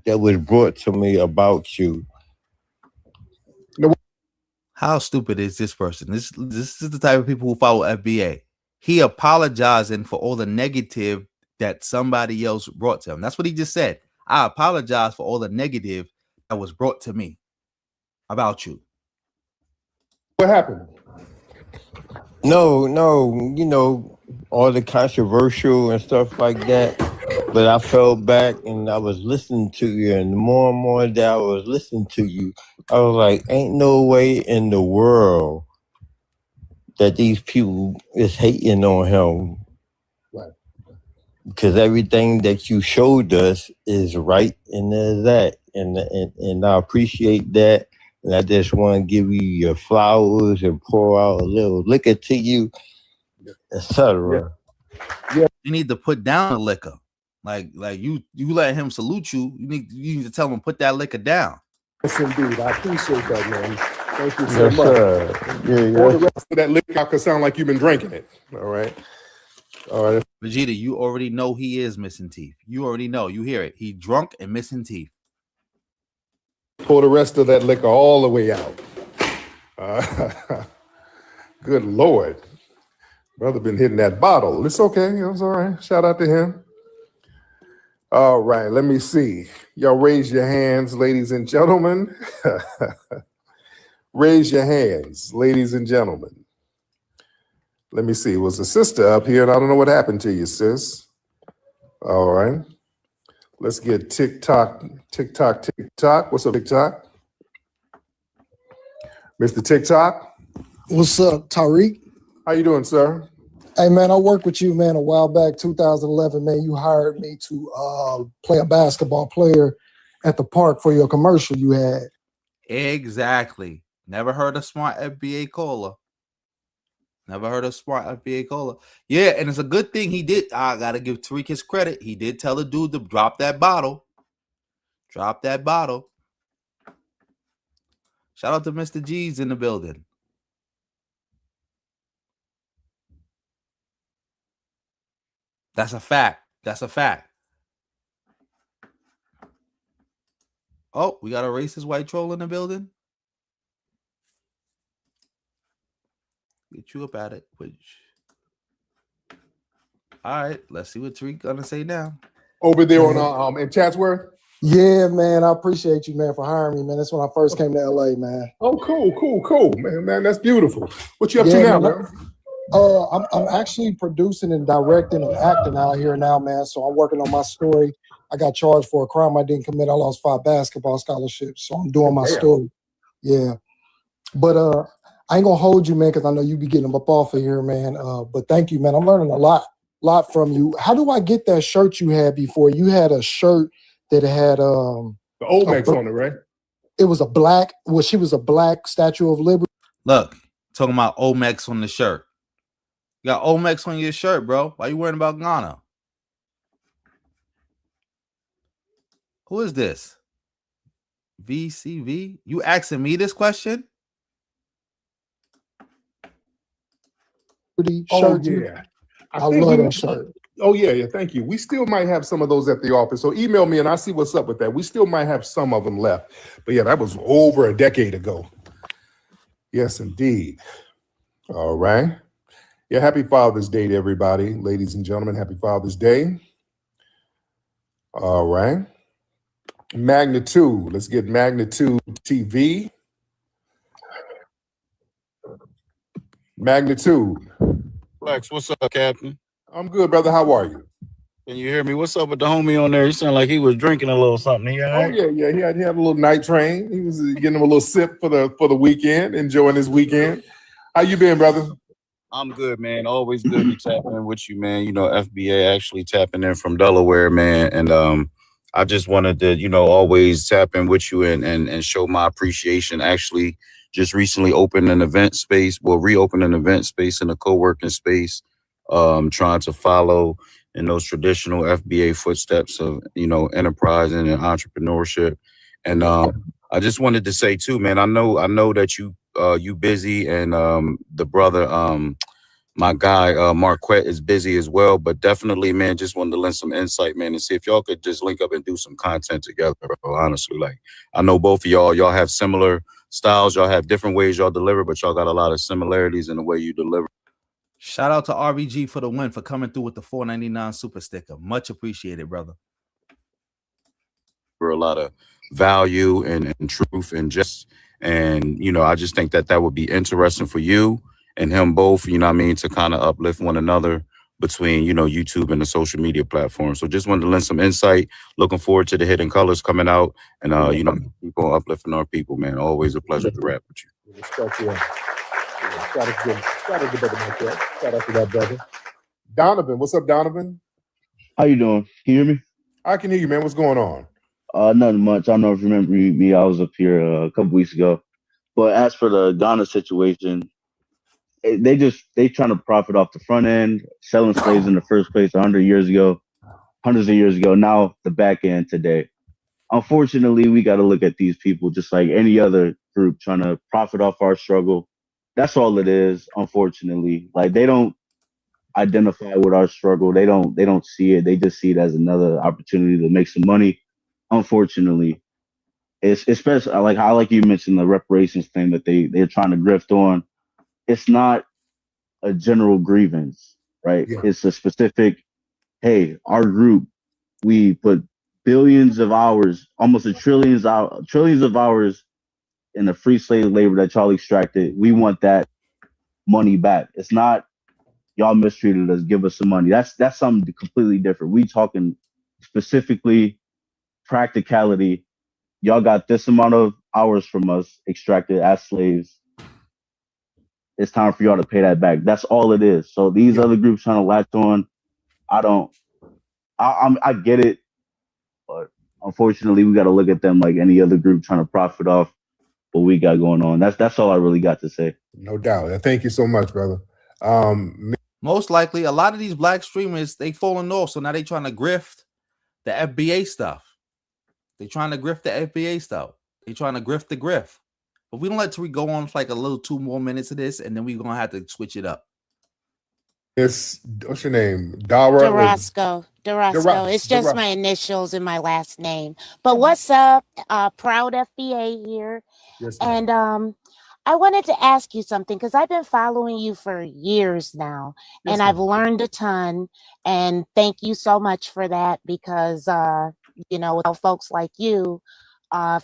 that was brought to me about you. How stupid is this person? This is the type of people who follow FBA. He apologizing for all the negative that somebody else brought to him. That's what he just said. I apologize for all the negative that was brought to me about you. What happened? No, you know, all the controversial and stuff like that. But I fell back and I was listening to you, and the more and more that I was listening to you, I was like, ain't no way in the world that these people is hating on him. Right. Because everything that you showed us is right, and there's that. And I appreciate that. And I just want to give you your flowers and pour out a little liquor to you, etc. Yeah. You need to put down the liquor. Like you let him salute you. You need to tell him put that liquor down. Yes, indeed. I appreciate that, man. Thank you so Yes, much. sir. Yeah. All the rest of that liquor could sound like you've been drinking it. All right. Vegeta, you already know he is missing teeth. You already know. You hear it. He drunk and missing teeth. Pour the rest of that liquor all the way out. Good Lord. Brother been hitting that bottle. It's okay. It's all right. Shout out to him. All right. Let me see. Y'all raise your hands, ladies and gentlemen. Raise your hands, ladies and gentlemen. Let me see. Was a sister up here, and I don't know what happened to you, sis. All right. Let's get TikTok. What's up, TikTok? Mr. TikTok. What's up, Tariq? How you doing, sir? Hey, man, I worked with you, man, a while back, 2011, man. You hired me to play a basketball player at the park for your commercial you had. Exactly. Never heard of smart FBA caller. Never heard of smart FBA caller. Yeah, and it's a good thing he did. I got to give Tariq his credit. He did tell the dude to drop that bottle. Drop that bottle. Shout out to Mr. G's in the building. That's a fact. That's a fact. Oh, we got a racist white troll in the building. Get you up at it. All right, let's see what Tariq gonna say now. Over there on in Chatsworth? Yeah, man, I appreciate you, man, for hiring me, man. That's when I first came to LA, man. Oh, cool. Man, that's beautiful. What you up to now, man? I'm actually producing and directing and acting out here now, man. So I'm working on my story. I got charged for a crime I didn't commit. I lost 5 basketball scholarships. So I'm doing my story. Yeah. But I ain't gonna hold you, man, because I know you be getting them up off of here, man. But thank you, man. I'm learning a lot from you. How do I get that shirt you had before? You had a shirt that had the Olmecs on it, right? It was a black, she was a black Statue of Liberty. Look, talking about Olmecs on the shirt. You got Olmecs on your shirt, bro. Why you worrying about Ghana? Who is this? VCV? You asking me this question? Oh, yeah. I love that shirt. Oh, yeah. Thank you. We still might have some of those at the office. So email me and I'll see what's up with that. We still might have some of them left. But yeah, that was over a decade ago. Yes, indeed. All right. Yeah, happy Father's Day to everybody. Ladies and gentlemen, happy Father's Day. All right. Magnitude. Let's get Magnitude TV. Magnitude. Lex, what's up, Captain? I'm good, brother. How are you? Can you hear me? What's up with the homie on there? He sounded like he was drinking a little something. He all Oh right? yeah. He had a little night train. He was getting him a little sip for the weekend, enjoying his weekend. How you been, brother? I'm good, man. Always good to tap in with you, man. You know, FBA actually tapping in from Delaware, man. And I just wanted to, always tap in with you and show my appreciation. Actually, just recently opened an event space, reopened an event space and a co-working space, trying to follow in those traditional FBA footsteps of, enterprising and entrepreneurship. And I just wanted to say too, man, I know that you busy and the brother my guy Marquette is busy as well, but definitely, man, just wanted to lend some insight, man, and see if y'all could just link up and do some content together, bro. Honestly, like I know both of y'all have similar styles, y'all have different ways y'all deliver, but y'all got a lot of similarities in the way you deliver. Shout out to RBG for the win, for coming through with the $4.99 super sticker. Much appreciated, brother. For a lot of value and truth and I just think that would be interesting for you and him both, to kind of uplift one another between, YouTube and the social media platform. So just wanted to lend some insight. Looking forward to the Hidden Colors coming out and, keep on uplifting our people, man. Always a pleasure to rap with you. Respect you. Shout out to brother Marquette. Shout out to that brother. Donovan, what's up, Donovan? How you doing? Can you hear me? I can hear you, man. What's going on? Nothing much. I don't know if you remember me. I was up here a couple weeks ago. But as for the Ghana situation, they trying to profit off the front end, selling slaves in the first place 100 years ago, hundreds of years ago. Now the back end today. Unfortunately, we got to look at these people just like any other group trying to profit off our struggle. That's all it is. Unfortunately, like they don't identify with our struggle. They don't see it. They just see it as another opportunity to make some money. Unfortunately, it's especially like you mentioned the reparations thing that they're trying to grift on. It's not a general grievance, right? Yeah. It's a specific. Hey, our group, we put billions of hours, almost trillions of hours in the free slave labor that y'all extracted. We want that money back. It's not y'all mistreated us, give us some money. That's something completely different. We talking specifically practicality. Y'all got this amount of hours from us extracted as slaves. It's time for y'all to pay that back. That's all it is. So these other groups trying to latch on, I get it, but unfortunately we got to look at them like any other group trying to profit off what we got going on. That's all I really got to say. No doubt. Thank you so much, brother. Most likely, a lot of these black streamers, they falling off, so now they trying to grift the FBA stuff. They trying to grift the FBA stuff. They trying to grift the grift. But we don't let Tariq go on for like a little 2 more minutes of this, and then we're gonna have to switch it up. It's what's your name? Dara. Durasco. It's just my initials and my last name. But what's up? Proud FBA here. Yes, and I wanted to ask you something because I've been following you for years now, Yes, and I've ma'am. learned a ton. And thank you so much for that because, without folks like you,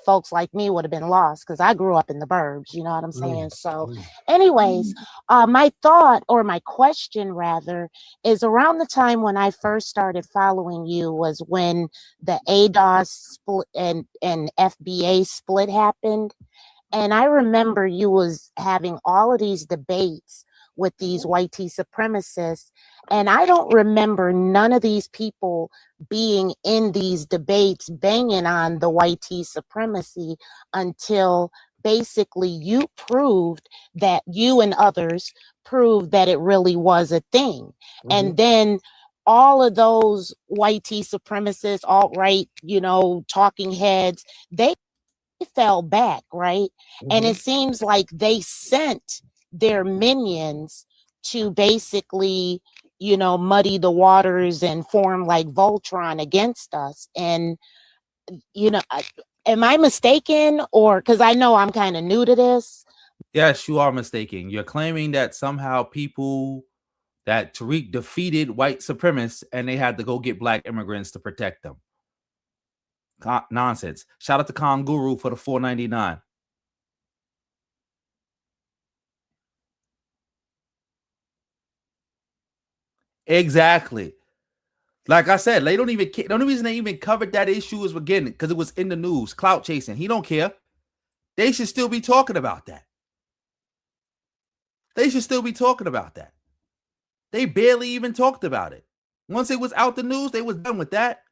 folks like me would have been lost because I grew up in the burbs. You know what I'm saying? So, anyways, my thought or my question rather is around the time when I first started following you was when the ADOS split and FBA split happened. And I remember you was having all of these debates with these white tea supremacists. And I don't remember none of these people being in these debates banging on the white tea supremacy until basically you proved that you and others proved that it really was a thing. And then all of those white tea supremacists, alt-right, talking heads, they fell back, right? And it seems like they sent their minions to basically, muddy the waters and form like Voltron against us. And, am I mistaken? Or because I know I'm kind of new to this. Yes, you are mistaken. You're claiming that somehow that Tariq defeated white supremacists and they had to go get black immigrants to protect them. Nonsense. Shout out to Khan Guru for the $4.99. Exactly. Like I said, they don't even care. The only reason they even covered that issue is again because it was in the news, clout chasing. He don't care. They should still be talking about that. They should still be talking about that. They barely even talked about it. Once it was out the news, they was done with that.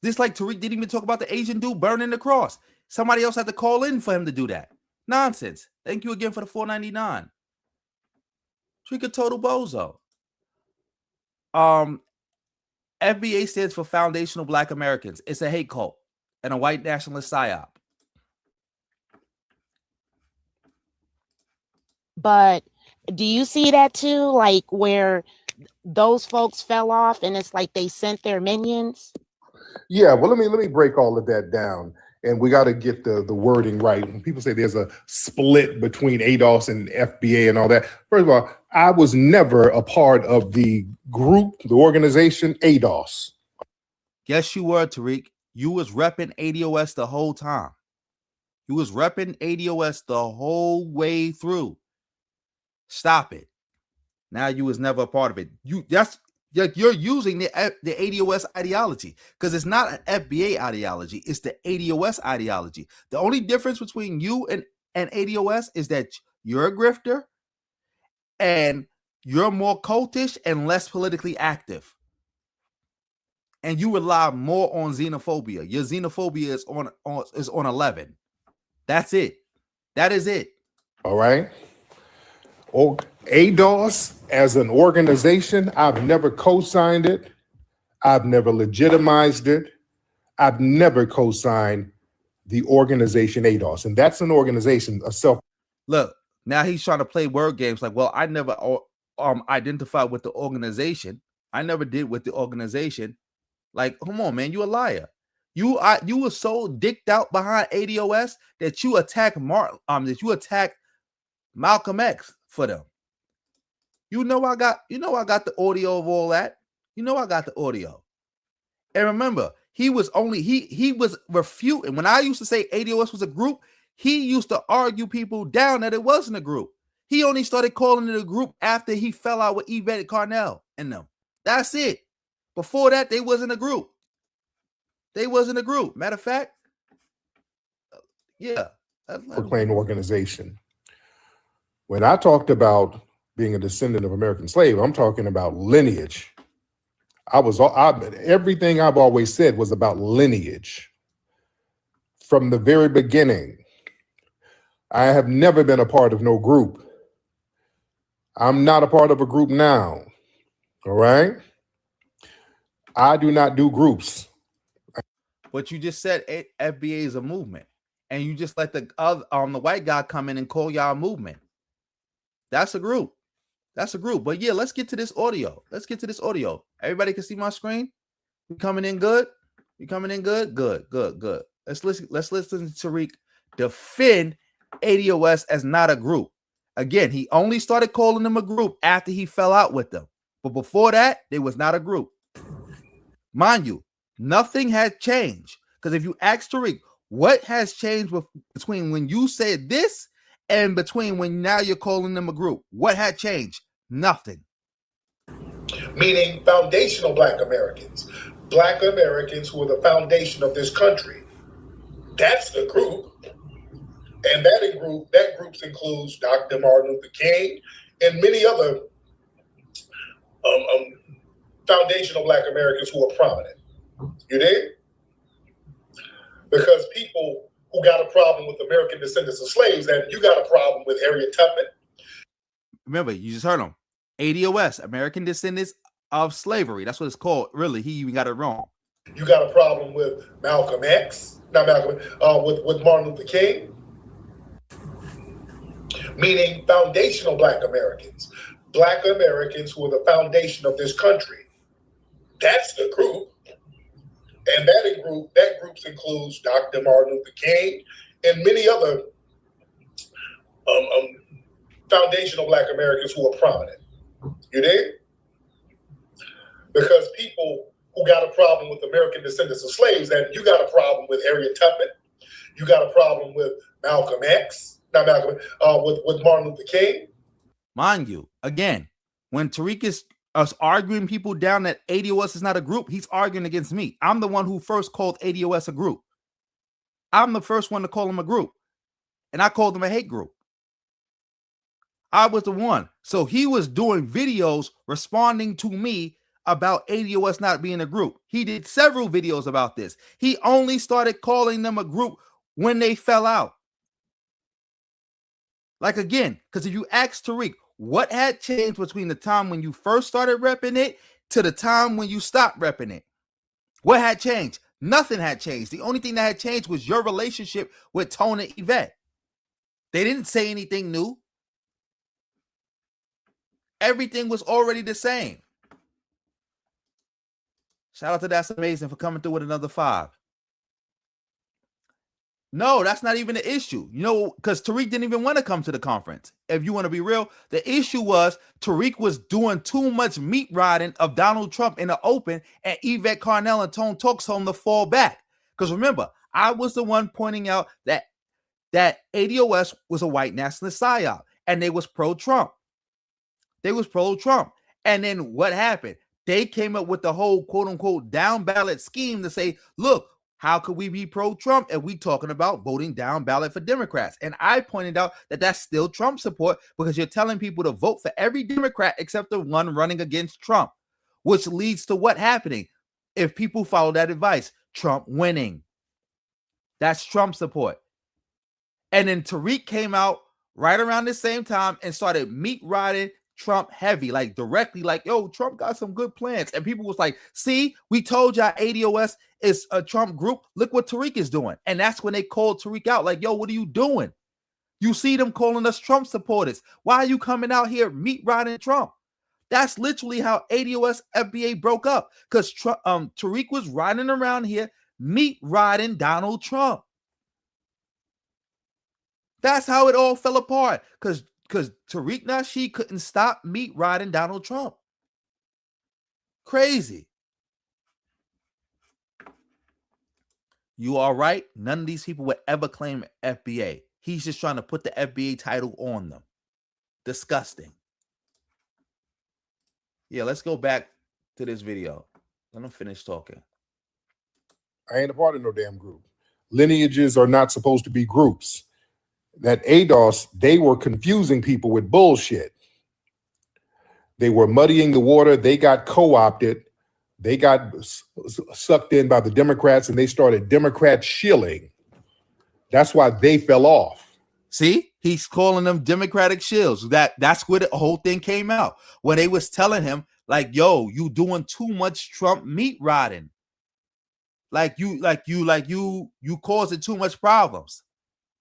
Just like Tariq didn't even talk about the Asian dude burning the cross. Somebody else had to call in for him to do that. Nonsense. Thank you again for the $4.99. Tariq a total bozo. FBA stands for Foundational Black Americans. It's a hate cult and a white nationalist psyop. But do you see that too? Like where those folks fell off and it's like they sent their minions? Yeah, well, let me break all of that down, and we got to get the wording right. When people say there's a split between ADOS and FBA and all that, first of all, I was never a part of the group, the organization ADOS. Yes, you were, Tariq. You was repping ADOS the whole time. You was repping ADOS the whole way through. Stop it. Now you was never a part of it. You're using the ADOS ideology because it's not an FBA ideology. It's the ADOS ideology. The only difference between you and ADOS is that you're a grifter and you're more cultish and less politically active. And you rely more on xenophobia. Your xenophobia is on 11. That's it. That is it. All right. Oh, ADOS as an organization, I've never co-signed it. I've never legitimized it. I've never co-signed the organization ADOS. And that's an organization, a self. Look, now he's trying to play word games like, well, I never identified with the organization. I never did with the organization. Like, come on, man, you a liar. You were so dicked out behind ADOS that you attack Malcolm X for them. I got the audio of all that. I got the audio. And remember, he was refuting. When I used to say ADOS was a group, he used to argue people down that it wasn't a group. He only started calling it a group after he fell out with Yvette Carnell and them. That's it. Before that, they wasn't a group. They wasn't a group. Matter of fact, yeah. Proclaimed organization. When I talked about being a descendant of American slave, I'm talking about lineage. Everything I've always said was about lineage. From the very beginning, I have never been a part of no group. I'm not a part of a group now. All right? I do not do groups. But you just said FBA is a movement, and you just let the white guy come in and call y'all a movement. That's a group. That's a group. But yeah, let's get to this audio. Everybody can see my screen. You coming in good? You coming in good? Good. Let's listen to Tariq defend ADOS as not a group. Again, he only started calling them a group after he fell out with them. But before that, they was not a group. Mind you, nothing had changed. Because if you ask Tariq, what has changed between when you said this and between when now you're calling them a group? What had changed? Nothing. Meaning foundational Black Americans who are the foundation of this country. That's the group. And that group includes Dr. Martin Luther King and many other foundational Black Americans who are prominent. You dig? Because people who got a problem with American descendants of slaves, and you got a problem with Harriet Tubman. Remember, you just heard him. ADOS, American Descendants of Slavery. That's what it's called. Really, he even got it wrong. You got a problem with Malcolm X, not Malcolm, with Martin Luther King. Meaning foundational Black Americans who are the foundation of this country. That's the group. And that group includes Dr. Martin Luther King and many other foundational Black Americans who are prominent. You dig? Because people who got a problem with American descendants of slaves, and you got a problem with Harriet Tubman, you got a problem with Malcolm X, not Malcolm, with Martin Luther King. Mind you, again, when Tariq is us arguing people down that ADOS is not a group, he's arguing against me. I'm the one who first called ADOS a group. I'm the first one to call them a group. And I called them a hate group. I was the one. So he was doing videos responding to me about ADOS not being a group. He did several videos about this. He only started calling them a group when they fell out. Like again, because if you ask Tariq, what had changed between the time when you first started repping it to the time when you stopped repping it? What had changed? Nothing had changed. The only thing that had changed was your relationship with Tone and Yvette. They didn't say anything new. Everything was already the same. Shout out to That's Amazing for coming through with another 5. No, that's not even the issue. You know, because Tariq didn't even want to come to the conference. If you want to be real, the issue was Tariq was doing too much meat riding of Donald Trump in the open, and Yvette Carnell and Tone Talks told him to fall back. Because remember, I was the one pointing out that ADOS was a white nationalist psyop, and they was pro-Trump. They was pro-Trump. And then what happened? They came up with the whole quote-unquote down ballot scheme to say, look, how could we be pro-Trump and we talking about voting down ballot for Democrats? And I pointed out that that's still Trump support because you're telling people to vote for every Democrat except the one running against Trump, which leads to what happening? If people follow that advice, Trump winning. That's Trump support. And then Tariq came out right around the same time and started meat riding Trump heavy, like directly, like, yo, Trump got some good plans. And people was like, see, we told y'all ADOS is a Trump group. Look what Tariq is doing. And that's when they called Tariq out, like, yo, what are you doing? You see them calling us Trump supporters. Why are you coming out here meat riding Trump? That's literally how ADOS FBA broke up, because Tariq was riding around here meat riding Donald Trump. That's how it all fell apart, because Tariq Nasheed couldn't stop meat riding Donald Trump. Crazy. You are right. None of these people would ever claim FBA. He's just trying to put the FBA title on them. Disgusting. Yeah, let's go back to this video. Let him finish talking. I ain't a part of no damn group. Lineages are not supposed to be groups. That ADOS, they were confusing people with bullshit. They were muddying the water. They got co-opted. They got sucked in by the Democrats, and they started Democrat shilling. That's why they fell off. See, he's calling them Democratic shills. That's where the whole thing came out. When they was telling him, like, yo, you doing too much Trump meat riding. You causing too much problems.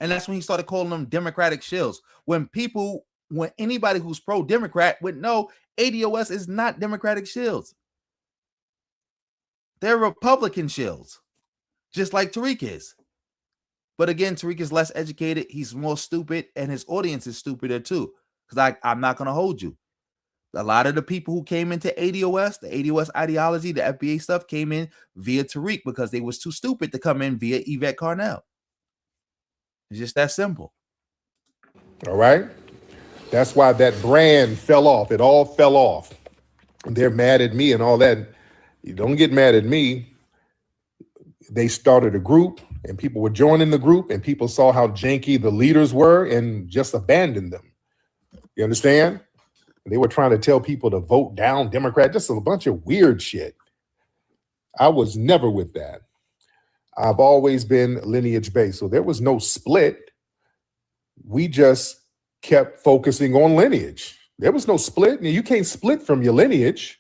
And that's when he started calling them Democratic shills. When anybody who's pro-Democrat would know ADOS is not Democratic shills. They're Republican shills, just like Tariq is. But again, Tariq is less educated. He's more stupid, and his audience is stupider too. Because I'm not going to hold you. A lot of the people who came into ADOS, the ADOS ideology, the FBA stuff, came in via Tariq because they was too stupid to come in via Yvette Carnell. It's just that simple. All right? That's why that brand fell off. It all fell off. They're mad at me and all that. You don't get mad at me. They started a group, and people were joining the group, and people saw how janky the leaders were and just abandoned them. You understand? They were trying to tell people to vote down Democrat, just a bunch of weird shit. I was never with that. I've always been lineage-based, so there was no split. We just kept focusing on lineage. There was no split. You can't split from your lineage.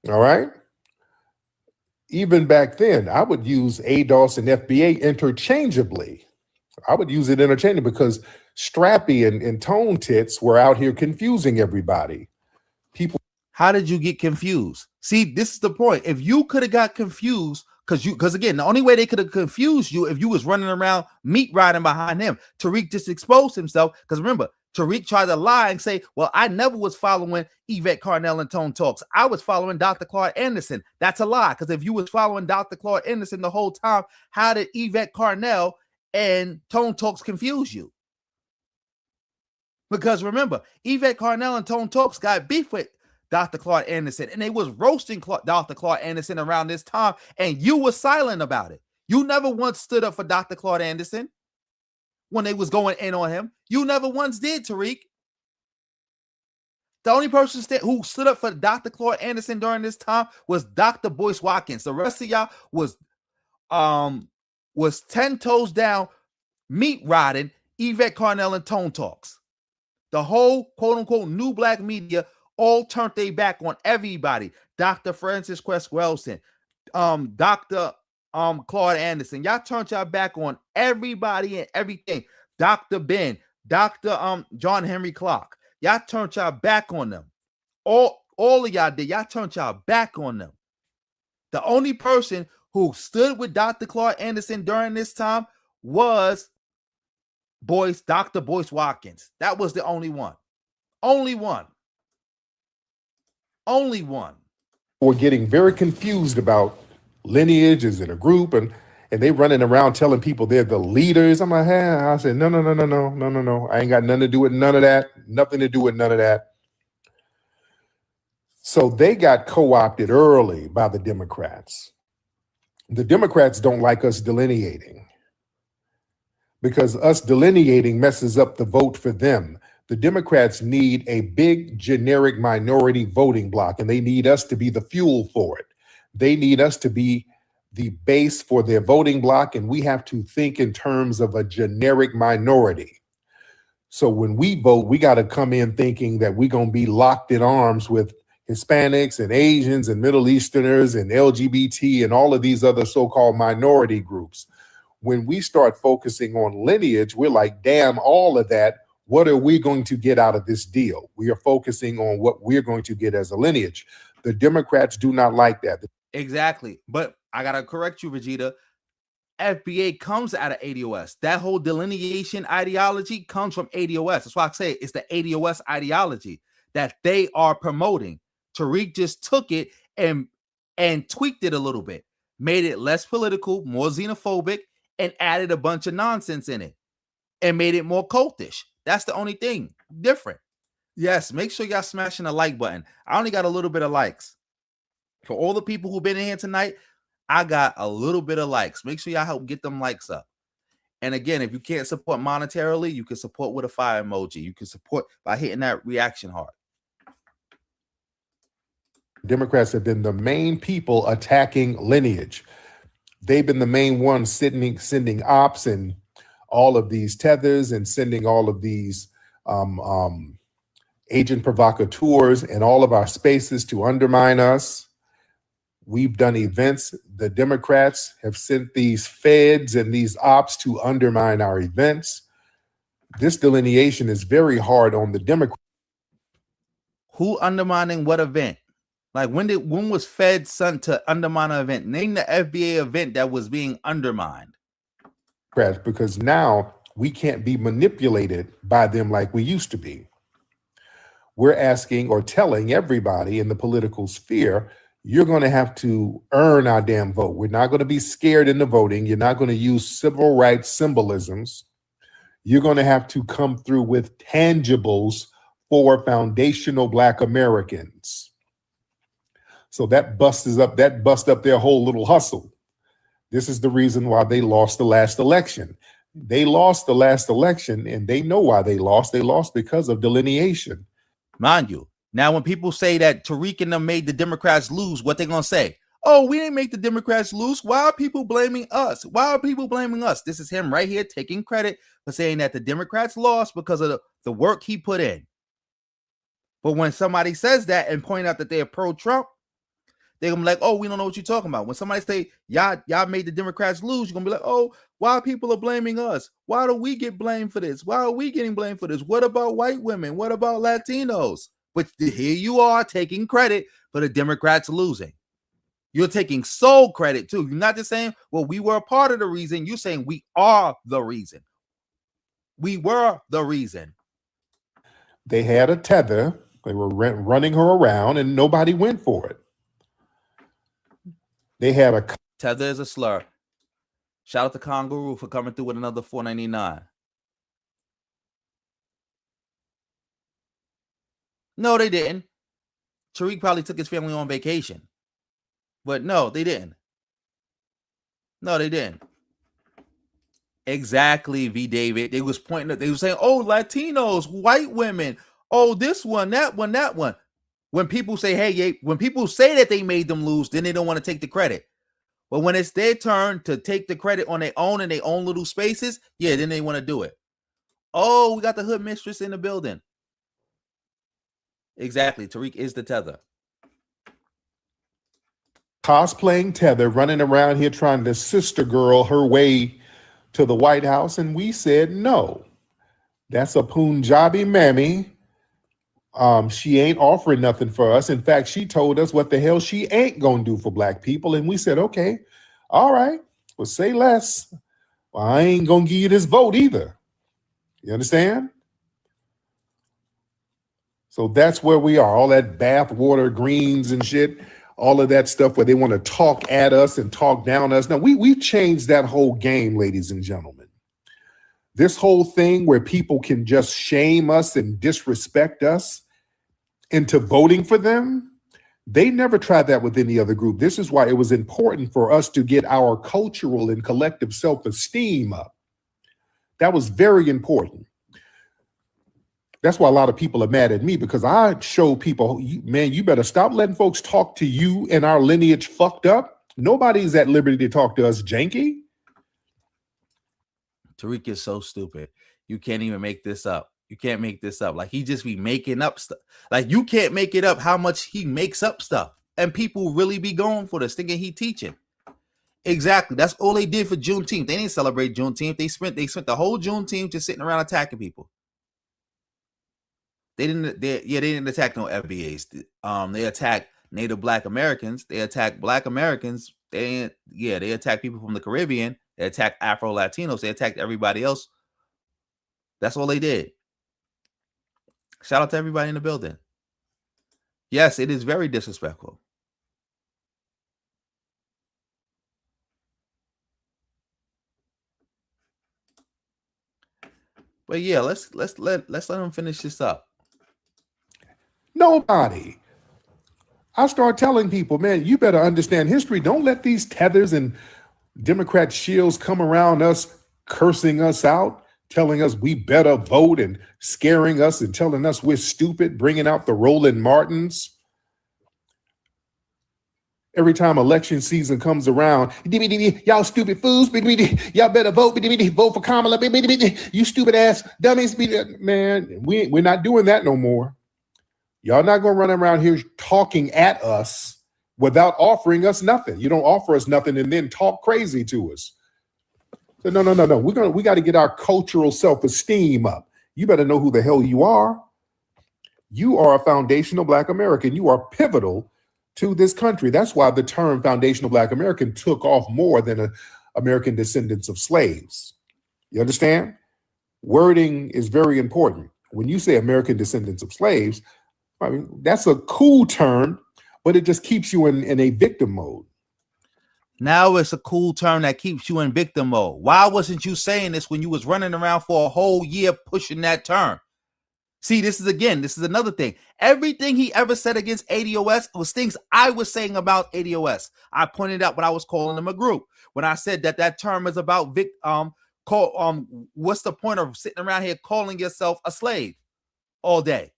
All right? Even back then, I would use ADOS and FBA interchangeably. I would use it interchangeably because Strappy and Tone Tits were out here confusing everybody. How did you get confused? See, this is the point. If you could have got confused, because again, the only way they could have confused you if you was running around meat riding behind him. Tariq just exposed himself. Because remember, Tariq tried to lie and say, well, I never was following Yvette Carnell and Tone Talks. I was following Dr. Claude Anderson. That's a lie. Because if you was following Dr. Claude Anderson the whole time, how did Yvette Carnell and Tone Talks confuse you? Because remember, Yvette Carnell and Tone Talks got beef with Dr. Claude Anderson, and they was roasting Dr. Claude Anderson around this time, and you were silent about it. You never once stood up for Dr. Claude Anderson when they was going in on him. You never once did, Tariq. The only person who stood up for Dr. Claude Anderson during this time was Dr. Boyce Watkins. The rest of y'all was 10 toes down, meat riding Yvette Carnell and Tone Talks. The whole quote unquote new black media all turned their back on everybody. Dr. Francis Quest Wilson, Dr. Claude Anderson. Y'all turned y'all back on everybody and everything. Dr. Ben, Dr. John Henry Clark. Y'all turned y'all back on them. All of y'all did. Y'all turned y'all back on them. The only person who stood with Dr. Claude Anderson during this time was Dr. Boyce Watkins. That was the only one. Only one. Only one. We're getting very confused about lineage. Is it a group? And they running around telling people they're the leaders. I'm like, hey. I said, no. I ain't got nothing to do with none of that. Nothing to do with none of that. So they got co-opted early by the Democrats. The Democrats don't like us delineating because us delineating messes up the vote for them. The Democrats need a big generic minority voting bloc, and they need us to be the fuel for it. They need us to be the base for their voting bloc, and we have to think in terms of a generic minority. So when we vote, we got to come in thinking that we're going to be locked in arms with Hispanics and Asians and Middle Easterners and LGBT and all of these other so-called minority groups. When we start focusing on lineage, we're like, damn, all of that. What are we going to get out of this deal? We are focusing on what we're going to get as a lineage. The Democrats do not like that. Exactly. But I got to correct you, Vegeta. FBA comes out of ADOS. That whole delineation ideology comes from ADOS. That's why I say it's the ADOS ideology that they are promoting. Tariq just took it and tweaked it a little bit, made it less political, more xenophobic, and added a bunch of nonsense in it and made it more cultish. That's the only thing different. Yes, make sure y'all smashing the like button. I only got a little bit of likes. For all the people who've been in here tonight, I got a little bit of likes. Make sure y'all help get them likes up. And again, if you can't support monetarily, you can support with a fire emoji. You can support by hitting that reaction heart. Democrats have been the main people attacking lineage. They've been the main ones sending ops and all of these tethers and sending all of these agent provocateurs in all of our spaces to undermine us. We've done events. The Democrats have sent these feds and these ops to undermine our events. This delineation is very hard on the Democrats. Who undermining what event? Like when was Fed sent to undermine an event? Name the FBA event that was being undermined. Because now we can't be manipulated by them like we used to be. We're asking or telling everybody in the political sphere, you're going to have to earn our damn vote. We're not going to be scared into voting. You're not going to use civil rights symbolisms. You're going to have to come through with tangibles for foundational Black Americans. So that busts up their whole little hustle. This is the reason why they lost the last election. They lost the last election, and they know why they lost. They lost because of delineation. Mind you, now when people say that Tariq and them made the Democrats lose, what they gonna say? Oh, we didn't make the Democrats lose. Why are people blaming us? Why are people blaming us? This is him right here taking credit for saying that the Democrats lost because of the work he put in. But when somebody says that and point out that they're pro-Trump, they're gonna be like, oh, we don't know what you're talking about. When somebody say, y'all made the Democrats lose, you're gonna be like, oh, why people are blaming us? Why do we get blamed for this? Why are we getting blamed for this? What about white women? What about Latinos? But here you are taking credit for the Democrats losing. You're taking sole credit too. You're not just saying, well, we were a part of the reason. You're saying we are the reason. We were the reason. They had a tether. They were running her around, and nobody went for it. They had a tether is a slur. Shout out to Kangaroo for coming through with another $4.99. No, they didn't. Tariq probably took his family on vacation. But no, they didn't. No, they didn't. Exactly, V. David. They was pointing at, they were saying, oh, Latinos, white women, oh, this one, that one, that one. When people say, hey, when people say that they made them lose, then they don't want to take the credit. But when it's their turn to take the credit on their own in their own little spaces, yeah, then they want to do it. Oh, we got the hood mistress in the building. Exactly. Tariq is the tether. Cosplaying Tether, running around here trying to sister girl her way to the White House, and we said no. That's a Punjabi mammy. She ain't offering nothing for us. In fact, she told us what the hell she ain't gonna do for black people, and we said, okay, all right, well, say less. Well, I ain't gonna give you this vote either. You understand? So that's where we are. All that bathwater greens and shit, all of that stuff where they want to talk at us and talk down us. Now, we've changed that whole game, ladies and gentlemen. This whole thing where people can just shame us and disrespect us into voting for them, they never tried that with any other group. This is why it was important for us to get our cultural and collective self-esteem up. That was very important. That's why a lot of people are mad at me, because I show people, man, you better stop letting folks talk to you and our lineage fucked up. Nobody's at liberty to talk to us janky. Tariq is so stupid. You can't even make this up. You can't make this up. Like, he just be making up stuff. Like, you can't make it up how much he makes up stuff. And people really be going for this, thinking he teaching. Exactly. That's all they did for Juneteenth. They didn't celebrate Juneteenth. They spent the whole Juneteenth just sitting around attacking people. They didn't attack no FBAs. They attacked Native Black Americans. They attacked Black Americans. They attacked people from the Caribbean. They attacked Afro Latinos. They attacked everybody else. That's all they did. Shout out to everybody in the building. Yes, it is very disrespectful. But yeah, let's let them finish this up. Nobody. I start telling people, man, you better understand history. Don't let these tethers and Democrat shields come around us, cursing us out, telling us we better vote and scaring us and telling us we're stupid, bringing out the Roland Martins. Every time election season comes around, y'all stupid fools, y'all better vote, vote for Karmelo, you stupid ass dummies. Man, we're not doing that no more. Y'all not going to run around here talking at us without offering us nothing. You don't offer us nothing and then talk crazy to us. So no. We got to get our cultural self-esteem up. You better know who the hell you are. You are a foundational Black American. You are pivotal to this country. That's why the term foundational Black American took off more than American descendants of slaves. You understand? Wording is very important. When you say American descendants of slaves, I mean, that's a cool term, but it just keeps you in a victim mode. Now it's a cool term that keeps you in victim mode. Why wasn't you saying this when you was running around for a whole year pushing that term? See, this is another thing. Everything he ever said against ADOS was things I was saying about ADOS. I pointed out when I was calling them a group. When I said that term is about what's the point of sitting around here calling yourself a slave all day?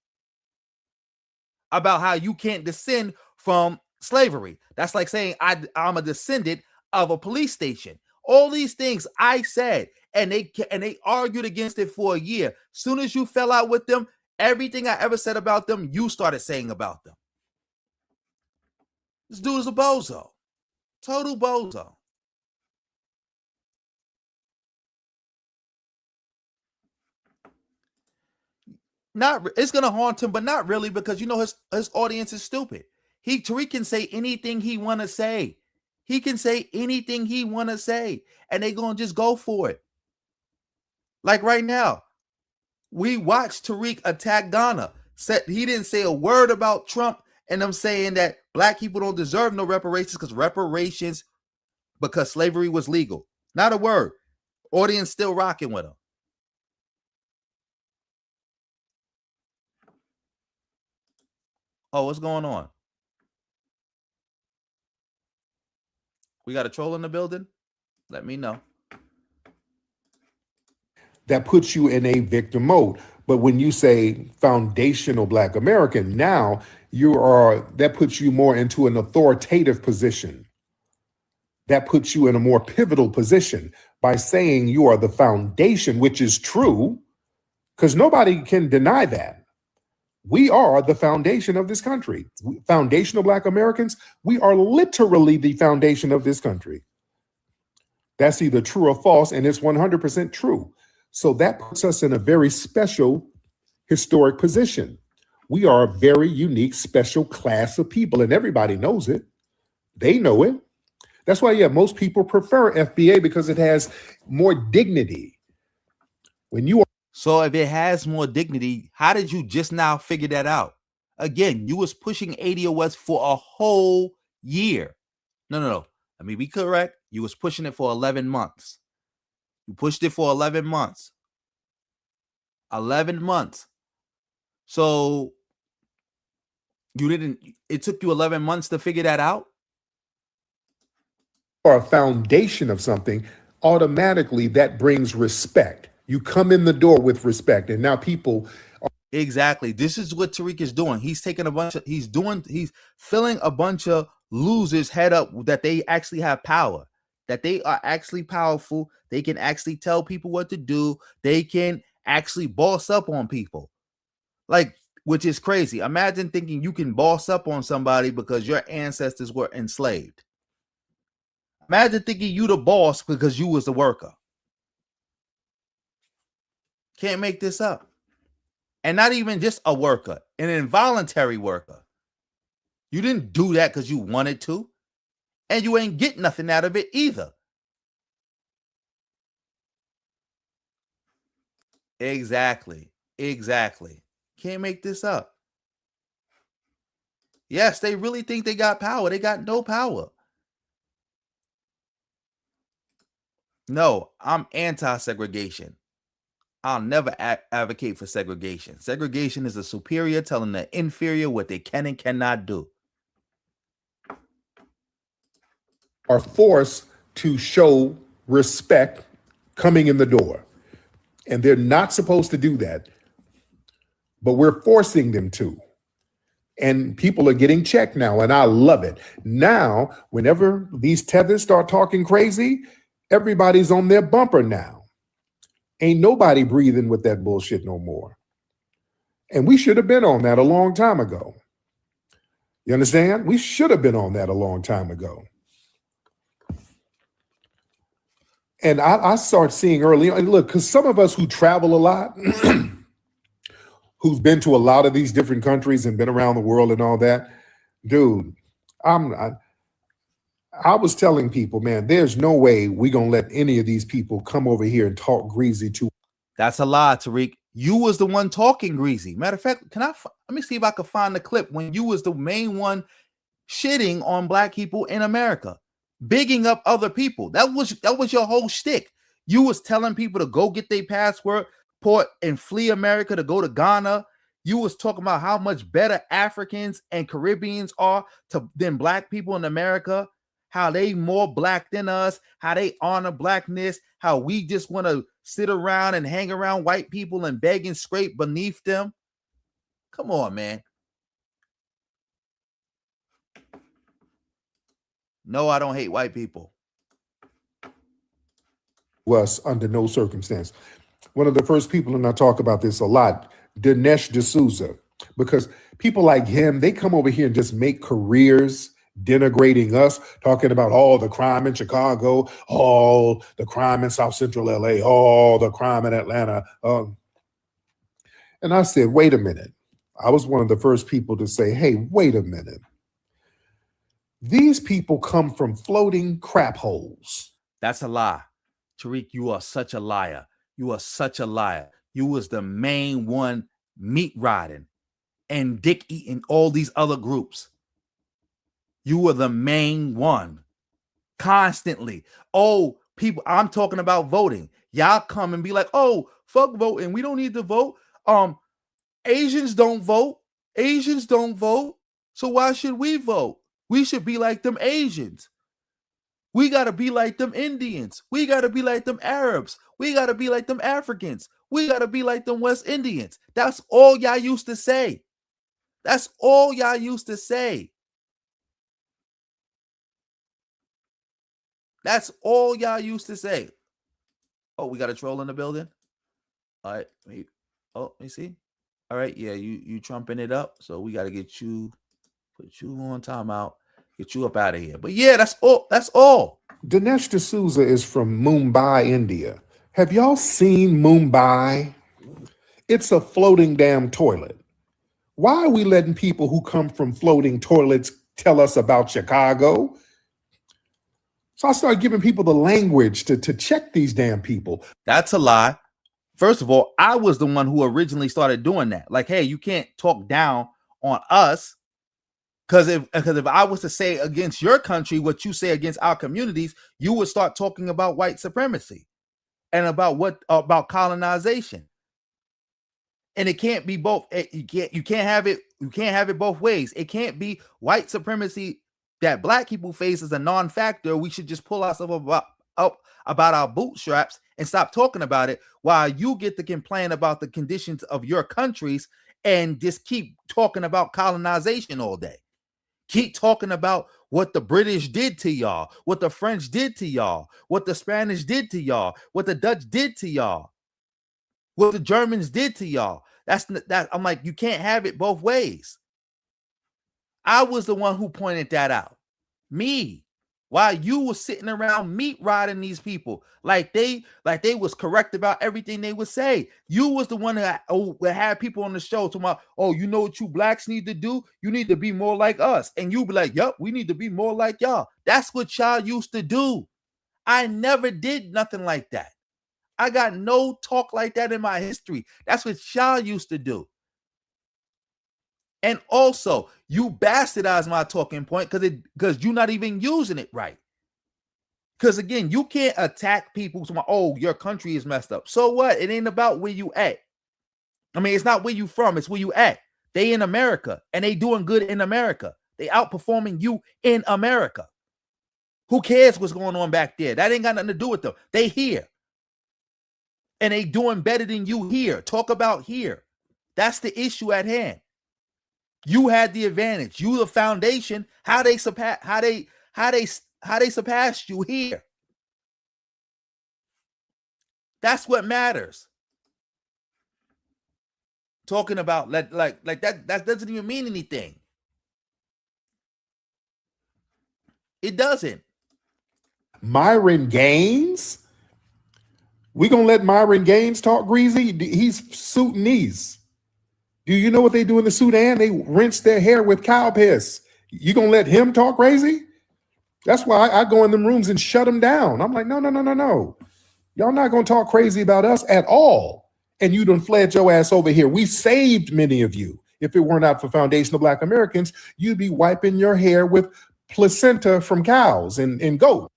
About how you can't descend from slavery. That's like saying I'm a descendant of a police station. All these things I said, and they argued against it for a year. Soon as you fell out with them, everything I ever said about them, you started saying about them. This dude is a bozo. Total bozo. It's gonna haunt him, but not really, because you know his audience is stupid. Tariq can say anything he wanna say. He can say anything he wanna say, and they gonna just go for it. Like right now, we watched Tariq attack Ghana. Said he didn't say a word about Trump and them saying that black people don't deserve no reparations because slavery was legal. Not a word. Audience still rocking with him. Oh, what's going on? We got a troll in the building? Let me know. That puts you in a victim mode. But when you say foundational Black American, now that puts you more into an authoritative position. That puts you in a more pivotal position by saying you are the foundation, which is true, because nobody can deny that. We are the foundation of this country. Foundational Black Americans, we are literally the foundation of this country. That's either true or false, and it's 100% true. So that puts us in a very special historic position. We are a very unique, special class of people, and everybody knows it. They know it. That's why, most people prefer FBA because it has more dignity. So if it has more dignity, how did you just now figure that out? Again, you was pushing ADOS for a whole year. No. Let me be correct. You was pushing it for 11 months. You pushed it for 11 months. 11 months. So it took you 11 months to figure that out? Or a foundation of something, automatically that brings respect. You come in the door with respect, and now people Exactly. This is what Tariq is doing. He's taking he's filling a bunch of losers head up that they actually have power, that they are actually powerful. They can actually tell people what to do. They can actually boss up on people. Like, which is crazy. Imagine thinking you can boss up on somebody because your ancestors were enslaved. Imagine thinking you the boss because you was the worker. Can't make this up. And not even just a worker, an involuntary worker. You didn't do that because you wanted to, and you ain't get nothing out of it either. Exactly. Can't make this up. Yes, they really think they got power. They got no power. No, I'm anti-segregation. I'll never advocate for segregation. Segregation is a superior telling the inferior what they can and cannot do. are forced to show respect coming in the door. And they're not supposed to do that, but we're forcing them to. And people are getting checked now, and I love it. Now, whenever these tethers start talking crazy, everybody's on their bumper now. Ain't nobody breathing with that bullshit no more. And we should have been on that a long time ago. You understand? We should have been on that a long time ago. And I start seeing early on, look, because some of us who travel a lot, who's been to a lot of these different countries and been around the world and all that, dude, I was telling people, man, there's no way we're going to let any of these people come over here and talk greasy to. That's a lie, Tariq. You was the one talking greasy. Matter of fact, let me see if I can find the clip when you was the main one shitting on black people in America, bigging up other people. That was your whole shtick. You was telling people to go get their passport and flee America to go to Ghana. You was talking about how much better Africans and Caribbeans are than black people in America, how they more black than us, how they honor blackness, how we just want to sit around and hang around white people and beg and scrape beneath them. Come on, man. No, I don't hate white people. Us under no circumstance. One of the first people, and I talk about this a lot, Dinesh D'Souza, because people like him, they come over here and just make careers denigrating us, talking about all the crime in Chicago, all the crime in South Central LA, all the crime in Atlanta. And I said, wait a minute. I was one of the first people to say, hey, wait a minute. These people come from floating crap holes. That's a lie. Tariq, you are such a liar. You are such a liar. You was the main one meat riding and dick eating all these other groups. You were the main one constantly. Oh, people, I'm talking about voting. Y'all come and be like, oh, fuck voting. We don't need to vote. Asians don't vote. Asians don't vote. So why should we vote? We should be like them Asians. We got to be like them Indians. We got to be like them Arabs. We got to be like them Africans. We got to be like them West Indians. That's all y'all used to say. That's all y'all used to say. That's all y'all used to say. Oh, we got a troll in the building. All right. Let me see. All right. Yeah, you trumping it up. So we got to get you, put you on timeout, get you up out of here. But yeah, that's all. That's all. Dinesh D'Souza is from Mumbai, India. Have y'all seen Mumbai? It's a floating damn toilet. Why are we letting people who come from floating toilets tell us about Chicago? So I started giving people the language to check these damn people. That's a lie. First of all, I was the one who originally started doing that. Like, hey, you can't talk down on us. Because if I was to say against your country what you say against our communities, you would start talking about white supremacy and about colonization. And it can't be both. You can't have it both ways. It can't be white supremacy that black people face as a non-factor. We should just pull ourselves up about our bootstraps and stop talking about it, while you get to complain about the conditions of your countries and just keep talking about colonization all day. Keep talking about what the British did to y'all, what the French did to y'all, what the Spanish did to y'all, what the Dutch did to y'all, what the Germans did to y'all. That I'm like, you can't have it both ways. I was the one who pointed that out. Me. While you were sitting around meat riding these people like they was correct about everything they would say. You was the one that had people on the show talking about, oh, you know what you blacks need to do? You need to be more like us. And you be like, yep, we need to be more like y'all. That's what y'all used to do. I never did nothing like that. I got no talk like that in my history. That's what y'all used to do. And also, you bastardize my talking point because you're not even using it right. Because again, you can't attack people saying, oh, your country is messed up. So what? It ain't about where you at. I mean, it's not where you from, it's where you at. They in America and they doing good in America. They outperforming you in America. Who cares what's going on back there? That ain't got nothing to do with them. They here. And they doing better than you here. Talk about here. That's the issue at hand. You had the advantage. You the foundation. How they surpassed you here. That's what matters. Talking about like that doesn't even mean anything. It doesn't. Myron Gaines? We gonna let Myron Gaines talk greasy? He's Sudanese. Do you know what they do in the Sudan? They rinse their hair with cow piss. You gonna let him talk crazy? That's why I go in them rooms and shut them down. I'm like, no. Y'all not gonna talk crazy about us at all. And you done fled your ass over here. We saved many of you. If it were not for foundational Black Americans, you'd be wiping your hair with placenta from cows and goats.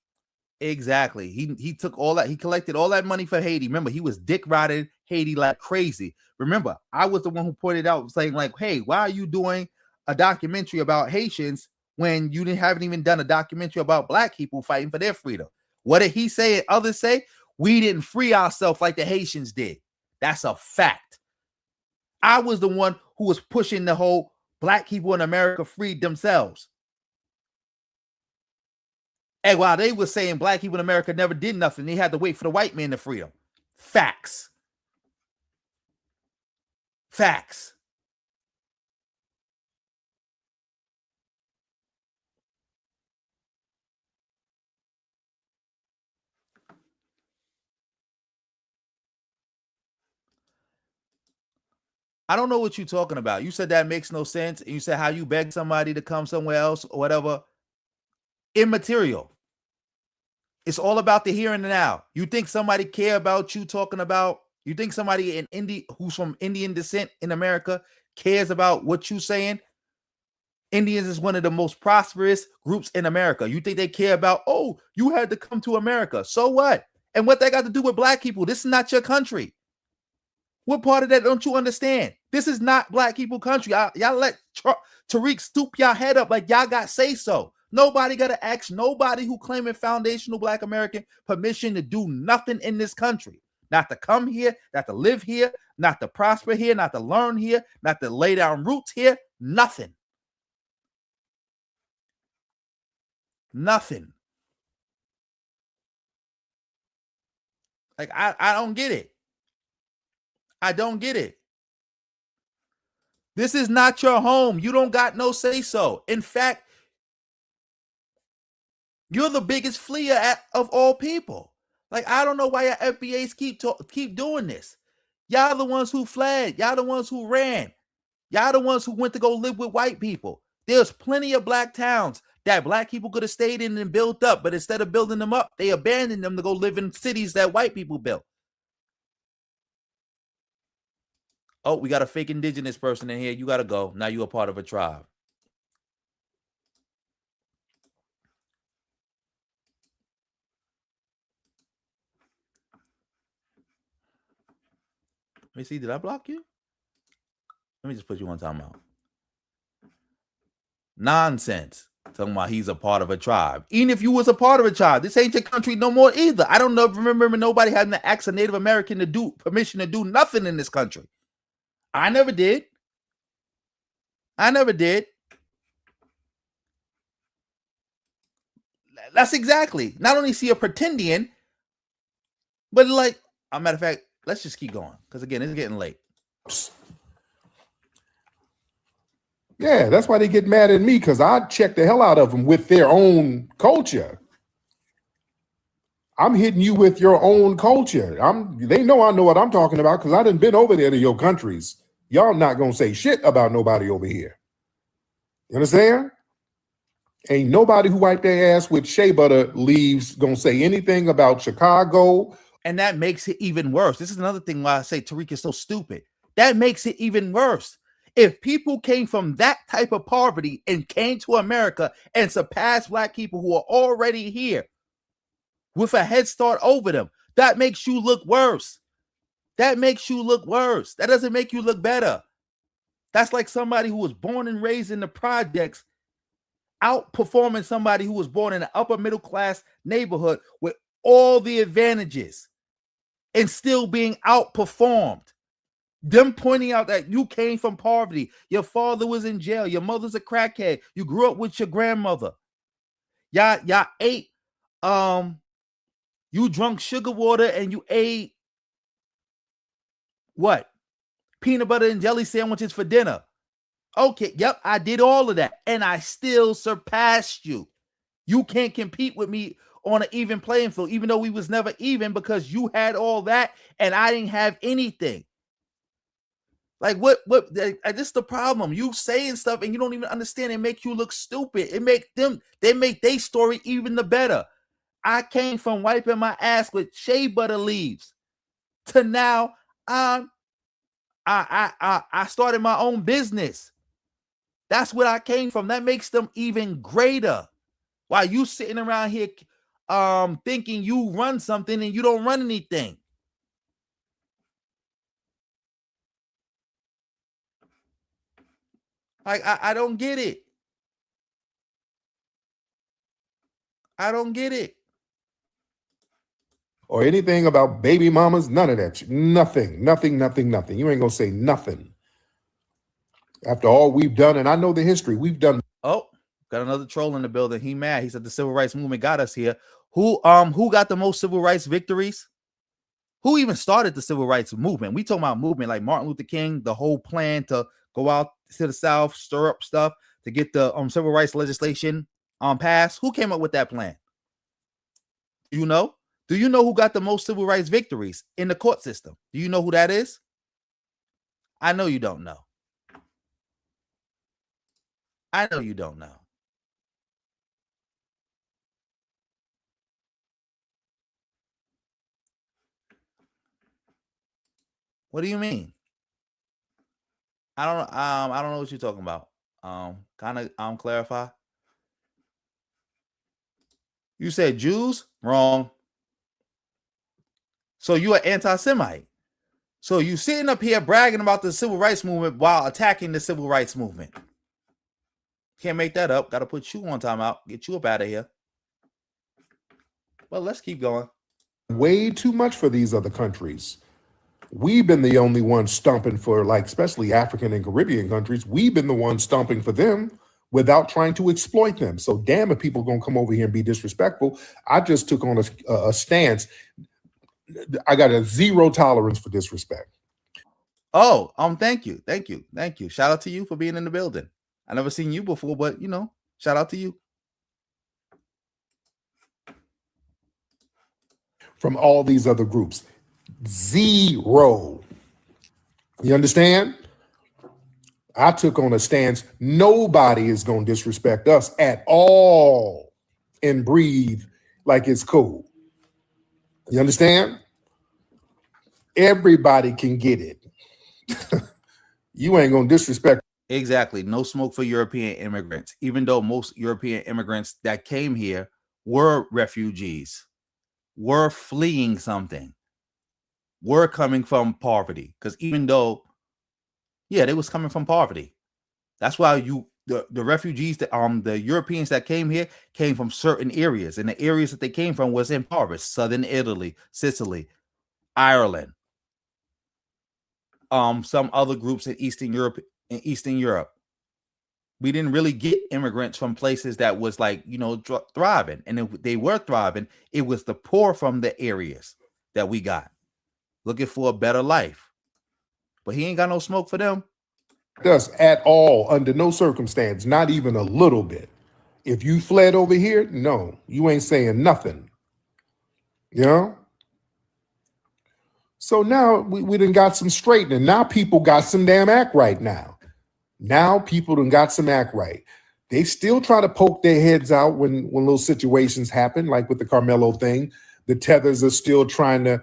Exactly. He took all that. He collected all that money for Haiti. Remember, he was dick riding Haiti like crazy. Remember, I was the one who pointed out, saying like, hey, why are you doing a documentary about Haitians when you haven't even done a documentary about Black people fighting for their freedom? What did he say and others say? We didn't free ourselves like the Haitians did. That's a fact. I was the one who was pushing the whole Black people in America freed themselves. And while they were saying Black people in America never did nothing, they had to wait for the white man to free them. Facts. Facts. I don't know what you're talking about. You said that makes no sense. And you said how you beg somebody to come somewhere else or whatever. Immaterial. It's all about the here and the now. You think somebody care about you talking about, you think somebody in India who's from Indian descent in America cares about what you saying? Indians is one of the most prosperous groups in America. You think they care about, oh, you had to come to America. So what? And what that got to do with Black people? This is not your country. What part of that don't you understand? This is not black people country. Y'all let Tariq stoop y'all head up like y'all got say so. Nobody got to ask nobody who claiming foundational black American permission to do nothing in this country. Not to come here, not to live here, not to prosper here, not to learn here, not to lay down roots here. Nothing. Nothing. Like, I don't get it. I don't get it. This is not your home. You don't got no say so. In fact, you're the biggest fleer of all people. Like, I don't know why your FBAs keep doing this. Y'all the ones who fled. Y'all the ones who ran. Y'all the ones who went to go live with white people. There's plenty of black towns that black people could have stayed in and built up, but instead of building them up, they abandoned them to go live in cities that white people built. Oh, we got a fake indigenous person in here. You got to go. Now you're a part of a tribe. Let me see. Did I block you? Let me just put you on timeout. Nonsense. Talking about he's a part of a tribe. Even if you was a part of a tribe, this ain't your country no more either. I don't know. Remember nobody having to ask a Native American to do permission to do nothing in this country. I never did. I never did. That's exactly. Not only see a pretendian, but like, a matter of fact, let's just keep going. Because again, it's getting late. Yeah, that's why they get mad at me, because I check the hell out of them with their own culture. I'm hitting you with your own culture. They know I know what I'm talking about because I done been over there to your countries. Y'all not gonna say shit about nobody over here. You understand? Ain't nobody who wipe their ass with shea butter leaves gonna say anything about Chicago. And that makes it even worse. This is another thing why I say Tariq is so stupid. That makes it even worse. If people came from that type of poverty and came to America and surpassed black people who are already here with a head start over them, that makes you look worse. That makes you look worse. That doesn't make you look better. That's like somebody who was born and raised in the projects outperforming somebody who was born in an upper middle class neighborhood with all the advantages and still being outperformed. Them pointing out that you came from poverty, your father was in jail, your mother's a crackhead, you grew up with your grandmother. Y'all ate, you drunk sugar water and you ate what? Peanut butter and jelly sandwiches for dinner. Okay, yep, I did all of that and I still surpassed you. You can't compete with me on an even playing field, even though we was never even, because you had all that and I didn't have anything. Like what this is the problem. You saying stuff and you don't even understand. It make you look stupid. They make their story even the better. I came from wiping my ass with shea butter leaves to now I started my own business. That's what I came from. That makes them even greater. While you sitting around here thinking you run something and you don't run anything. Like, I don't get it. I don't get it. Or anything about baby mamas, none of that shit. Nothing. You ain't gonna say nothing. After all we've done, and I know the history, we've done. Oh, got another troll in the building. He mad. He said the civil rights movement got us here. Who got the most civil rights victories? Who even started the civil rights movement? We talking about movement like Martin Luther King, the whole plan to go out to the South, stir up stuff to get the civil rights legislation passed. Who came up with that plan? You know? Do you know who got the most civil rights victories in the court system? Do you know who that is? I know you don't know. I know you don't know. What do you mean? I don't know what you're talking about. Kind of clarify. You said Jews? Wrong. So you are anti-Semite. So you sitting up here bragging about the civil rights movement while attacking the civil rights movement. Can't make that up. Got to put you on timeout. Get you up out of here. Well, let's keep going. Way too much for these other countries. We've been the only ones stomping for, like, especially African and Caribbean countries. We've been the ones stomping for them without trying to exploit them. So damn if people going to come over here and be disrespectful. I just took on a stance. I got a zero tolerance for disrespect. Oh, thank you. Shout out to you for being in the building. I never seen you before, but shout out to you. From all these other groups, zero. You understand? I took on a stance. Nobody is going to disrespect us at all and breathe like it's cool. You understand? Everybody can get it. You ain't going to disrespect. Exactly. No smoke for European immigrants, even though most European immigrants that came here were refugees, were fleeing something, were coming from poverty. Because even though, they was coming from poverty. That's why the refugees, the Europeans that came here came from certain areas, and the areas that they came from was impoverished: Southern Italy, Sicily, Ireland, some other groups in Eastern Europe. We didn't really get immigrants from places that was like, thriving. And if they were thriving, it was the poor from the areas that we got looking for a better life. But he ain't got no smoke for them. Us at all, under no circumstance, not even a little bit. If you fled over here, no, you ain't saying nothing. So now we done got some straightening. Now people got some damn act right now. Now people done got some act right. They still try to poke their heads out when little situations happen, like with the Karmelo thing. The tethers are still trying to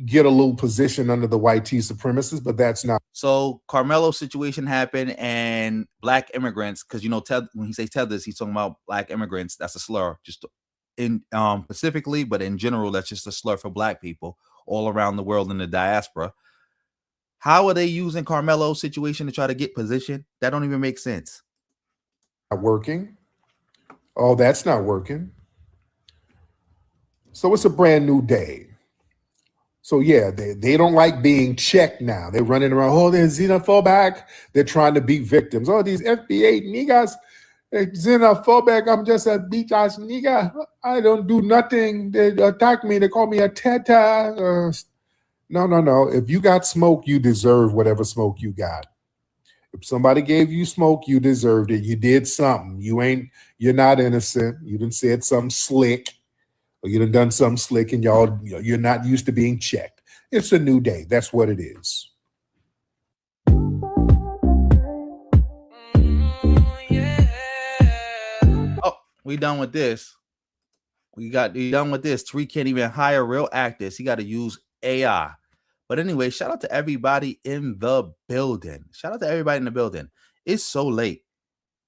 get a little position under the white T supremacists, but that's not. So Karmelo's situation happened, and black immigrants, because when he says tethers, he's talking about black immigrants. That's a slur, just in specifically, but in general, that's just a slur for black people all around the world in the diaspora. How are they using Karmelo's situation to try to get position? That don't even make sense. Not working. Oh, that's not working. So it's a brand new day. So yeah, they don't like being checked now. They're running around, oh, they're xenophobic. They're trying to be victims. Oh, these FBA niggas, xenophobic. I'm just a bitch-ass nigga. I don't do nothing. They attack me. They call me a teta. No. If you got smoke, you deserve whatever smoke you got. If somebody gave you smoke, you deserved it. You did something. You're not innocent. You done said something slick. Or you done something slick, and you're not used to being checked. It's a new day. That's what it is. Oh, we done with this. We done with this. Tariq can't even hire real actors. He got to use AI. But anyway, shout out to everybody in the building. It's so late.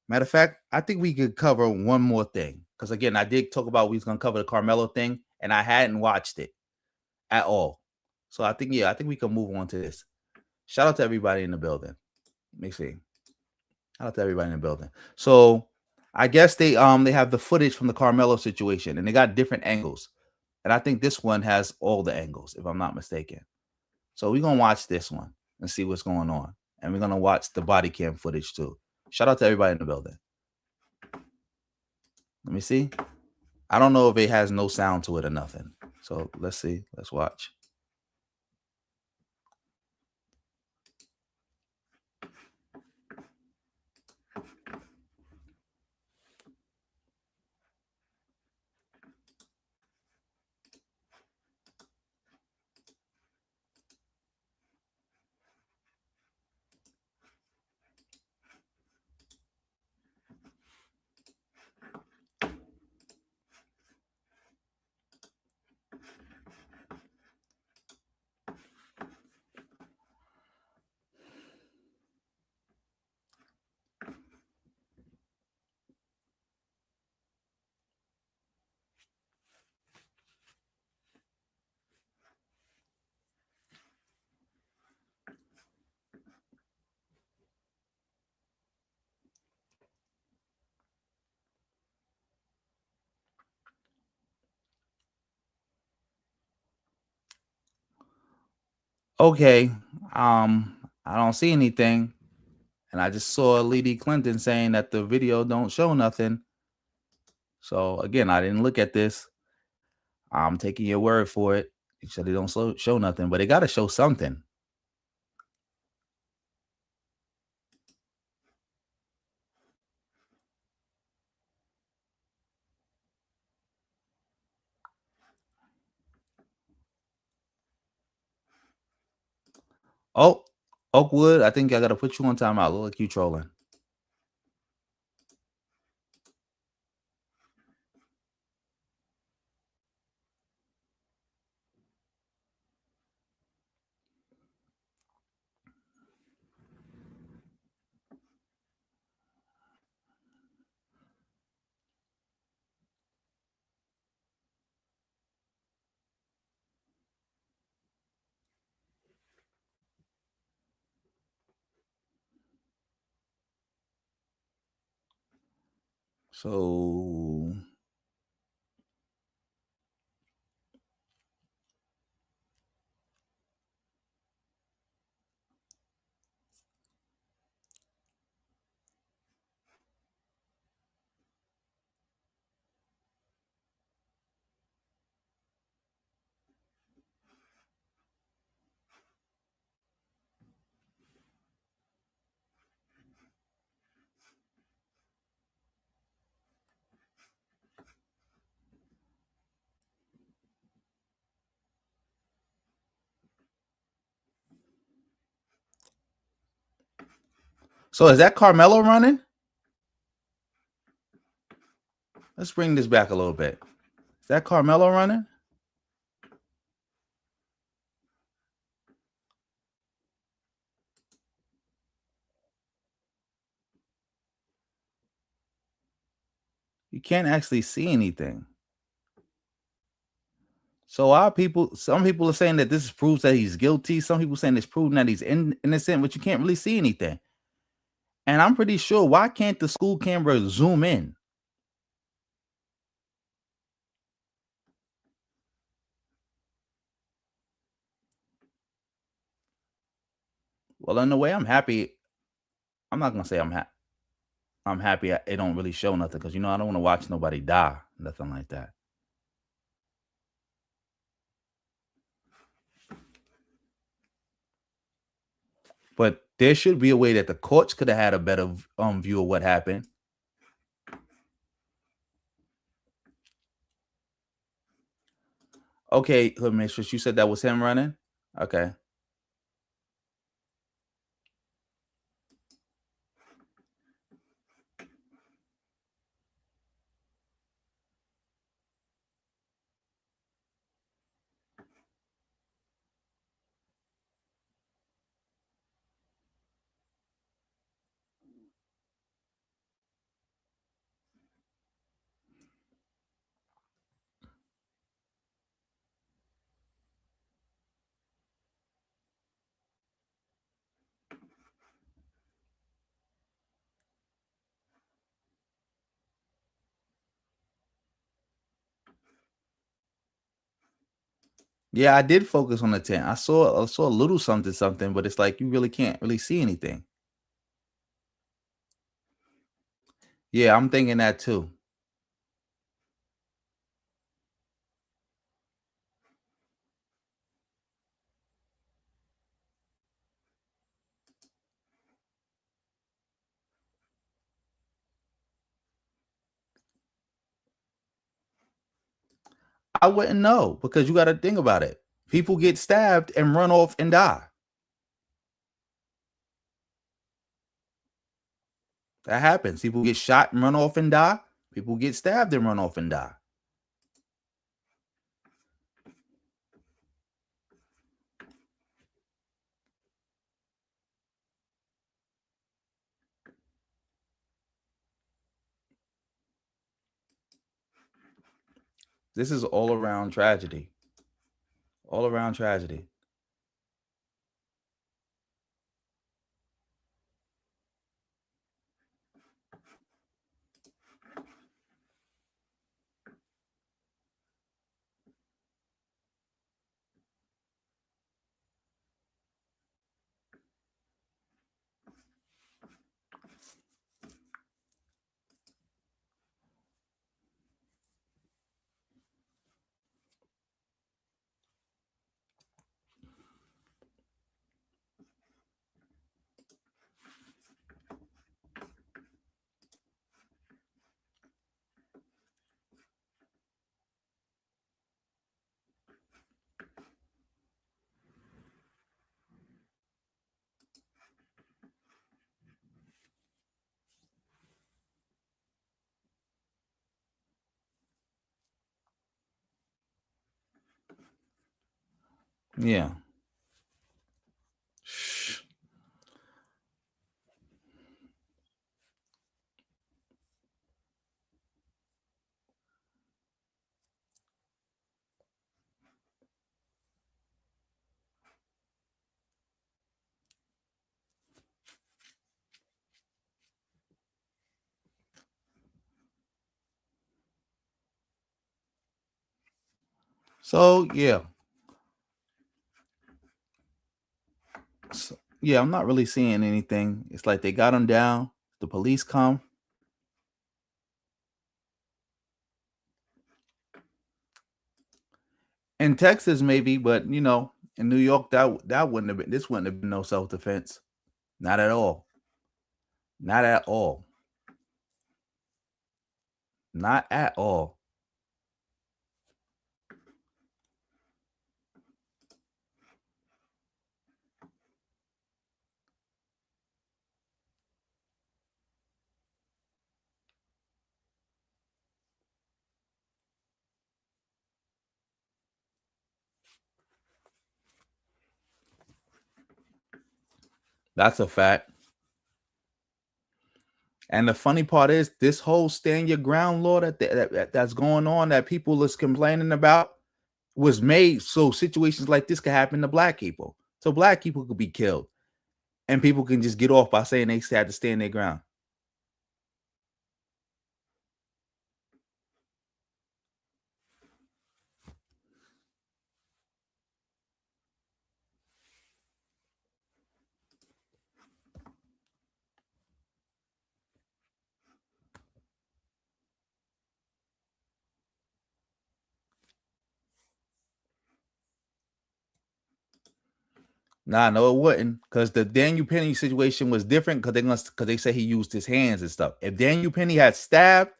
Matter of fact, I think we could cover one more thing. Because again, I did talk about we was going to cover the Karmelo thing, and I hadn't watched it at all. So I think we can move on to this. Shout out to everybody in the building. Let me see. Shout out to everybody in the building. So I guess they have the footage from the Karmelo situation, and they got different angles. And I think this one has all the angles, if I'm not mistaken. So we're going to watch this one and see what's going on. And we're going to watch the body cam footage too. Shout out to everybody in the building. Let me see. I don't know if it has no sound to it or nothing. So let's see. Let's watch. Okay, I don't see anything, and I just saw Lady Clinton saying that the video don't show nothing. So again, I didn't look at this. I'm taking your word for it. You said it don't show nothing, but it got to show something. Oh, Oakwood, I think I got to put you on timeout. Look like you trolling. So is that Karmelo running? Let's bring this back a little bit. Is that Karmelo running? You can't actually see anything. So some people are saying that this proves that he's guilty. Some people saying it's proven that he's innocent, but you can't really see anything. And I'm pretty sure, why can't the school camera zoom in? Well, in a way, I'm happy. I'm not gonna say I'm happy. I'm happy it don't really show nothing, because I don't want to watch nobody die, nothing like that. But there should be a way that the courts could have had a better view of what happened. Okay, Hood Mistress, you said that was him running? Okay. Yeah, I did focus on the tent. I saw a little something, but it's like you really can't really see anything. Yeah, I'm thinking that too. I wouldn't know, because you got to think about it. People get stabbed and run off and die. That happens. People get shot and run off and die. People get stabbed and run off and die. This is all around tragedy. All around tragedy. Yeah. So yeah. So, yeah, I'm not really seeing anything. It's like they got him down. The police come. In Texas, maybe, but you know, in New York, that wouldn't have been. This wouldn't have been no self defense. Not at all. Not at all. Not at all. That's a fact. And the funny part is, this whole stand your ground law that's going on, that people is complaining about, was made so situations like this could happen to black people. So black people could be killed, and people can just get off by saying they had to stand their ground. Nah, no, it wouldn't, because the Daniel Penny situation was different because they say he used his hands and stuff. If Daniel Penny had stabbed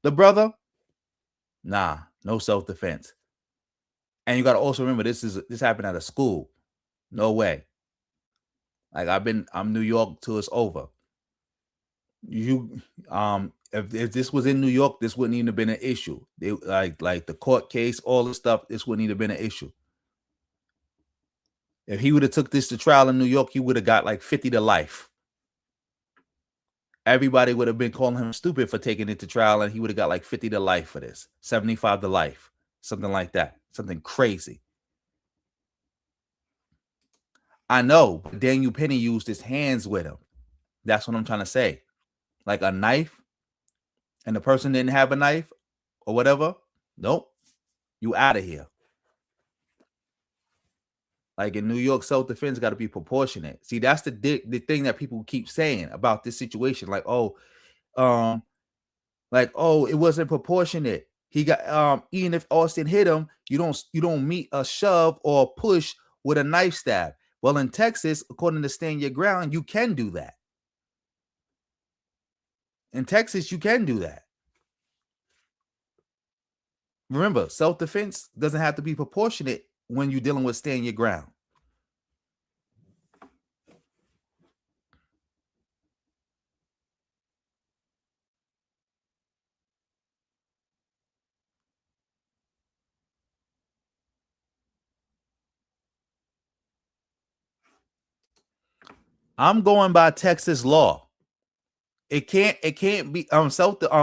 the brother, nah, no self defense. And you got to also remember this happened at a school. No way. Like I'm New York till it's over. You if this was in New York, this wouldn't even have been an issue. They like the court case, all this stuff, this wouldn't even have been an issue. If he would have took this to trial in New York, he would have got like 50 to life. Everybody would have been calling him stupid for taking it to trial, and he would have got like 50 to life for this, 75 to life, something like that, something crazy. I know, but Daniel Penny used his hands with him. That's what I'm trying to say. Like a knife, and the person didn't have a knife or whatever. Nope, you out of here. Like in New York, self-defense got to be proportionate. See, that's the thing that people keep saying about this situation. Like, it wasn't proportionate. He got even if Austin hit him, you don't meet a shove or a push with a knife stab. Well, in Texas, according to Stand Your Ground, you can do that. In Texas, you can do that. Remember, self-defense doesn't have to be proportionate when you're dealing with Stand Your Ground. I'm going by Texas law. It can't be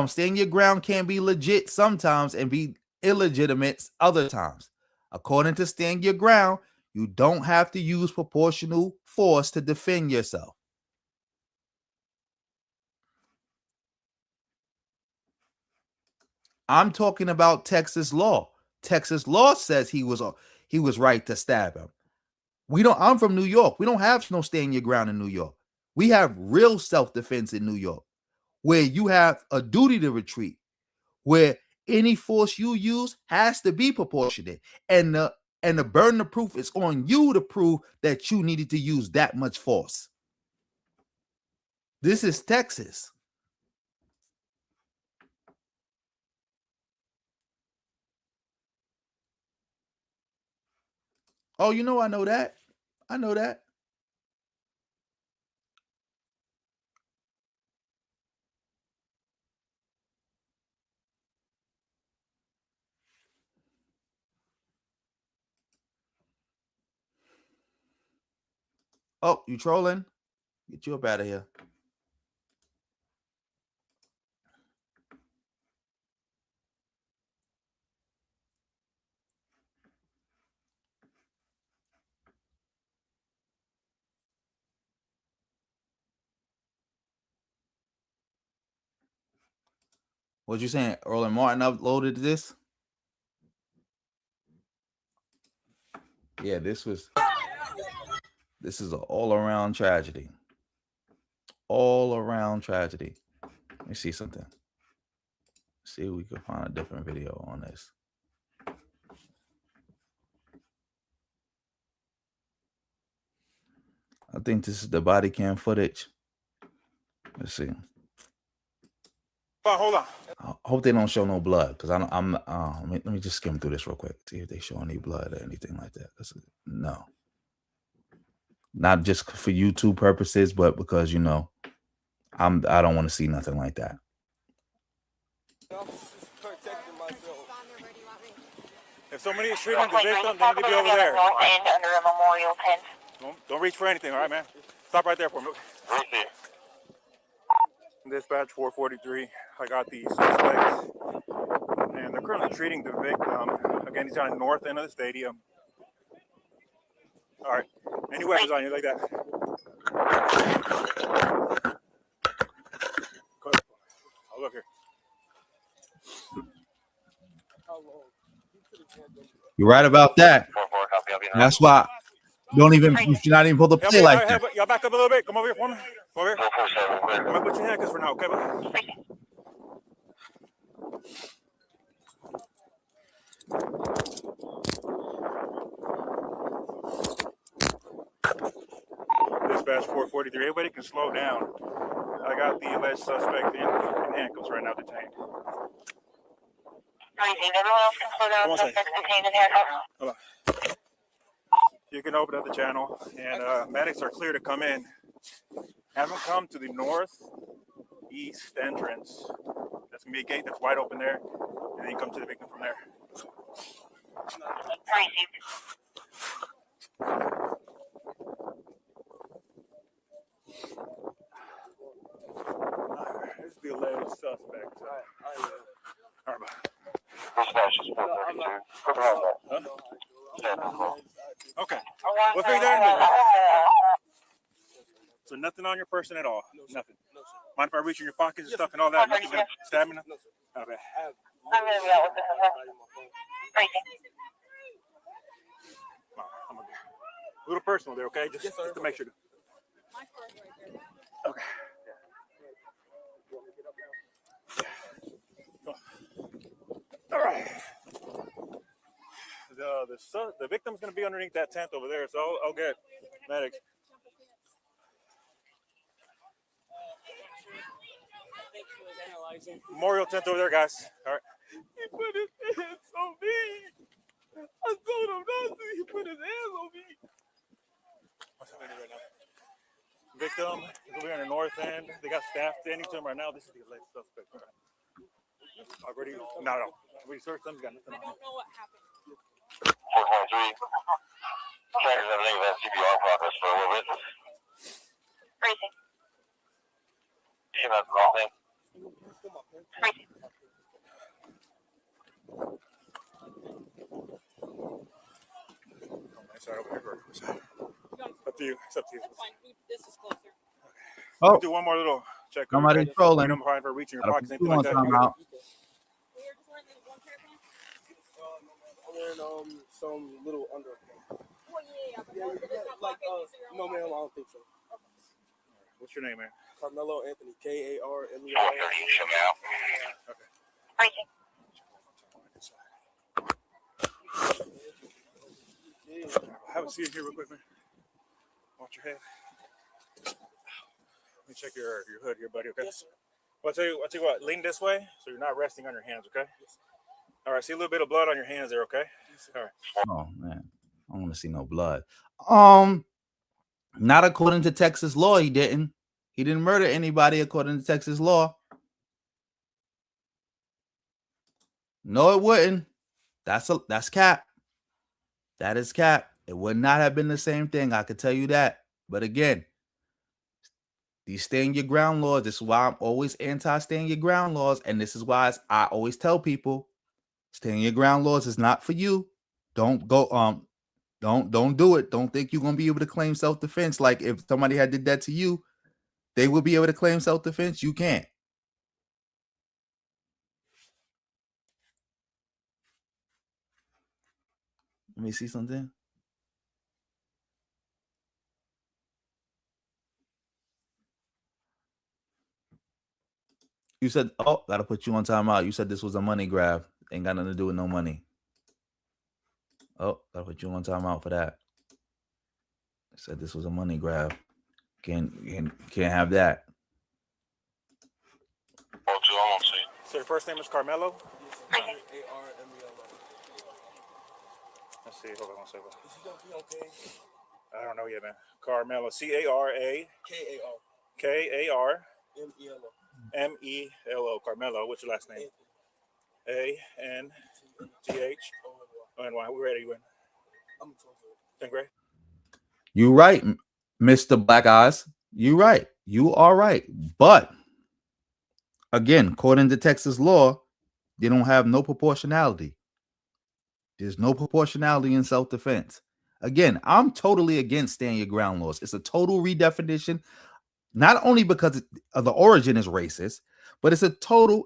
stand your ground can be legit sometimes and be illegitimate other times. According to stand your ground, you don't have to use proportional force to defend yourself. I'm talking about Texas law. Texas law says he was right to stab him. I'm from New York. We don't have no stand your ground in New York. We have real self-defense in New York, where you have a duty to retreat, where any force you use has to be proportionate, and the burden of proof is on you to prove that you needed to use that much force. This is Texas. Oh, I know that. I know that. Oh, you trolling? Get you up out of here. What you saying? Roland Martin uploaded this? Yeah, this is an all-around tragedy. All-around tragedy. Let me see something. See if we can find a different video on this. I think this is the body cam footage. Let's see. Hold on. I hope they don't show no blood, because let me just skim through this real quick. See if they show any blood or anything like that. No. Not just for YouTube purposes, but because I don't want to see nothing like that. If somebody is treating the victim, they need to be over there. Under a memorial tent. Don't reach for anything, all right, man? Stop right there for me. Dispatch 443. I got the suspects, and they're currently treating the victim. Again, he's on the north end of the stadium. All right. Any weapons on you like that? I'll look here. You're right about that. That's why you should not even pull the play like that. Y'all back up a little bit. Come over here for me. Come over here. I'm gonna put your handcuffs for now, okay, bud? Dispatch 443. Everybody can slow down. I got the alleged suspect in handcuffs right now, detained. Everyone else can slow down. Suspects detained in handcuffs. Hold on. You can open up the channel, and medics are clear to come in. Have them come to the northeast entrance. That's gonna be a gate that's wide open there, and then you come to the victim from there. This is the alleged suspect. All right. Okay. We'll figure that out. So nothing on your person at all? Nothing? Mind if I reach in your pockets and stuff and all that? Nothing gonna stab me? Okay. I'm gonna be out with this. I'm gonna be a little personal there, okay? Just to make sure. Okay. All right. The victim's going to be underneath that tent over there, so I'll get medics. Memorial tent over there, guys. All right. He put his hands on me. I told him not to. He put his hands on me. What's happening right now? Victim is over here on the north end. They got staff standing to him right now. This is the alleged suspect. Already? No. We searched them. Got nothing on him. I don't know what happened. 413. Checkers everything with CPR progress for a little bit. Freezing. You know, that's the wrong thing. Freezing. Sorry, over here. Up to you. It's up to you. That's fine. This is closer. Oh, we'll do one more little check. Somebody's trolling. I'm fine for reaching your pockets, anything I'm like that. Wearing some little under. Like no ma'am, I don't think so. What's your name, man? Karmelo Anthony, Karmelo. Okay. Have a seat here real quick, man. Watch your head. Let me check your hood here, buddy, okay? Yes, sir. Well, I'll tell you what, lean this way so you're not resting on your hands, okay? Yes, all right, see a little bit of blood on your hands there, okay? Yes, all right. Oh man, I don't want to see no blood. Not according to Texas law, he didn't. He didn't murder anybody according to Texas law. No, it wouldn't. That's cap. That is cap. It would not have been the same thing. I could tell you that. But again, these stand your ground laws. This is why I'm always anti-stand your ground laws. And this is why I always tell people, stand your ground laws is not for you. Don't go, don't do it. Don't think you're gonna be able to claim self-defense. Like if somebody had did that to you, they will be able to claim self-defense. You can't. Let me see something. You said, oh, gotta put you on timeout. You said this was a money grab. Ain't got nothing to do with no money. Oh, gotta put you on timeout for that. I said this was a money grab. Can't have that. So your first name is Karmelo? A-R-M-E-L-O. Let's see. Hold on one second. Is he gonna be okay? I don't know yet, man. Carmelo. C-A-R-A. K-A-R. K-A-R. M-E-L-O. M-E-L-O. Carmelo. What's your last name? A-N-T-H. O-N-Y. We ready? You win. I'm a 12 grade. 10th grade? You right, Mr. Black Eyes. You right. You are right. But again, according to Texas law, they don't have no proportionality. There's no proportionality in self-defense. Again, I'm totally against stand your ground laws. It's a total redefinition, not only because of the origin is racist, but it's a total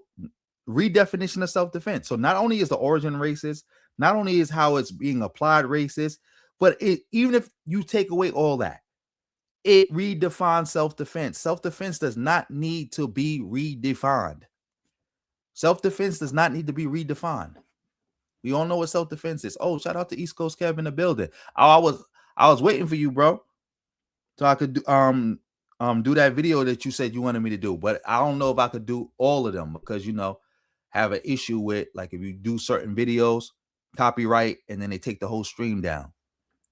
redefinition of self-defense. So not only is the origin racist, not only is how it's being applied racist, but even if you take away all that, it redefines self-defense. Self-defense does not need to be redefined. Self-defense does not need to be redefined. We all know what self-defense is. Oh, shout out to East Coast Kev in the building. I was waiting for you, bro, so I could do that video that you said you wanted me to do. But I don't know if I could do all of them because have an issue with, like, if you do certain videos, copyright, and then they take the whole stream down.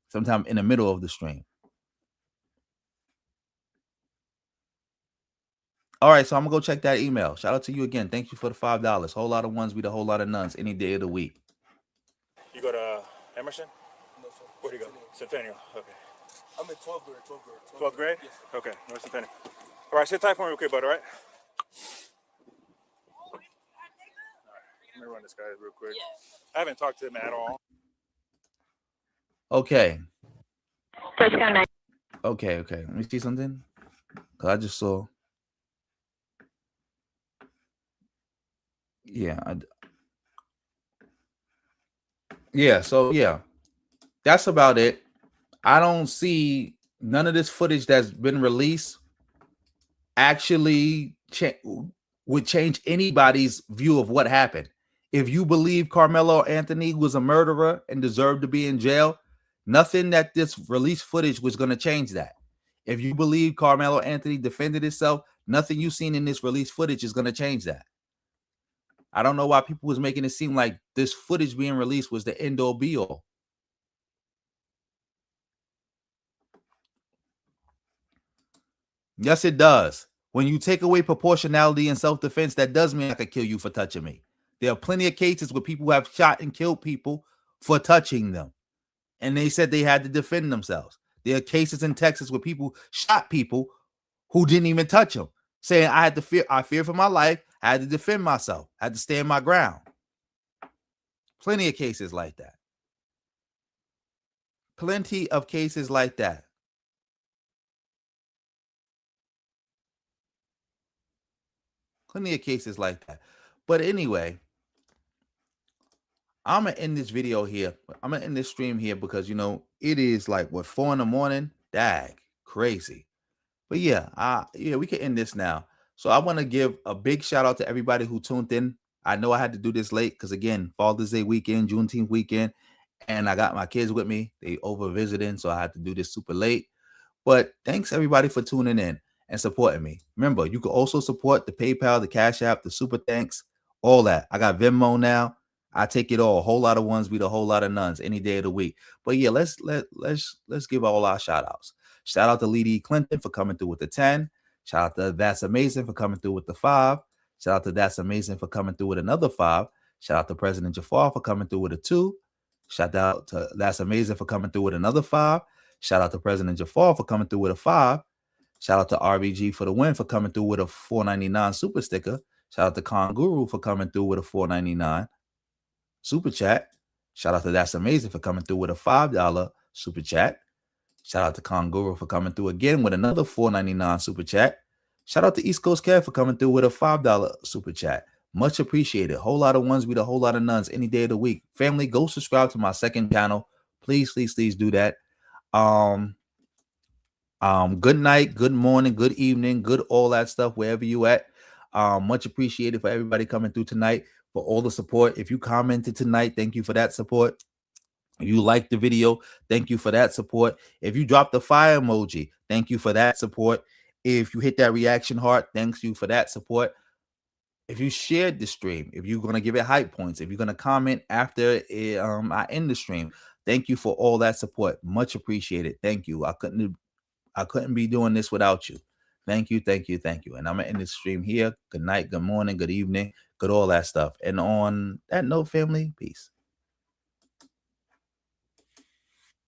Sometime in the middle of the stream. All right, so I'm gonna go check that email. Shout out to you again. Thank you for the $5. Whole lot of ones beat a whole lot of nuns any day of the week. You go to Emerson? No, sir. Where do you go? Centennial. Okay. I'm in 12th grade. 12th grade? Yes, sir. Okay. North Centennial. All right, sit tight for me real quick, bud, all right? Let me run this guy real quick. I haven't talked to him at all. Okay. Okay. Let me see something. Cause I just saw. So that's about it. I don't see none of this footage that's been released actually would change anybody's view of what happened. If you believe Karmelo Anthony was a murderer and deserved to be in jail, nothing that this released footage was going to change that. If you believe Karmelo Anthony defended himself, nothing you've seen in this released footage is going to change that. I don't know why people was making it seem like this footage being released was the end all be all. Yes, it does. When you take away proportionality in self-defense, that does mean I could kill you for touching me. There are plenty of cases where people have shot and killed people for touching them. And they said they had to defend themselves. There are cases in Texas where people shot people who didn't even touch them, saying I fear for my life, I had to defend myself, I had to stand my ground. Plenty of cases like that. Plenty of cases like that. Plenty of cases like that. But anyway, I'm going to end this video here. I'm going to end this stream here because, it is like, 4 a.m? Dag, crazy. But we can end this now. So I want to give a big shout out to everybody who tuned in. I know I had to do this late because, again, Father's Day weekend, Juneteenth weekend, and I got my kids with me. They over visiting, so I had to do this super late. But thanks, everybody, for tuning in and supporting me. Remember, you can also support the PayPal, the Cash App, the Super Thanks, all that. I got Venmo now. I take it all. A whole lot of ones beat a whole lot of nuns any day of the week. But yeah, let's give all our shout outs. Shout out to Lee Clinton for coming through with the 10. Shout out to That's Amazing for coming through with the 5. Shout out to That's Amazing for coming through with another 5. Shout out to President Jafar for coming through with a 2. Shout out to That's Amazing for coming through with another 5. Shout out to President Jafar for coming through with a 5. Shout out to RBG for the win for coming through with a $4.99 super sticker. Shout out to Con Guru for coming through with a $4.99 super chat. Shout out to That's Amazing for coming through with a $5 super chat. Shout out to Con Guru for coming through again with another $4.99 super chat. Shout out to East Coast Cat for coming through with a $5 super chat. Much appreciated. Whole lot of ones beat a whole lot of nuns any day of the week. Family, go subscribe to my second channel. Please do that. Good night, good morning, good evening, good all that stuff, wherever you at. Much appreciated for everybody coming through tonight, for all the support. If you commented tonight, thank you for that support. If you liked the video, thank you for that support. If you dropped the fire emoji, thank you for that support. If you hit that reaction heart, thanks you for that support. If you shared the stream, if you're going to give it hype points, if you're going to comment after I end the stream, thank you for all that support. Much appreciated. Thank you. I couldn't be doing this without you. Thank you. And I'm going to end this stream here. Good night, good morning, good evening, good all that stuff. And on that note, family, peace.